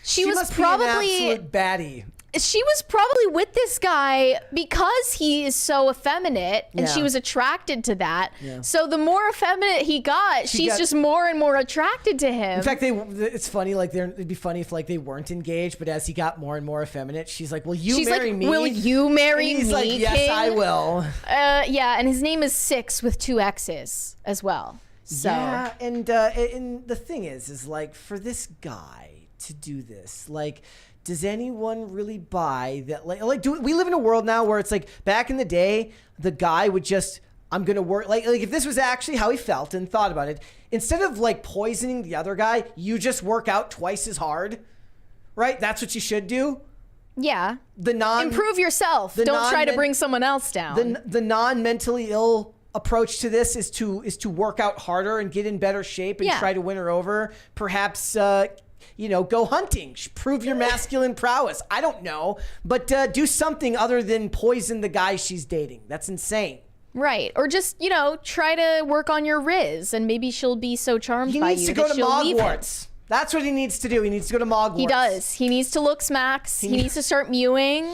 she was must probably be an absolute baddie. She was probably with this guy because he is so effeminate and she Yeah. was attracted to that. Yeah. So the more effeminate he got, she's just more and more attracted to him. In fact, it's funny. Like it'd be funny if like they weren't engaged, but as he got more and more effeminate, she's like, "Will you marry me? Will you marry and he's me, like, "Yes, King?" I will." Yeah, and his name is Six with 2 X's as well. So Yeah, and the thing is like for this guy to do this, like. Does anyone really buy that? Like, we live in a world now where it's like back in the day, the guy would just, I'm gonna work. Like if this was actually how he felt and thought about it, instead of like poisoning the other guy, you just work out twice as hard, right? That's what you should do. yeah, improve yourself. Don't try to bring someone else down. The non-mentally ill approach to this is to work out harder and get in better shape and try to win her over. Perhaps. Go hunting, prove your masculine prowess. I don't know, but do something other than poison the guy she's dating. That's insane. Right. Or just, try to work on your riz and maybe she'll be so charmed by you. He needs to go to Mogwarts. That's what he needs to do. He needs to go to Mogwarts. He does. He needs to look smacks. He needs to start mewing.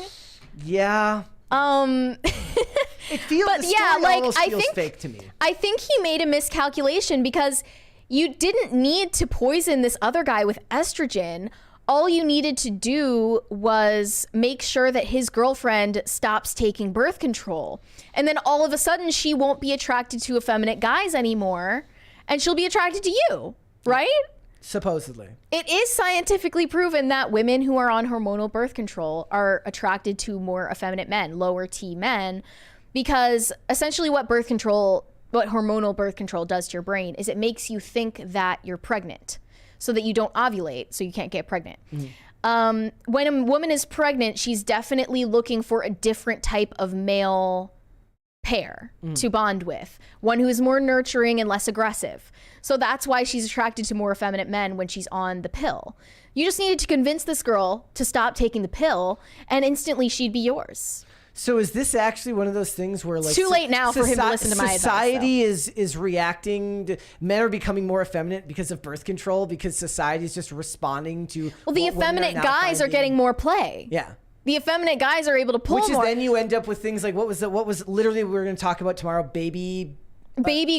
Yeah. It feels, but the yeah, story like almost I feels think fake to me. I think he made a miscalculation because you didn't need to poison this other guy with estrogen. All you needed to do was make sure that his girlfriend stops taking birth control. And then all of a sudden she won't be attracted to effeminate guys anymore and she'll be attracted to you, right? Supposedly. It is scientifically proven that women who are on hormonal birth control are attracted to more effeminate men, lower T men, because essentially what hormonal birth control does to your brain is it makes you think that you're pregnant so that you don't ovulate, so you can't get pregnant. When a woman is pregnant, she's definitely looking for a different type of male pair to bond with, one who is more nurturing and less aggressive. So that's why she's attracted to more effeminate men when she's on the pill. You just needed to convince this girl to stop taking the pill, and instantly she'd be yours. So is this actually one of those things where, like, it's too late now for him to listen to my advice? Society is reacting to, men are becoming more effeminate because of birth control, because society is just responding to. Well, the effeminate guys are getting more play. Yeah. The effeminate guys are able to pull more. Which is then you end up with things like what was literally we were going to talk about tomorrow, baby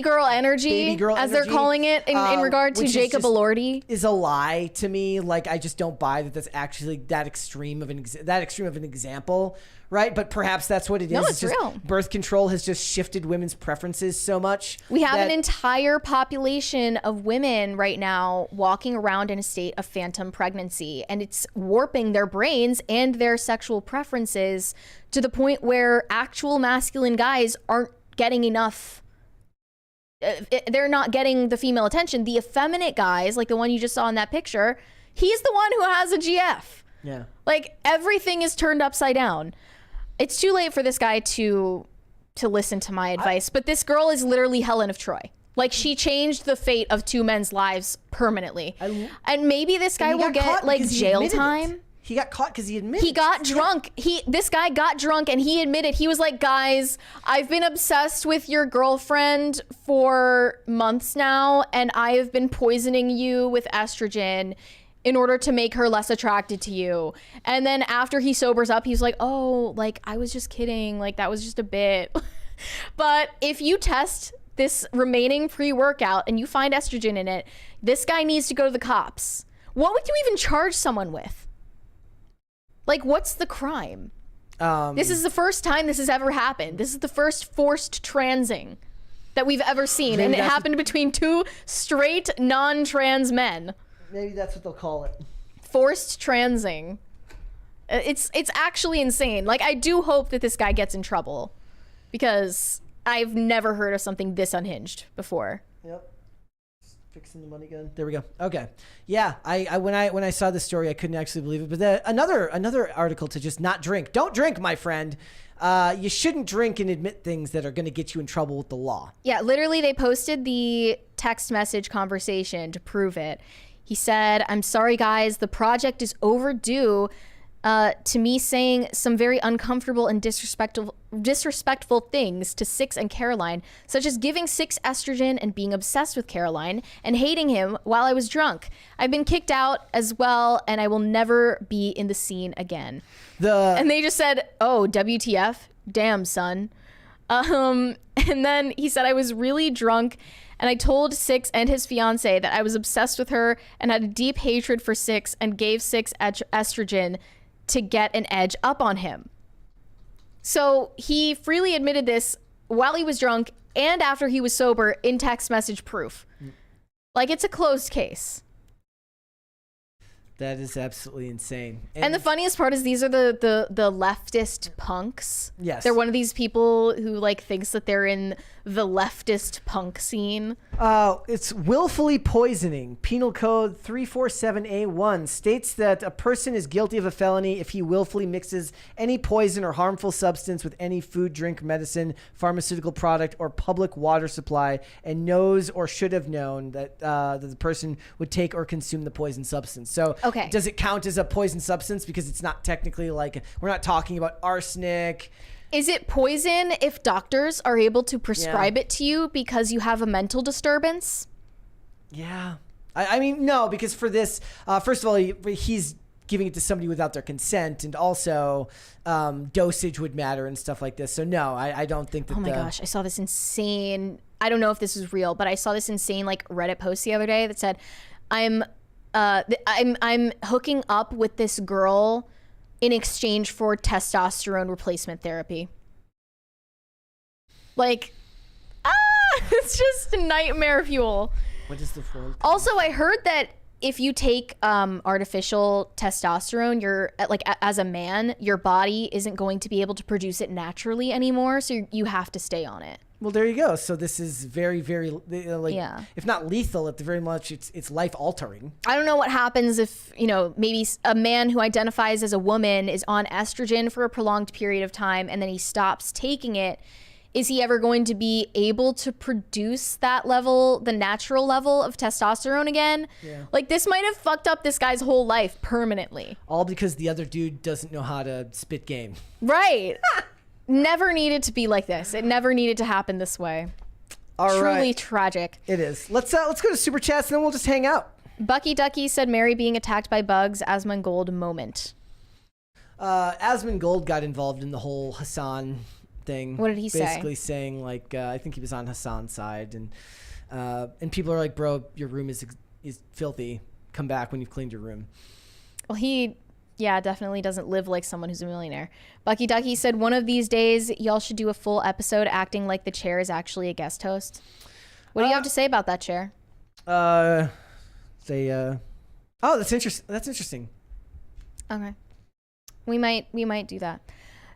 girl energy, as they're calling it in regard to Jacob Elordi, is a lie to me. Like, I just don't buy that that's actually that extreme of an example, right? But perhaps that's what it is. No, it's real. Birth control has just shifted women's preferences so much. We have an entire population of women right now walking around in a state of phantom pregnancy, and it's warping their brains and their sexual preferences to the point where actual masculine guys aren't getting enough. They're not getting the female attention. The effeminate guys, like the one you just saw in that picture, he's the one who has a GF. Yeah. Like, everything is turned upside down. It's too late for this guy to listen to my advice, but this girl is literally Helen of Troy. Like, she changed the fate of two men's lives permanently. And maybe this guy will get like jail time. He got caught because he admitted. He got drunk. This guy got drunk and he admitted. He was like, guys, I've been obsessed with your girlfriend for months now, and I have been poisoning you with estrogen in order to make her less attracted to you. And then after he sobers up, he's like, oh, like, I was just kidding. Like, that was just a bit. But if you test this remaining pre-workout and you find estrogen in it, this guy needs to go to the cops. What would you even charge someone with? Like, what's the crime? This is the first time this has ever happened. This is the first forced transing that we've ever seen. And it happened between two straight non-trans men. Maybe that's what they'll call it. Forced transing. It's actually insane. Like, I do hope that this guy gets in trouble, because I've never heard of something this unhinged before. Yep. Fixing the money gun. There we go. Okay. Yeah. When I saw this story, I couldn't actually believe it. But another article to just not drink. Don't drink, my friend. You shouldn't drink and admit things that are going to get you in trouble with the law. Yeah. Literally, they posted the text message conversation to prove it. He said, "I'm sorry, guys. The project is overdue. To me saying some very uncomfortable and disrespectful things to Six and Caroline, such as giving Six estrogen and being obsessed with Caroline and hating him while I was drunk. I've been kicked out as well, and I will never be in the scene again." And they just said, "Oh, WTF? Damn, son." And then he said, "I was really drunk, and I told Six and his fiance that I was obsessed with her and had a deep hatred for Six and gave Six estrogen to get an edge up on him." So he freely admitted this while he was drunk and after he was sober in text message proof. Like, it's a closed case. That is absolutely insane. And the funniest part is these are the leftist punks. Yes. They're one of these people who, like, thinks that they're in the leftist punk scene. It's willfully poisoning. Penal Code 347A1 states that a person is guilty of a felony if he willfully mixes any poison or harmful substance with any food, drink, medicine, pharmaceutical product, or public water supply, and knows or should have known that the person would take or consume the poison substance. So okay. Does it count as a poison substance? Because it's not technically, like, we're not talking about arsenic. Is it poison if doctors are able to prescribe it to you because you have a mental disturbance? Yeah. I mean, no, because for this, first of all, he's giving it to somebody without their consent, and also dosage would matter and stuff like this. So no, I don't think that. Oh my gosh, I saw this insane, I don't know if this is real, but I saw this insane, like, Reddit post the other day that said, I'm hooking up with this girl in exchange for testosterone replacement therapy. Like, it's just nightmare fuel. What is the full? Also, I heard that if you take artificial testosterone, you're like, as a man, your body isn't going to be able to produce it naturally anymore, so you have to stay on it. Well, there you go. So this is very, very, like, if not lethal, at the very much, it's life altering. I don't know what happens if, maybe a man who identifies as a woman is on estrogen for a prolonged period of time and then he stops taking it. is he ever going to be able to produce that level, the natural level of testosterone again? Yeah. Like, this might have fucked up this guy's whole life permanently. All because the other dude doesn't know how to spit game. Right. Never needed to be like this. It never needed to happen this way. Truly tragic. It is. Let's go to Super Chats and then we'll just hang out. Bucky Ducky said Mary being attacked by bugs, Asmongold moment. Asmongold got involved in the whole Hassan thing. What did he say? Basically saying, like, I think he was on Hassan's side, and people are like, bro, your room is filthy. Come back when you've cleaned your room. Well, he, definitely doesn't live like someone who's a millionaire. Bucky Ducky said, one of these days, y'all should do a full episode acting like the chair is actually a guest host. What do you have to say about that, chair? Oh, that's interesting. That's interesting. Okay. We might do that.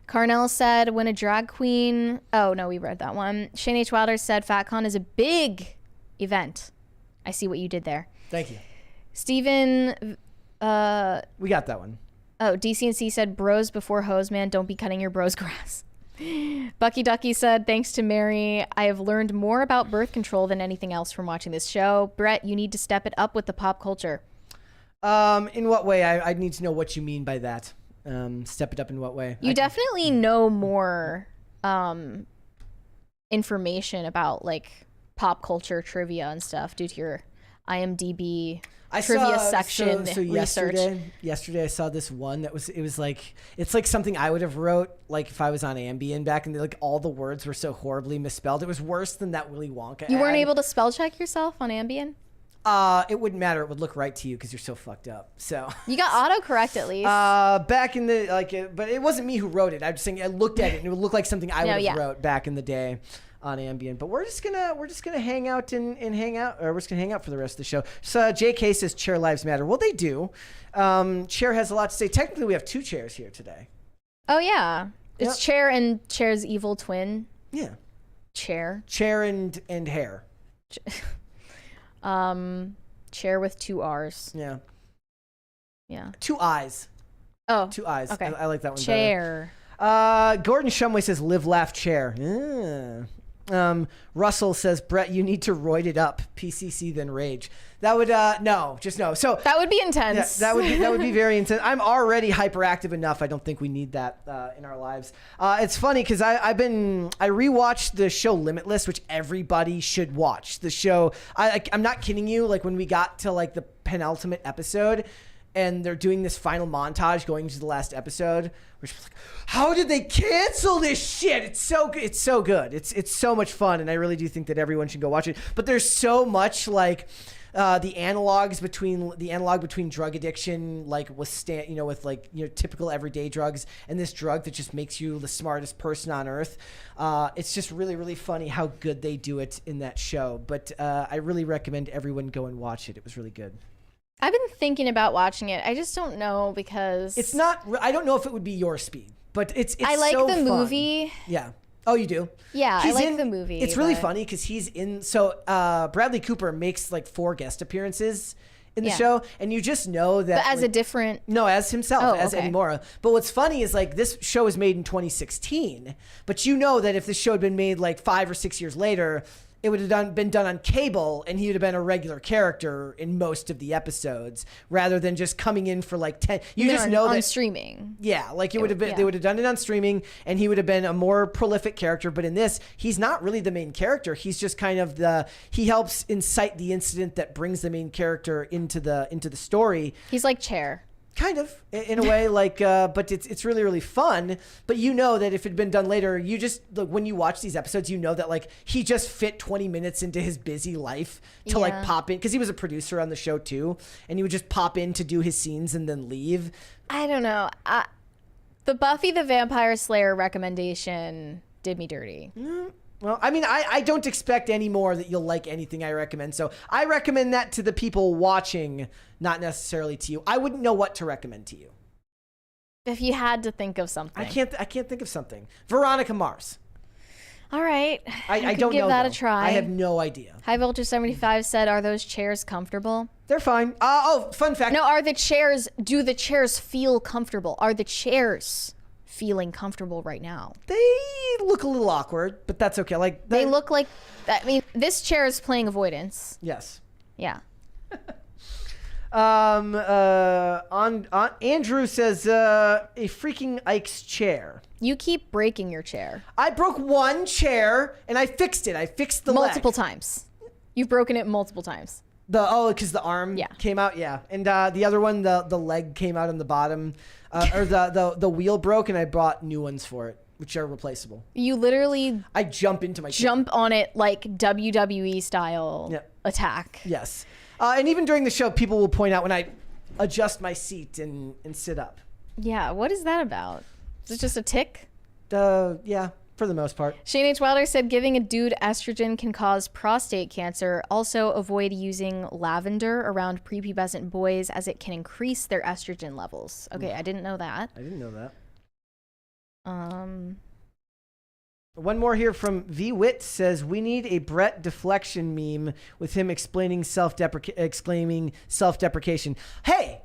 Carnell said, when a drag queen... Oh, no, we read that one. Shane H. Wilder said, FatCon is a big event. I see what you did there. Thank you. Steven... we got that one. Oh, DCNC said, bros before hoes, man. Don't be cutting your bros grass. Bucky Ducky said, thanks to Mary, I have learned more about birth control than anything else from watching this show. Brett, you need to step it up with the pop culture. In what way? I need to know what you mean by that. Step it up in what way? You definitely know more information about like pop culture trivia and stuff due to your IMDb trivia section research. Yesterday I saw this one that it's like something I would have wrote like if I was on Ambien back, and like all the words were so horribly misspelled. It was worse than that Willy Wonka. You weren't able to spell check yourself on Ambien? It wouldn't matter. It would look right to you because you're so fucked up. So you got autocorrect at least. Back in the but it wasn't me who wrote it. I'm just saying I looked at it and it would look like something I would have wrote back in the day on Ambien. But we're just gonna hang out and hang out, or we're just gonna hang out for the rest of the show. So JK says Chair Lives Matter. Well, they do. Chair has a lot to say. Technically, we have two chairs here today. Oh yeah, it's Chair and Chair's evil twin. Yeah. Chair and hair. Chair with two R's. Yeah. Yeah. Two eyes. Oh. Two eyes. Okay. I like that one Chair. better. Gordon Shumway says live, laugh, chair. Russell says, Brett, you need to roid it up. PCC then rage. That would no. So that would be intense. Yeah, that would be very intense. I'm already hyperactive enough. I don't think we need that in our lives. It's funny because I rewatched the show Limitless, which everybody should watch. The show, I'm not kidding you. Like when we got to like the penultimate episode, and they're doing this final montage going to the last episode, which was like, how did they cancel this shit? It's so good. It's so good. It's so much fun, and I really do think that everyone should go watch it. But there's so much like the analog between drug addiction, like with typical everyday drugs, and this drug that just makes you the smartest person on earth. It's just really, really funny how good they do it in that show. But I really recommend everyone go and watch it. It was really good. I've been thinking about watching it. I just don't know because it's not. I don't know if it would be your speed, but it's. I like so the fun. movie. Yeah. Oh, you do? Yeah, I like the movie. It's really funny because he's in. So Bradley Cooper makes like 4 guest appearances in the show, and you just know that. But as a different. No, as himself, as okay. Eddie Mora. But what's funny is like this show was made in 2016, but you know that if this show had been made like 5 or 6 years later, it would have been done on cable, and he would have been a regular character in most of the episodes, rather than just coming in for like 10. You just know that on streaming. Yeah, like it would have been. They would have done it on streaming, and he would have been a more prolific character. But in this, he's not really the main character. He's just kind of he helps incite the incident that brings the main character into the story. He's like Chair. Kind of, in a way, like, but it's really, really fun. But you know that if it had been done later, you just, like, when you watch these episodes, you know that, like, he just fit 20 minutes into his busy life to, like, pop in. Because he was a producer on the show, too. And he would just pop in to do his scenes and then leave. I don't know. The Buffy the Vampire Slayer recommendation did me dirty. Well, I mean, I don't expect any more that you'll like anything I recommend. So I recommend that to the people watching, not necessarily to you. I wouldn't know what to recommend to you. If you had to think of something. I can't think of something. Veronica Mars. All right. I don't give know. That though. a try. I have no idea. High Voltage 75 said, are those chairs comfortable? They're fine. Fun fact. No, do the chairs feel comfortable? Are the chairs feeling comfortable right now. They look a little awkward, but that's okay. Like they look like, I mean, this chair is playing avoidance. Yes. Yeah. Andrew says a freaking Ike's chair. You keep breaking your chair. I broke one chair and I fixed it. I fixed the multiple leg. times. You've broken it multiple times. Because the arm came out, and the other one, the leg came out on the bottom, or the wheel broke, and I bought new ones for it, which are replaceable. You literally I jump on it like WWE style attack. Yes, and even during the show, people will point out when I adjust my seat and sit up. Yeah, what is that about? Is it just a tick? Yeah. For the most part. Shane H. Wilder said giving a dude estrogen can cause prostate cancer. Also avoid using lavender around prepubescent boys as it can increase their estrogen levels. Okay, I didn't know that. I didn't know that. One more here from V. Witt says, we need a Brett deflection meme with him exclaiming self-deprecation. Hey,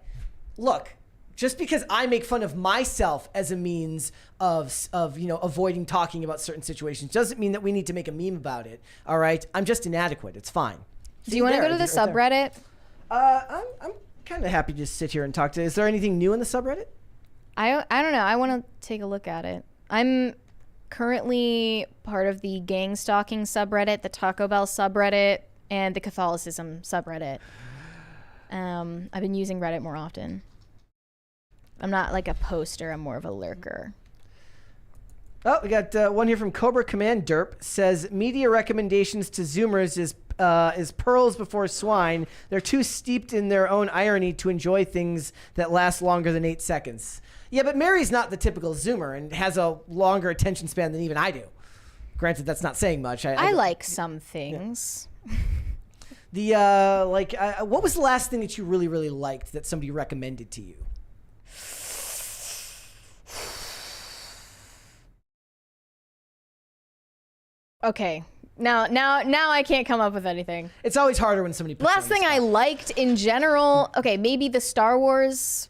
look. Just because I make fun of myself as a means of avoiding talking about certain situations doesn't mean that we need to make a meme about it. All right, I'm just inadequate. It's fine. Do you want to go to the subreddit? I'm kind of happy to just sit here and talk to. Is there anything new in the subreddit? I don't know. I want to take a look at it. I'm currently part of the gang stalking subreddit, the Taco Bell subreddit, and the Catholicism subreddit. I've been using Reddit more often. I'm not like a poster. I'm more of a lurker. Oh, we got one here from Cobra Command Derp. Says media recommendations to Zoomers is pearls before swine. They're too steeped in their own irony to enjoy things that last longer than 8 seconds. Yeah, but Mary's not the typical Zoomer and has a longer attention span than even I do. Granted, that's not saying much. I like some things. Yeah. What was the last thing that you really, really liked that somebody recommended to you? Okay. Now I can't come up with anything. It's always harder when somebody puts Last thing I liked in general, okay, maybe the Star Wars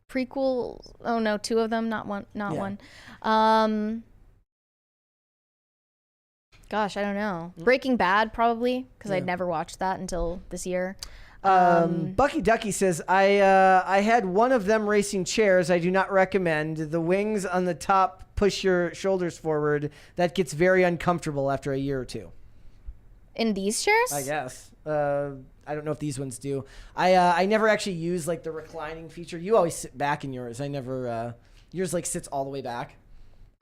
prequel. Oh no, 2 of them, not one. Gosh, I don't know. Breaking Bad probably, because I'd never watched that until this year. Bucky Ducky says, I had one of them racing chairs. I do not recommend. The wings on the top push your shoulders forward. That gets very uncomfortable after a year or two. In these chairs? I guess. I don't know if these ones do. I never actually use like the reclining feature. You always sit back in yours. I never, yours like sits all the way back.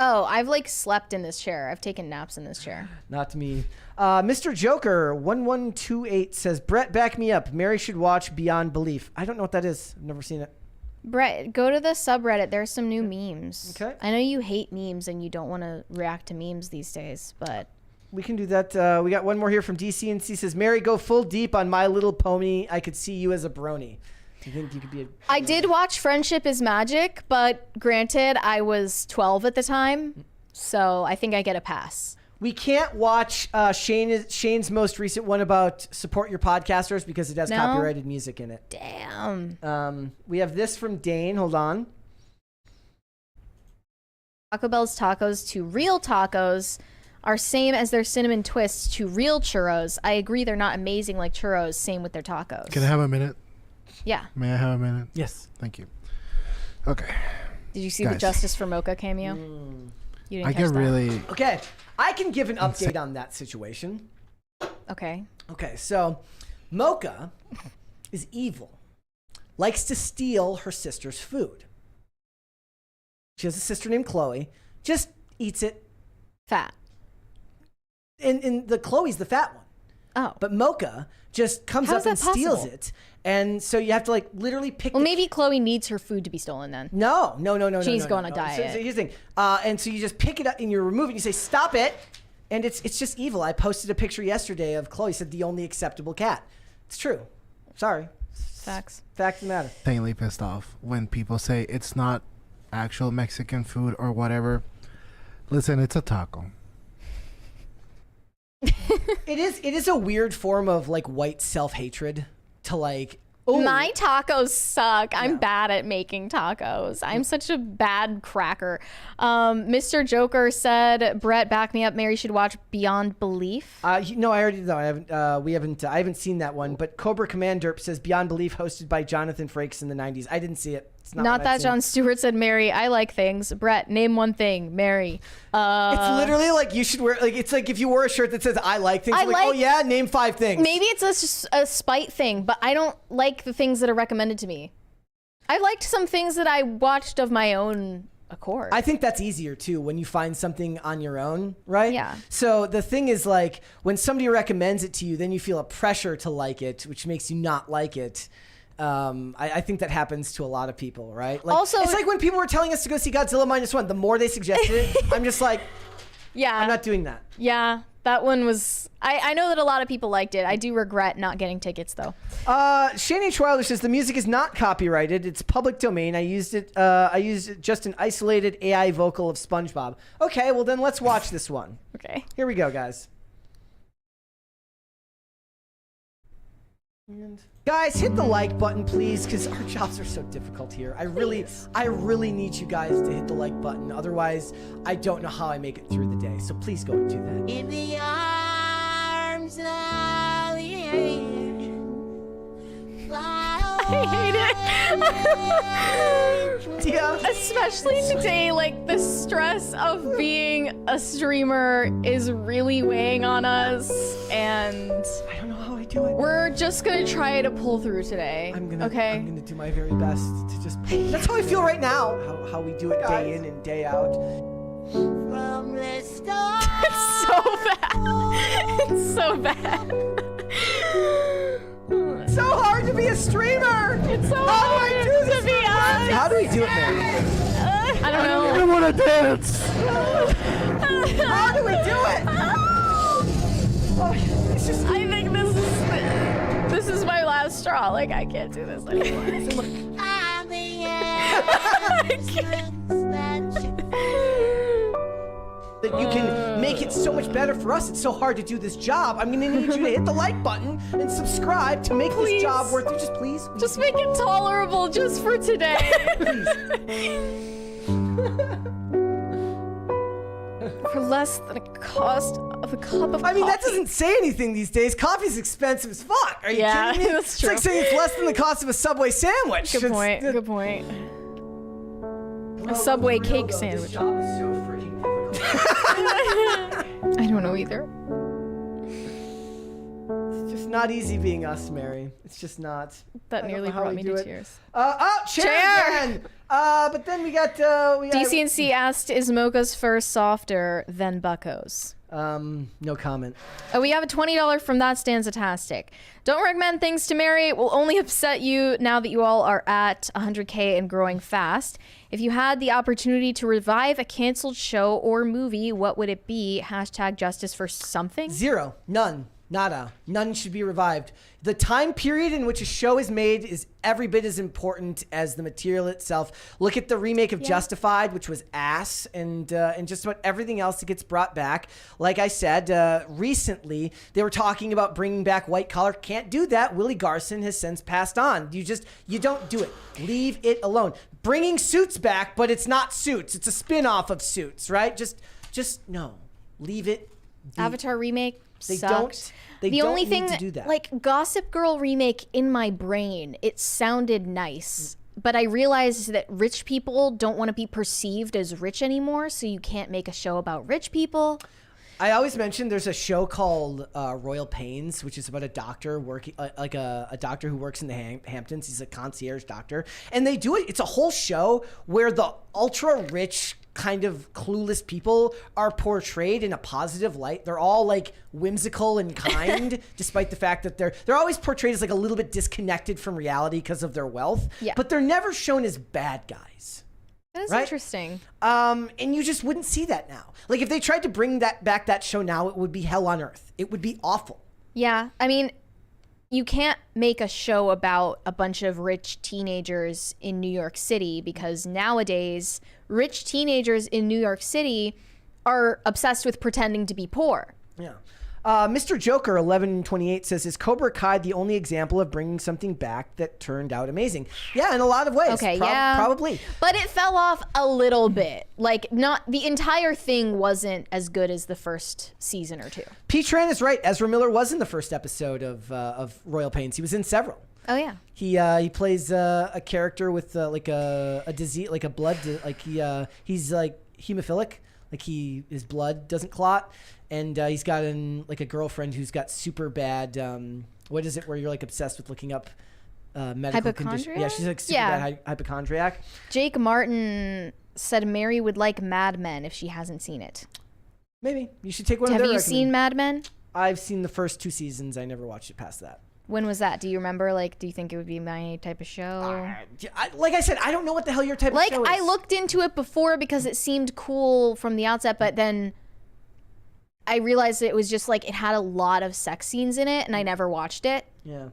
Oh, I've like slept in this chair. I've taken naps in this chair. Not me. Mr. Joker 1128 says, Brett, back me up. Mary should watch Beyond Belief. I don't know what that is. I've never seen it. Brett, go to the subreddit. There's some new memes. Okay. I know you hate memes and you don't want to react to memes these days, but we can do that. We got one more here from DCNC. Says, Mary, go full deep on My Little Pony. I could see you as a brony. Do you think you could be I did watch Friendship is Magic, but granted, I was 12 at the time, so I think I get a pass. We can't watch Shane's most recent one about support your podcasters because it has copyrighted music in it. Damn. We have this from Dane. Hold on. Taco Bell's tacos to real tacos are same as their cinnamon twists to real churros. I agree they're not amazing like churros. Same with their tacos. Can I have a minute? Yeah. May I have a minute? Yes. Thank you. Okay. Did you see the Justice for Mocha cameo? You didn't catch that? Really... Okay. I can give an update on that situation. Okay. Okay, so Mocha is evil. Likes to steal her sister's food. She has a sister named Chloe. Just eats it. Fat. And the Chloe's the fat one. Oh. But Mocha just comes up and steals it. And so you have to like literally pick. Well, maybe Chloe needs her food to be stolen then. No. She's going on a diet. So here's the thing. And so you just pick it up and you remove it. You say, stop it. And it's just evil. I posted a picture yesterday of Chloe said the only acceptable cat. It's true. Sorry. Facts. Fact of the matter. Insanely pissed off when people say it's not actual Mexican food or whatever. Listen, it's a taco. It is a weird form of like white self-hatred to like Ooh. My tacos suck. I'm bad at making tacos. I'm such a bad cracker. Mr. Joker said, Brett, back me up. Mary should watch Beyond Belief. No, I already know. I haven't seen that one. But Cobra Commander says Beyond Belief, hosted by Jonathan Frakes in the 90s. I didn't see it. It's not that John Stewart said, Mary, I like things. Brett, name one thing. Mary. It's literally like you should wear, like, it's like if you wore a shirt that says I like things. Oh yeah, name 5 things. Maybe it's a spite thing, but I don't like the things that are recommended to me. I liked some things that I watched of my own accord. I think that's easier too when you find something on your own, right? Yeah. So the thing is, like, when somebody recommends it to you, then you feel a pressure to like it, which makes you not like it. I think that happens to a lot of people, right? Like, also, it's like when people were telling us to go see Godzilla -1. The more they suggested it, I'm just like, yeah, I'm not doing that. Yeah, that one was. I know that a lot of people liked it. I do regret not getting tickets though. Shane H. Wilder says the music is not copyrighted. It's public domain. I used it just an isolated AI vocal of SpongeBob. Okay, well then let's watch this one. Okay. Here we go, guys. And guys, hit the like button, please, because our jobs are so difficult here. I really need you guys to hit the like button. Otherwise, I don't know how I make it through the day. So please go and do that. In the arms of the angel, I hate it. Yeah. Especially today, like the stress of being a streamer is really weighing on us, and I don't know how I do it. We're just gonna try to pull through today. I'm gonna do my very best to just. That's how I feel right now. How we do it day in and day out. from the start. It's so bad. It's so bad. It's so hard to be a streamer. It's so How do I hard do this? to be honest. How do we do it, man? I don't know. I want to dance. How do we do it? Oh, it's just. I think this is my last straw. Like, I can't do this anymore. I'm the That you can make it so much better for us. It's so hard to do this job. I'm gonna need you to hit the like button and subscribe to make this job worth it. Just please. Just make it tolerable just for today. For less than a cost of a cup of coffee. I mean, that doesn't say anything these days. Coffee's expensive as fuck. Are you kidding me? That's true. It's like saying it's less than the cost of a Subway sandwich. Good point. Good point. A Subway cake sandwich. This job is so freaking difficult. I don't know either. It's just not easy being us, Mary. It's just not. That nearly brought me to tears. Chair again! But then we got DCNC asked, is Mocha's fur softer than Bucko's? No comment. We have a $20 from That Stanzatastic. Don't recommend things to Mary. It will only upset you now that you all are at 100K and growing fast. If you had the opportunity to revive a canceled show or movie, what would it be? # justice for something? 0. None. Nada. None should be revived. The time period in which a show is made is every bit as important as the material itself. Look at the remake of Justified, which was ass, and just about everything else that gets brought back. Like I said, recently they were talking about bringing back White Collar. Can't do that. Willie Garson has since passed on. You don't do it. Leave it alone. Bringing Suits back, but it's not Suits. It's a spin-off of Suits, right? Just no. Leave it. Avatar remake. They sucked. The only need thing to do that. Like Gossip Girl remake, in my brain, it sounded nice, but I realized that rich people don't want to be perceived as rich anymore, so you can't make a show about rich people. I always mention there's a show called Royal Pains, which is about a doctor working, like a doctor who works in the Hamptons. He's a concierge doctor, and they do it. It's a whole show where the ultra rich, kind of clueless people are portrayed in a positive light. They're all like whimsical and kind, despite the fact that they're always portrayed as like a little bit disconnected from reality because of their wealth. Yeah. But they're never shown as bad guys. That is right? interesting. And you just wouldn't see that now. Like if they tried to bring that show now, it would be hell on earth. It would be awful. Yeah, I mean, you can't make a show about a bunch of rich teenagers in New York City because nowadays rich teenagers in New York City are obsessed with pretending to be poor. Yeah. Mr. Joker 1128 says, is Cobra Kai the only example of bringing something back that turned out amazing? Yeah, in a lot of ways. Okay, yeah. Probably. But it fell off a little bit. Like, not the entire thing wasn't as good as the first season or 2. Pete Tran is right. Ezra Miller was in the first episode of Royal Pains. He was in several. Oh yeah. He plays a character with like a disease, like a blood, he's like hemophilic, like his blood doesn't clot, and he's got like a girlfriend who's got super bad. What is it where you're like obsessed with looking up medical conditions? Yeah, she's like super bad hypochondriac. Jake Martin said Mary would like Mad Men if she hasn't seen it. Maybe you should take one of their. Have you seen Mad Men? I've seen the first 2 seasons. I never watched it past that. When was that? Do you remember? Like, do you think it would be my type of show? Like I said, I don't know what the hell your type of show is. Like, I looked into it before because it seemed cool from the outset, but then I realized it was just like it had a lot of sex scenes in it, and I never watched it. Yeah.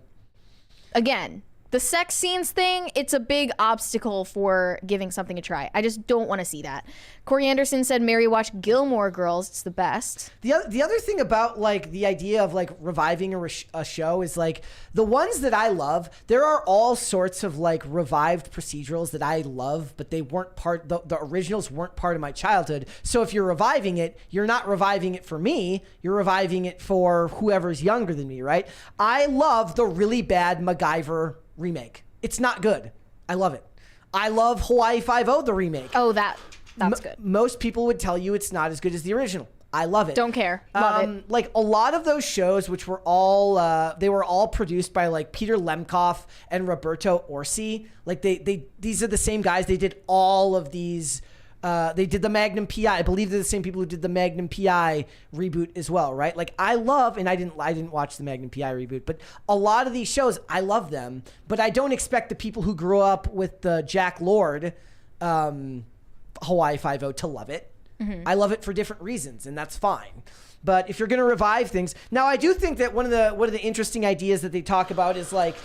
Again, the sex scenes thing, it's a big obstacle for giving something a try. I just don't want to see that. Corey Anderson said Mary watched Gilmore Girls. It's the best. The other thing about like the idea of like reviving a show is like the ones that I love, there are all sorts of like revived procedurals that I love, but they weren't the originals weren't part of my childhood. So if you're reviving it, you're not reviving it for me, you're reviving it for whoever's younger than me, right? I love the really bad MacGyver remake. It's not good. I love it. I love Hawaii Five-0, the remake. Oh, that's good. Most people would tell you it's not as good as the original. I love it. Don't care. Love it. Like a lot of those shows, which were all they were all produced by like Peter Lemkoff and Roberto Orsi. Like these are the same guys. They did all of these. They did the Magnum PI. I believe they're the same people who did the Magnum PI reboot as well, right? Like I love, and I didn't watch the Magnum PI reboot, but a lot of these shows, I love them, but I don't expect the people who grew up with the Jack Lord, Hawaii Five-0 to love it. Mm-hmm. I love it for different reasons, and that's fine. But if you're going to revive things, now I do think that one of the interesting ideas that they talk about is like,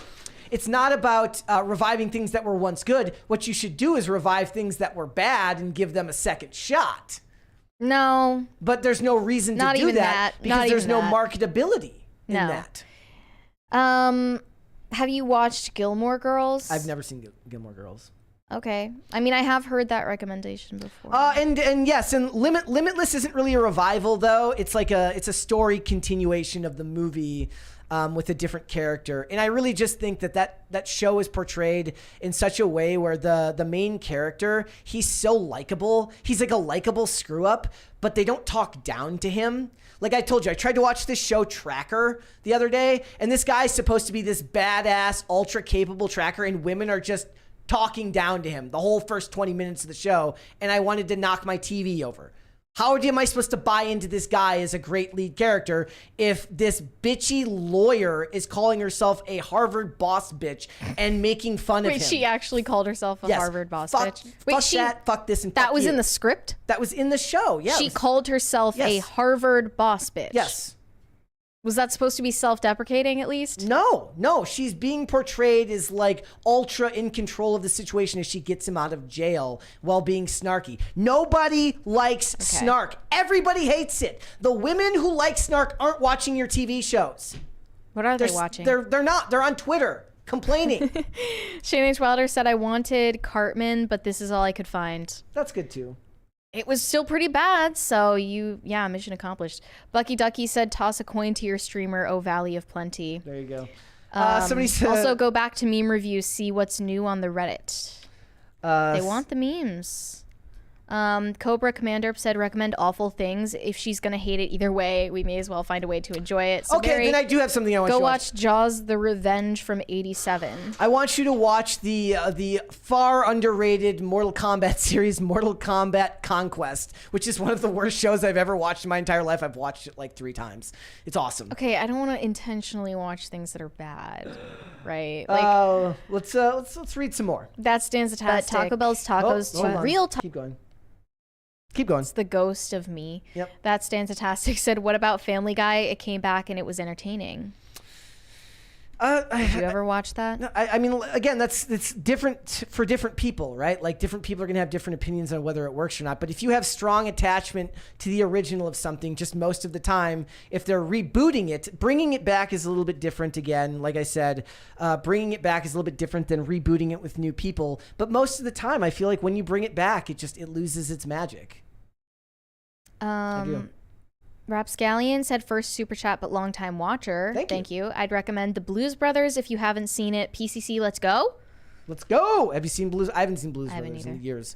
it's not about reviving things that were once good. What you should do is revive things that were bad and give them a second shot. No. But there's no reason to do that because there's no marketability in that. Have you watched Gilmore Girls? I've never seen Gilmore Girls. Okay. I mean, I have heard that recommendation before. And yes, and Limitless isn't really a revival though. It's like it's a story continuation of the movie. With a different character. And I really just think that show is portrayed in such a way where the main character, he's so likable. He's like a likable screw up, but they don't talk down to him. Like I told you, I tried to watch this show Tracker the other day, and this guy's supposed to be this badass, ultra capable tracker, and women are just talking down to him the whole first 20 minutes of the show, and I wanted to knock my TV over. How am I supposed to buy into this guy as a great lead character if this bitchy lawyer is calling herself a Harvard boss bitch and making fun of him? Wait, she actually called herself a Harvard boss bitch? Wait, fuck this, and that was in the script? That was in the show, yeah. She called herself a Harvard boss bitch? Yes. Was that supposed to be self-deprecating at least? No. She's being portrayed as like ultra in control of the situation as she gets him out of jail while being snarky. Nobody likes snark. Everybody hates it. The women who like snark aren't watching your TV shows. What are they watching? They're not. They're on Twitter complaining. Shane H. Wilder said, I wanted Cartman, but this is all I could find. That's good too. It was still pretty bad, so mission accomplished. Bucky Ducky said, toss a coin to your streamer, oh Valley of Plenty. There you go. Somebody said... Also, go back to meme reviews, see what's new on the Reddit. They want the memes. Cobra Commander said, recommend Awful Things. If she's going to hate it either way, we may as well find a way to enjoy it. So okay, then I do have something I want you to watch. Go watch Jaws the Revenge from '87. I want you to watch the far underrated Mortal Kombat series, Mortal Kombat Conquest, which is one of the worst shows I've ever watched in my entire life. I've watched it like 3 times. It's awesome. Okay, I don't want to intentionally watch things that are bad, right? Like, let's read some more. That stands a test. Taco Bell's tacos to real Keep going. Keep going. It's the ghost of me. Yep. That Stanzatastic said, what about Family Guy? It came back and it was entertaining. Did you ever watch that? No, I mean, again, it's different for different people, right? Like different people are gonna have different opinions on whether it works or not. But if you have strong attachment to the original of something, just most of the time, if they're rebooting it, bringing it back is a little bit different. Again, like I said, bringing it back is a little bit different than rebooting it with new people. But most of the time, I feel like when you bring it back, it loses its magic. Rapscallion said first super chat but long time watcher. Thank you. I'd recommend The Blues Brothers if you haven't seen it. PCC, let's go. Let's go. Have you seen Blues? I haven't seen Blues Brothers in years.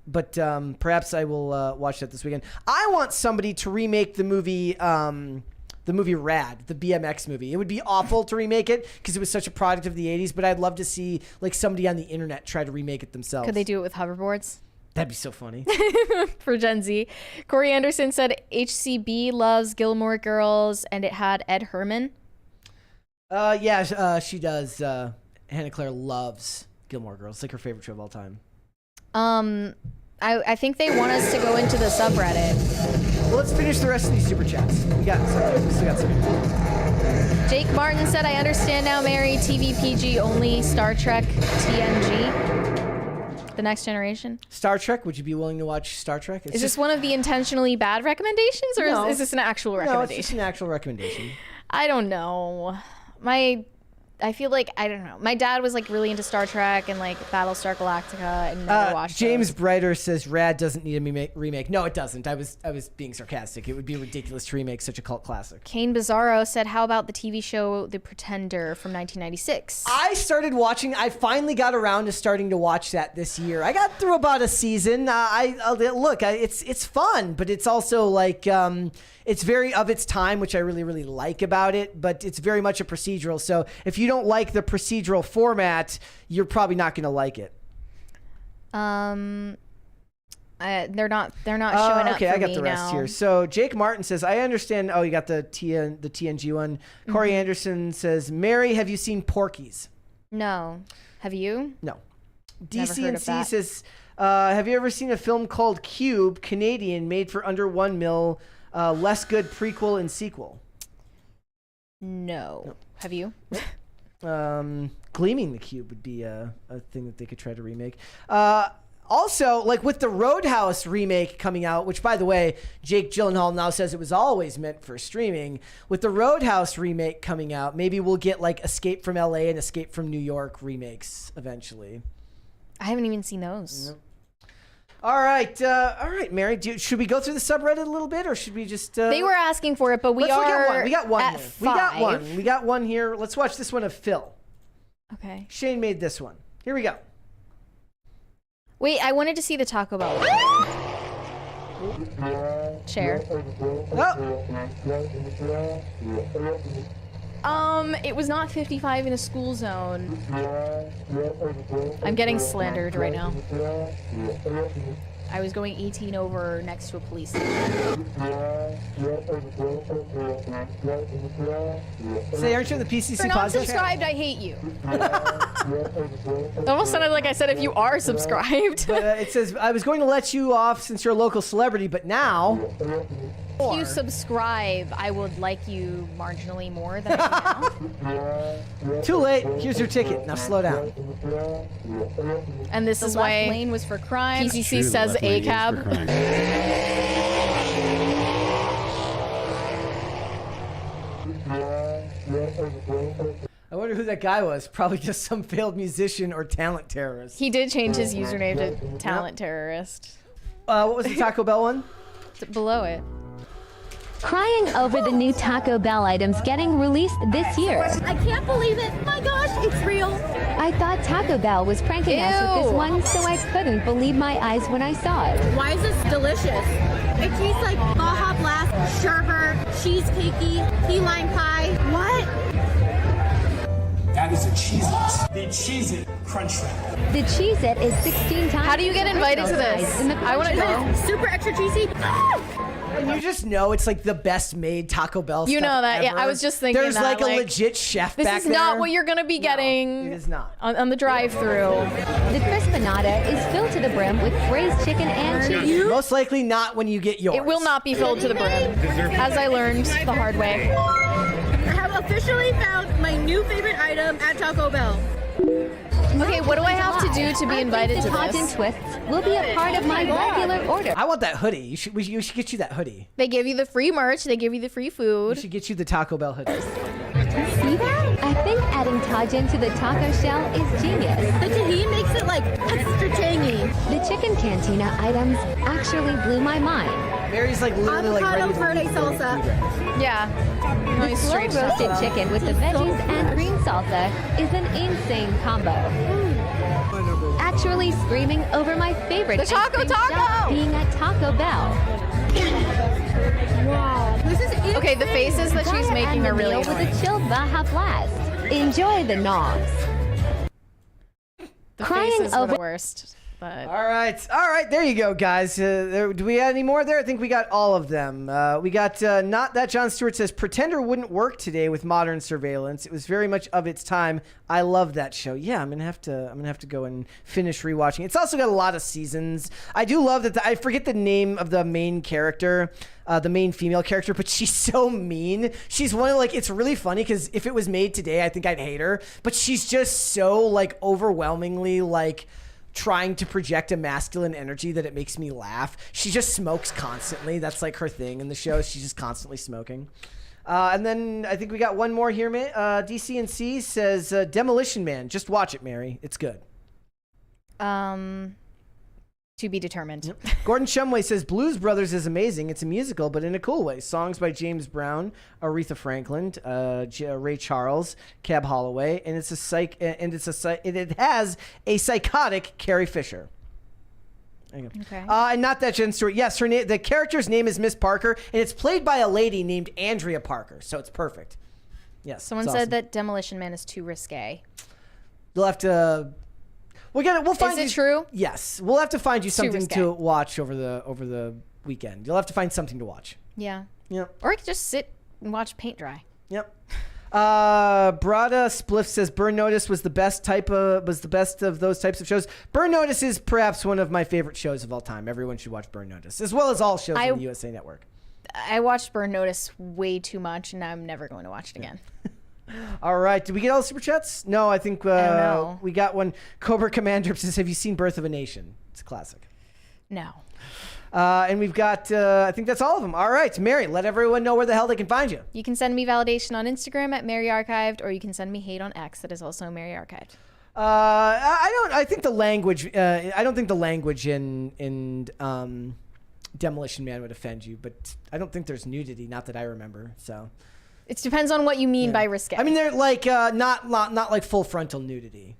But perhaps I will watch that this weekend. I want somebody to remake the movie Rad, the BMX movie. It would be awful to remake it because it was such a product of the 80s, but I'd love to see like somebody on the internet try to remake it themselves. Could they do it with hoverboards? That'd be so funny. For Gen Z. Corey Anderson said HCB loves Gilmore Girls and it had Ed Herman. She does. Hannah Claire loves Gilmore Girls. It's like her favorite show of all time. I think they want us to go into the subreddit. Well, let's finish the rest of these super chats. We still got some. Jake Martin said, I understand now, Mary. TV PG only. Star Trek TNG. The Next Generation. Star Trek. Would you be willing to watch Star Trek? Is this one of the intentionally bad recommendations, or No. is this an actual recommendation? No, it's just an actual recommendation. I don't know. I feel like, I don't know. My dad was like really into Star Trek and like Battlestar Galactica and never watched James those. Brighter says Rad doesn't need a remake. No, it doesn't. I was being sarcastic. It would be ridiculous to remake such a cult classic. Kane Bizarro said, how about the TV show The Pretender from 1996? I finally got around to starting to watch that this year. I got through about a season. It's fun, but it's also like it's very of its time, which I really, really like about it, but it's very much a procedural. So if you don't like the procedural format, you're probably not going to like it. They're not showing up okay, for I got me the rest now. here. So Jake Martin says, I understand. Oh, you got the TNG one. Corey Anderson says, Mary, have you seen Porky's? No. Have you? No. Never heard of that. DCNC says, have you ever seen a film called Cube, Canadian, made for under $1 million, less good prequel and sequel? No. Have you? Gleaming the Cube would be a thing that they could try to remake. Also, like with the Roadhouse remake coming out, which, by the way, Jake Gyllenhaal now says it was always meant for streaming. With the Roadhouse remake coming out, maybe we'll get like Escape from LA and Escape from New York remakes eventually. I haven't even seen those. Nope. All right, Mary. Should we go through the subreddit a little bit, or should we just? They were asking for it, but we got one. At here. 5. We got one here. Let's watch this one of Phil. Okay. Shane made this one. Here we go. Wait, I wanted to see the Taco Bell one. Share. It was not 55 in a school zone. I'm getting slandered right now. I was going 18 over next to a police station. Say, aren't you in the PCC If you're not subscribed, I hate you. It almost sounded like I said if you are subscribed. But it says, I was going to let you off since you're a local celebrity, but now... If you subscribe, I would like you marginally more than I do now. Too late. Here's your ticket. Now slow down. And this is why lane was for crime. PCC says a cab. I wonder who that guy was. Probably just some failed musician or talent terrorist. He did change his username to talent terrorist. What was the Taco Bell one? Below it. Crying over the new Taco Bell items getting released this year. I can't believe it. My gosh, it's real. I thought Taco Bell was pranking us with this one, so I couldn't believe my eyes when I saw it. Why is this delicious? It tastes like Baja Blast, sherbet, cheesecakey, key lime pie. What? That is a Cheez-It. The Cheez-It Crunch Wrap. The Cheez-It is 16 times. How do you get invited to this? I want to know. Super extra cheesy. And you just know it's like the best made Taco Bell You stuff know that. ever. Yeah, I was just thinking There's that, like a legit chef this back is there. not what you're going to be getting. No, it is not. On the drive-thru. The Crispanada is filled to the brim with braised chicken and cheese. Most likely not when you get yours. It will not be filled to the brim, as I learned the hard way. I have officially found new favorite item at Taco Bell. Okay, what do I have to do to be invited to this? Twists will be a part of my regular order. I want that hoodie. We should get you that hoodie. They give you the free merch. They give you the free food. We should get you the Taco Bell hoodie. See that? I think adding tajin to the taco shell is genius. The tahini makes it like extra tangy. The chicken cantina items actually blew my mind. Mary's like literally avocado like ready to verde salsa. Yeah. The slow roasted chicken with the veggies and green salsa is an insane combo. Actually screaming over my favorite The Taco ice cream Taco! shop being at Taco Bell. Wow, this is insane. Okay, the faces that she's making are really with annoying. a chilled Baja Blast. Enjoy the nogs. The Crying faces were the over- worst. But All right, there you go, guys. Do we have any more there? I think we got all of them. We got Not That Jon Stewart says, Pretender wouldn't work today with modern surveillance. It was very much of its time. I love that show. Yeah, I'm gonna have to go and finish rewatching. It's also got a lot of seasons. I do love that. I forget the name of the main character, the main female character, but she's so mean. She's one of it's really funny because if it was made today, I think I'd hate her. But she's just so overwhelmingly trying to project a masculine energy that it makes me laugh. She just smokes constantly. That's her thing in the show. She's just constantly smoking. And then I think we got one more here. DCNC says Demolition Man. Just watch it, Mary. It's good. to be determined. Yep. Gordon Shumway says Blues Brothers is amazing. It's a musical, but in a cool way. Songs by James Brown, Aretha Franklin, Ray Charles, Cab Holloway, and it has a psychotic Carrie Fisher. Okay. And Not That Jen Stewart. Yes, the character's name is Miss Parker, and it's played by a lady named Andrea Parker, so it's perfect. Yes. Someone said that Demolition Man is too risque. You'll have to. We'll find. Is it true? Yes, we'll have to find you something risque. to watch over the weekend. You'll have to find something to watch. Yeah. Yep. Or you could just sit and watch paint dry. Yep. Brada Spliff says Burn Notice was the best of those types of shows. Burn Notice is perhaps one of my favorite shows of all time. Everyone should watch Burn Notice, as well as all shows on the USA Network. I watched Burn Notice way too much, and I'm never going to watch it again. All right. Did we get all the super chats? No, I think I don't know. We got one. Cobra Commander says, have you seen Birth of a Nation? It's a classic. No. And we've got, I think that's all of them. All right, Mary, let everyone know where the hell they can find you. You can send me validation on Instagram at Mary Archived, or you can send me hate on X. That is also Mary Archived. I don't think the language in Demolition Man would offend you, but I don't think there's nudity, not that I remember. So it depends on what you mean by risque. I mean, they're not like full frontal nudity.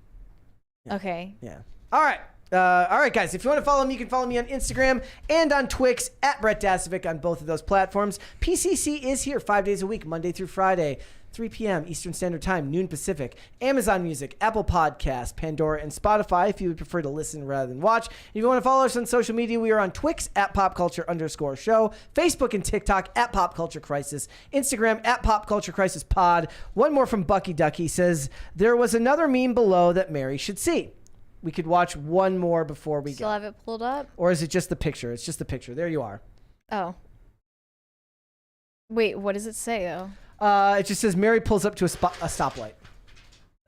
Yeah. Okay. Yeah. All right, guys. If you want to follow me, you can follow me on Instagram and on Twix at Brett Dasovic on both of those platforms. PCC is here 5 days a week, Monday through Friday, 3 p.m. Eastern Standard Time, noon Pacific. Amazon Music, Apple Podcasts, Pandora, and Spotify if you would prefer to listen rather than watch. If you want to follow us on social media, we are on Twix at PopCulture_show, Facebook and TikTok at Pop Culture Crisis, Instagram at Pop Culture Crisis Pod. One more from Bucky Ducky says, there was another meme below that Mary should see. We could watch one more before we Still have it pulled up? Or is it just the picture? It's just the picture. There you are. Oh. Wait, what does it say, though? It just says Mary pulls up to a stoplight.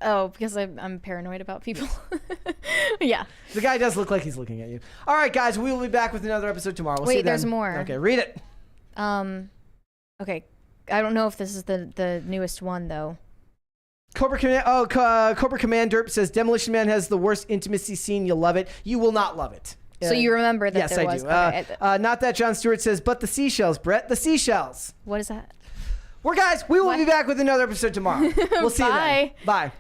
Oh, because I'm paranoid about people. Yeah. The guy does look like he's looking at you. All right, guys, we will be back with another episode tomorrow. We'll see you then. There's more. Okay, read it. Okay. I don't know if this is the newest one, though. Cobra Commander says Demolition Man has the worst intimacy scene. You'll love it. You will not love it. So you remember that there was? Yes, I do. Okay. Not that Jon Stewart says, but the seashells, Brett. The seashells. What is that? We will be back with another episode tomorrow. We'll see you then. Bye. Bye.